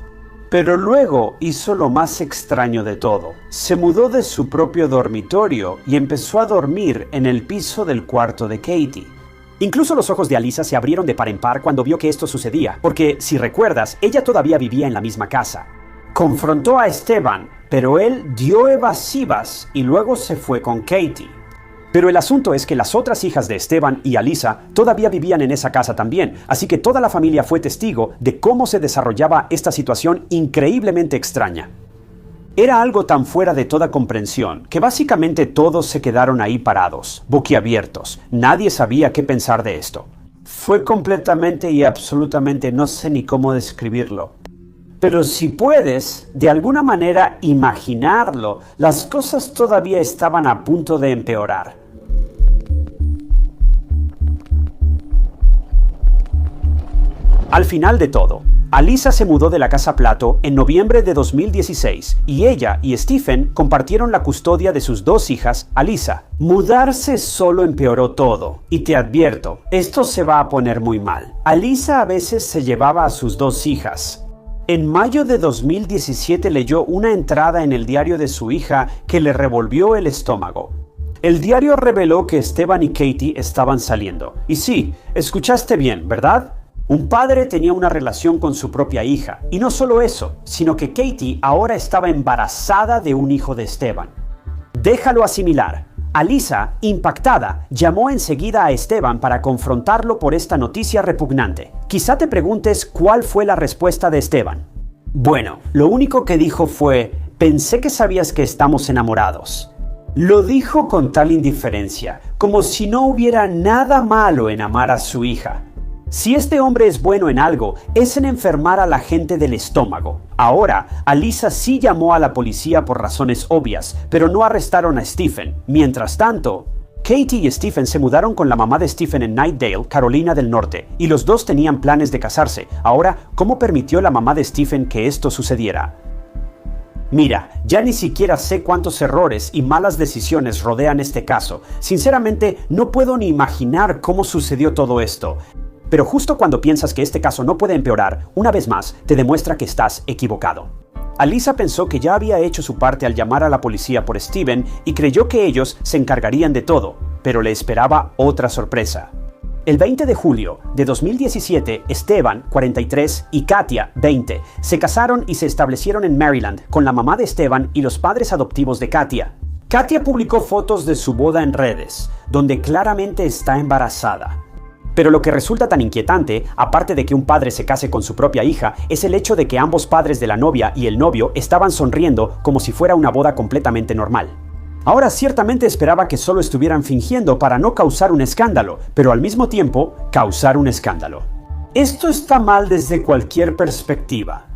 Pero luego hizo lo más extraño de todo. Se mudó de su propio dormitorio y empezó a dormir en el piso del cuarto de Katie. Incluso los ojos de Alyssa se abrieron de par en par cuando vio que esto sucedía, porque, si recuerdas, ella todavía vivía en la misma casa. Confrontó a Esteban, pero él dio evasivas y luego se fue con Katie. Pero el asunto es que las otras hijas de Esteban y Alyssa todavía vivían en esa casa también, así que toda la familia fue testigo de cómo se desarrollaba esta situación increíblemente extraña. Era algo tan fuera de toda comprensión que básicamente todos se quedaron ahí parados, boquiabiertos. Nadie sabía qué pensar de esto. Fue completamente y absolutamente, no sé ni cómo describirlo. Pero si puedes, de alguna manera, imaginarlo, las cosas todavía estaban a punto de empeorar. Al final de todo, Alyssa se mudó de la Casa Plato en noviembre de 2016 y ella y Stephen compartieron la custodia de sus dos hijas, Alyssa. Mudarse solo empeoró todo, y te advierto, esto se va a poner muy mal. Alyssa a veces se llevaba a sus dos hijas. En mayo de 2017 leyó una entrada en el diario de su hija que le revolvió el estómago. El diario reveló que Esteban y Katie estaban saliendo. Y sí, escuchaste bien, ¿verdad? Un padre tenía una relación con su propia hija. Y no solo eso, sino que Katie ahora estaba embarazada de un hijo de Esteban. Déjalo asimilar. Alyssa, impactada, llamó enseguida a Esteban para confrontarlo por esta noticia repugnante. Quizá te preguntes cuál fue la respuesta de Esteban. Bueno, lo único que dijo fue: pensé que sabías que estamos enamorados. Lo dijo con tal indiferencia, como si no hubiera nada malo en amar a su hija. Si este hombre es bueno en algo, es en enfermar a la gente del estómago. Ahora, Alyssa sí llamó a la policía por razones obvias, pero no arrestaron a Stephen. Mientras tanto, Katie y Stephen se mudaron con la mamá de Stephen en Knightdale, Carolina del Norte, y los dos tenían planes de casarse. Ahora, ¿cómo permitió la mamá de Stephen que esto sucediera? Mira, ya ni siquiera sé cuántos errores y malas decisiones rodean este caso. Sinceramente, no puedo ni imaginar cómo sucedió todo esto. Pero justo cuando piensas que este caso no puede empeorar, una vez más, te demuestra que estás equivocado. Alyssa pensó que ya había hecho su parte al llamar a la policía por Steven y creyó que ellos se encargarían de todo, pero le esperaba otra sorpresa. El 20 de julio de 2017, Esteban, 43, y Katia, 20, se casaron y se establecieron en Maryland con la mamá de Esteban y los padres adoptivos de Katia. Katia publicó fotos de su boda en redes, donde claramente está embarazada. Pero lo que resulta tan inquietante, aparte de que un padre se case con su propia hija, es el hecho de que ambos padres de la novia y el novio estaban sonriendo como si fuera una boda completamente normal. Ahora ciertamente esperaba que solo estuvieran fingiendo para no causar un escándalo, pero al mismo tiempo causar un escándalo. Esto está mal desde cualquier perspectiva.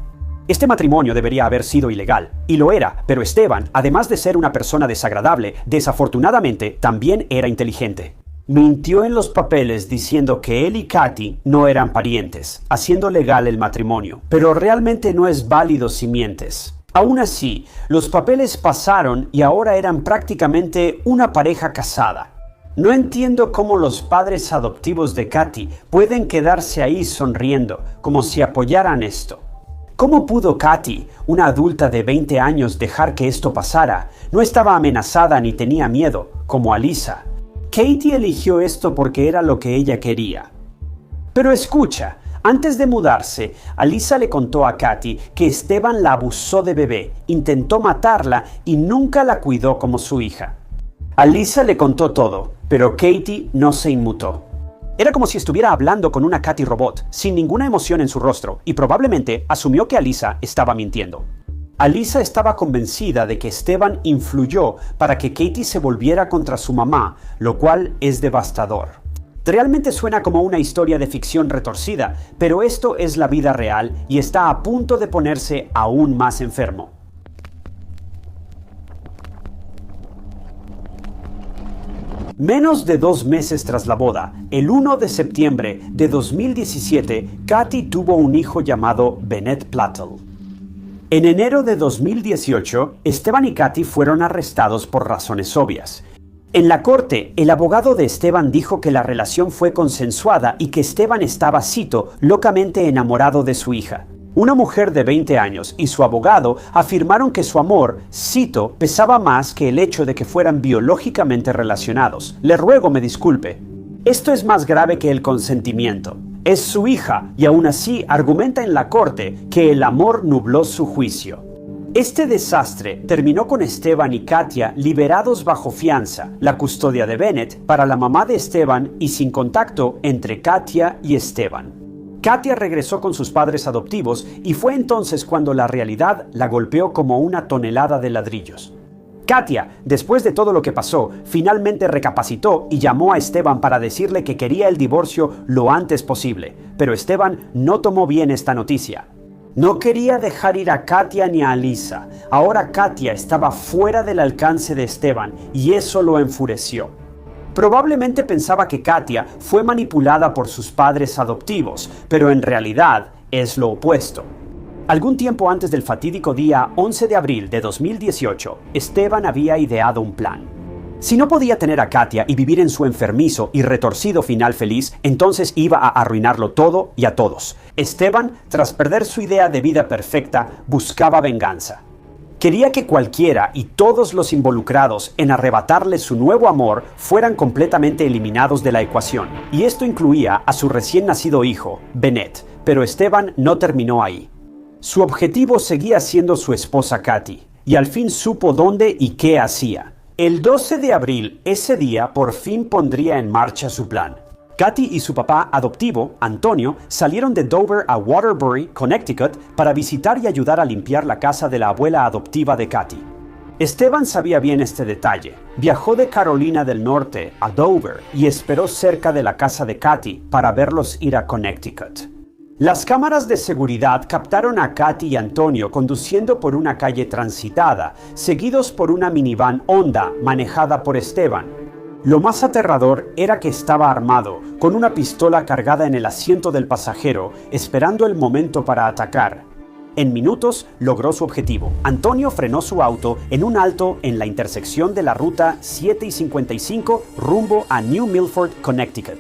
Este matrimonio debería haber sido ilegal, y lo era, pero Esteban, además de ser una persona desagradable, desafortunadamente también era inteligente. Mintió en los papeles diciendo que él y Katy no eran parientes, haciendo legal el matrimonio, pero realmente no es válido si mientes. Aún así, los papeles pasaron y ahora eran prácticamente una pareja casada. No entiendo cómo los padres adoptivos de Katy pueden quedarse ahí sonriendo, como si apoyaran esto. ¿Cómo pudo Katy, una adulta de 20 años, dejar que esto pasara? No estaba amenazada ni tenía miedo, como Alyssa. Katie eligió esto porque era lo que ella quería. Pero escucha, antes de mudarse, Alyssa le contó a Katy que Esteban la abusó de bebé, intentó matarla y nunca la cuidó como su hija. Alyssa le contó todo, pero Katie no se inmutó. Era como si estuviera hablando con una Katy robot, sin ninguna emoción en su rostro, y probablemente asumió que Alyssa estaba mintiendo. Alyssa estaba convencida de que Esteban influyó para que Katie se volviera contra su mamá, lo cual es devastador. Realmente suena como una historia de ficción retorcida, pero esto es la vida real y está a punto de ponerse aún más enfermo. Menos de 2 meses tras la boda, el 1 de septiembre de 2017, Katy tuvo un hijo llamado Bennett Plattel. En enero de 2018, Esteban y Katy fueron arrestados por razones obvias. En la corte, el abogado de Esteban dijo que la relación fue consensuada y que Esteban estaba, cito, locamente enamorado de su hija. Una mujer de 20 años y su abogado afirmaron que su amor, cito, pesaba más que el hecho de que fueran biológicamente relacionados. Le ruego me disculpe. Esto es más grave que el consentimiento. Es su hija y aún así argumenta en la corte que el amor nubló su juicio. Este desastre terminó con Esteban y Katia liberados bajo fianza, la custodia de Bennett para la mamá de Esteban y sin contacto entre Katia y Esteban. Katia regresó con sus padres adoptivos y fue entonces cuando la realidad la golpeó como una tonelada de ladrillos. Katia, después de todo lo que pasó, finalmente recapacitó y llamó a Esteban para decirle que quería el divorcio lo antes posible, pero Esteban no tomó bien esta noticia. No quería dejar ir a Katia ni a Alyssa. Ahora Katia estaba fuera del alcance de Esteban y eso lo enfureció. Probablemente pensaba que Katia fue manipulada por sus padres adoptivos, pero en realidad es lo opuesto. Algún tiempo antes del fatídico día 11 de abril de 2018, Esteban había ideado un plan. Si no podía tener a Katia y vivir en su enfermizo y retorcido final feliz, entonces iba a arruinarlo todo y a todos. Esteban, tras perder su idea de vida perfecta, buscaba venganza. Quería que cualquiera y todos los involucrados en arrebatarle su nuevo amor fueran completamente eliminados de la ecuación. Y esto incluía a su recién nacido hijo, Bennett, pero Esteban no terminó ahí. Su objetivo seguía siendo su esposa Katy, y al fin supo dónde y qué hacía. El 12 de abril, ese día, por fin pondría en marcha su plan. Katy y su papá adoptivo, Antonio, salieron de Dover a Waterbury, Connecticut, para visitar y ayudar a limpiar la casa de la abuela adoptiva de Katy. Esteban sabía bien este detalle. Viajó de Carolina del Norte a Dover y esperó cerca de la casa de Katy para verlos ir a Connecticut. Las cámaras de seguridad captaron a Katy y Antonio conduciendo por una calle transitada, seguidos por una minivan Honda manejada por Esteban. Lo más aterrador era que estaba armado, con una pistola cargada en el asiento del pasajero, esperando el momento para atacar. En minutos logró su objetivo. Antonio frenó su auto en un alto en la intersección de la ruta 7 y 55 rumbo a New Milford, Connecticut.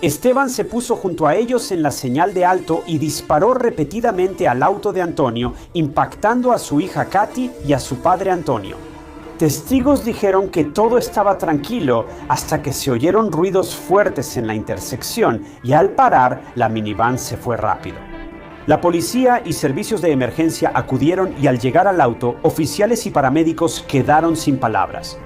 Esteban se puso junto a ellos en la señal de alto y disparó repetidamente al auto de Antonio, impactando a su hija Katy y a su padre Antonio. Testigos dijeron que todo estaba tranquilo hasta que se oyeron ruidos fuertes en la intersección y al parar, la minivan se fue rápido. La policía y servicios de emergencia acudieron y al llegar al auto, oficiales y paramédicos quedaron sin palabras.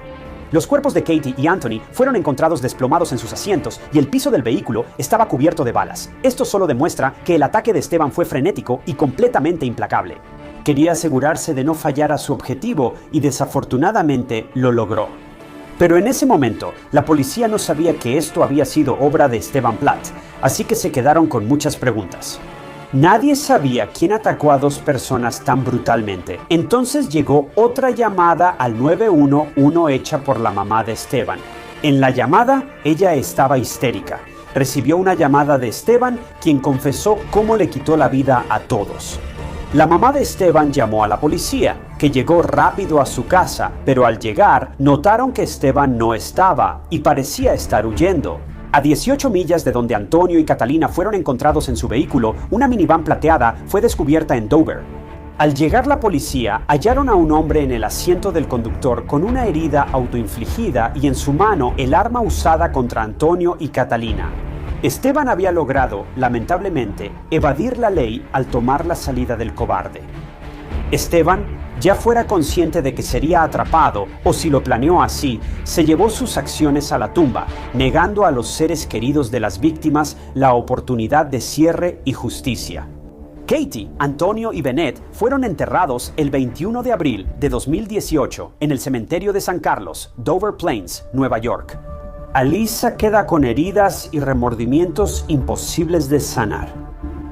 Los cuerpos de Katy y Anthony fueron encontrados desplomados en sus asientos y el piso del vehículo estaba cubierto de balas. Esto solo demuestra que el ataque de Esteban fue frenético y completamente implacable. Quería asegurarse de no fallar a su objetivo y desafortunadamente lo logró. Pero en ese momento, la policía no sabía que esto había sido obra de Esteban Platt, así que se quedaron con muchas preguntas. Nadie sabía quién atacó a dos personas tan brutalmente. Entonces llegó otra llamada al 911 hecha por la mamá de Esteban. En la llamada, ella estaba histérica. Recibió una llamada de Esteban, quien confesó cómo le quitó la vida a todos. La mamá de Esteban llamó a la policía, que llegó rápido a su casa, pero al llegar notaron que Esteban no estaba y parecía estar huyendo. A 18 millas de donde Antonio y Catalina fueron encontrados en su vehículo, una minivan plateada fue descubierta en Dover. Al llegar la policía, hallaron a un hombre en el asiento del conductor con una herida autoinfligida y en su mano el arma usada contra Antonio y Catalina. Esteban había logrado, lamentablemente, evadir la ley al tomar la salida del cobarde. Esteban, ya fuera consciente de que sería atrapado o si lo planeó así, se llevó sus acciones a la tumba, negando a los seres queridos de las víctimas la oportunidad de cierre y justicia. Katy, Antonio y Bennett fueron enterrados el 21 de abril de 2018 en el cementerio de San Carlos, Dover Plains, Nueva York. Alisa queda con heridas y remordimientos imposibles de sanar.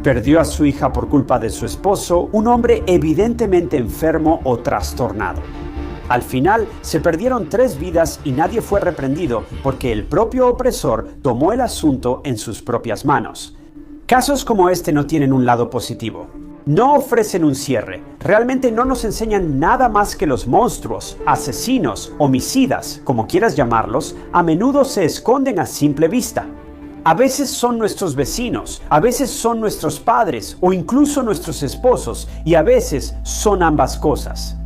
Perdió a su hija por culpa de su esposo, un hombre evidentemente enfermo o trastornado. Al final, se perdieron 3 vidas y nadie fue reprendido porque el propio opresor tomó el asunto en sus propias manos. Casos como este no tienen un lado positivo. No ofrecen un cierre. Realmente no nos enseñan nada más que los monstruos, asesinos, homicidas, como quieras llamarlos, a menudo se esconden a simple vista. A veces son nuestros vecinos, a veces son nuestros padres o incluso nuestros esposos y a veces son ambas cosas.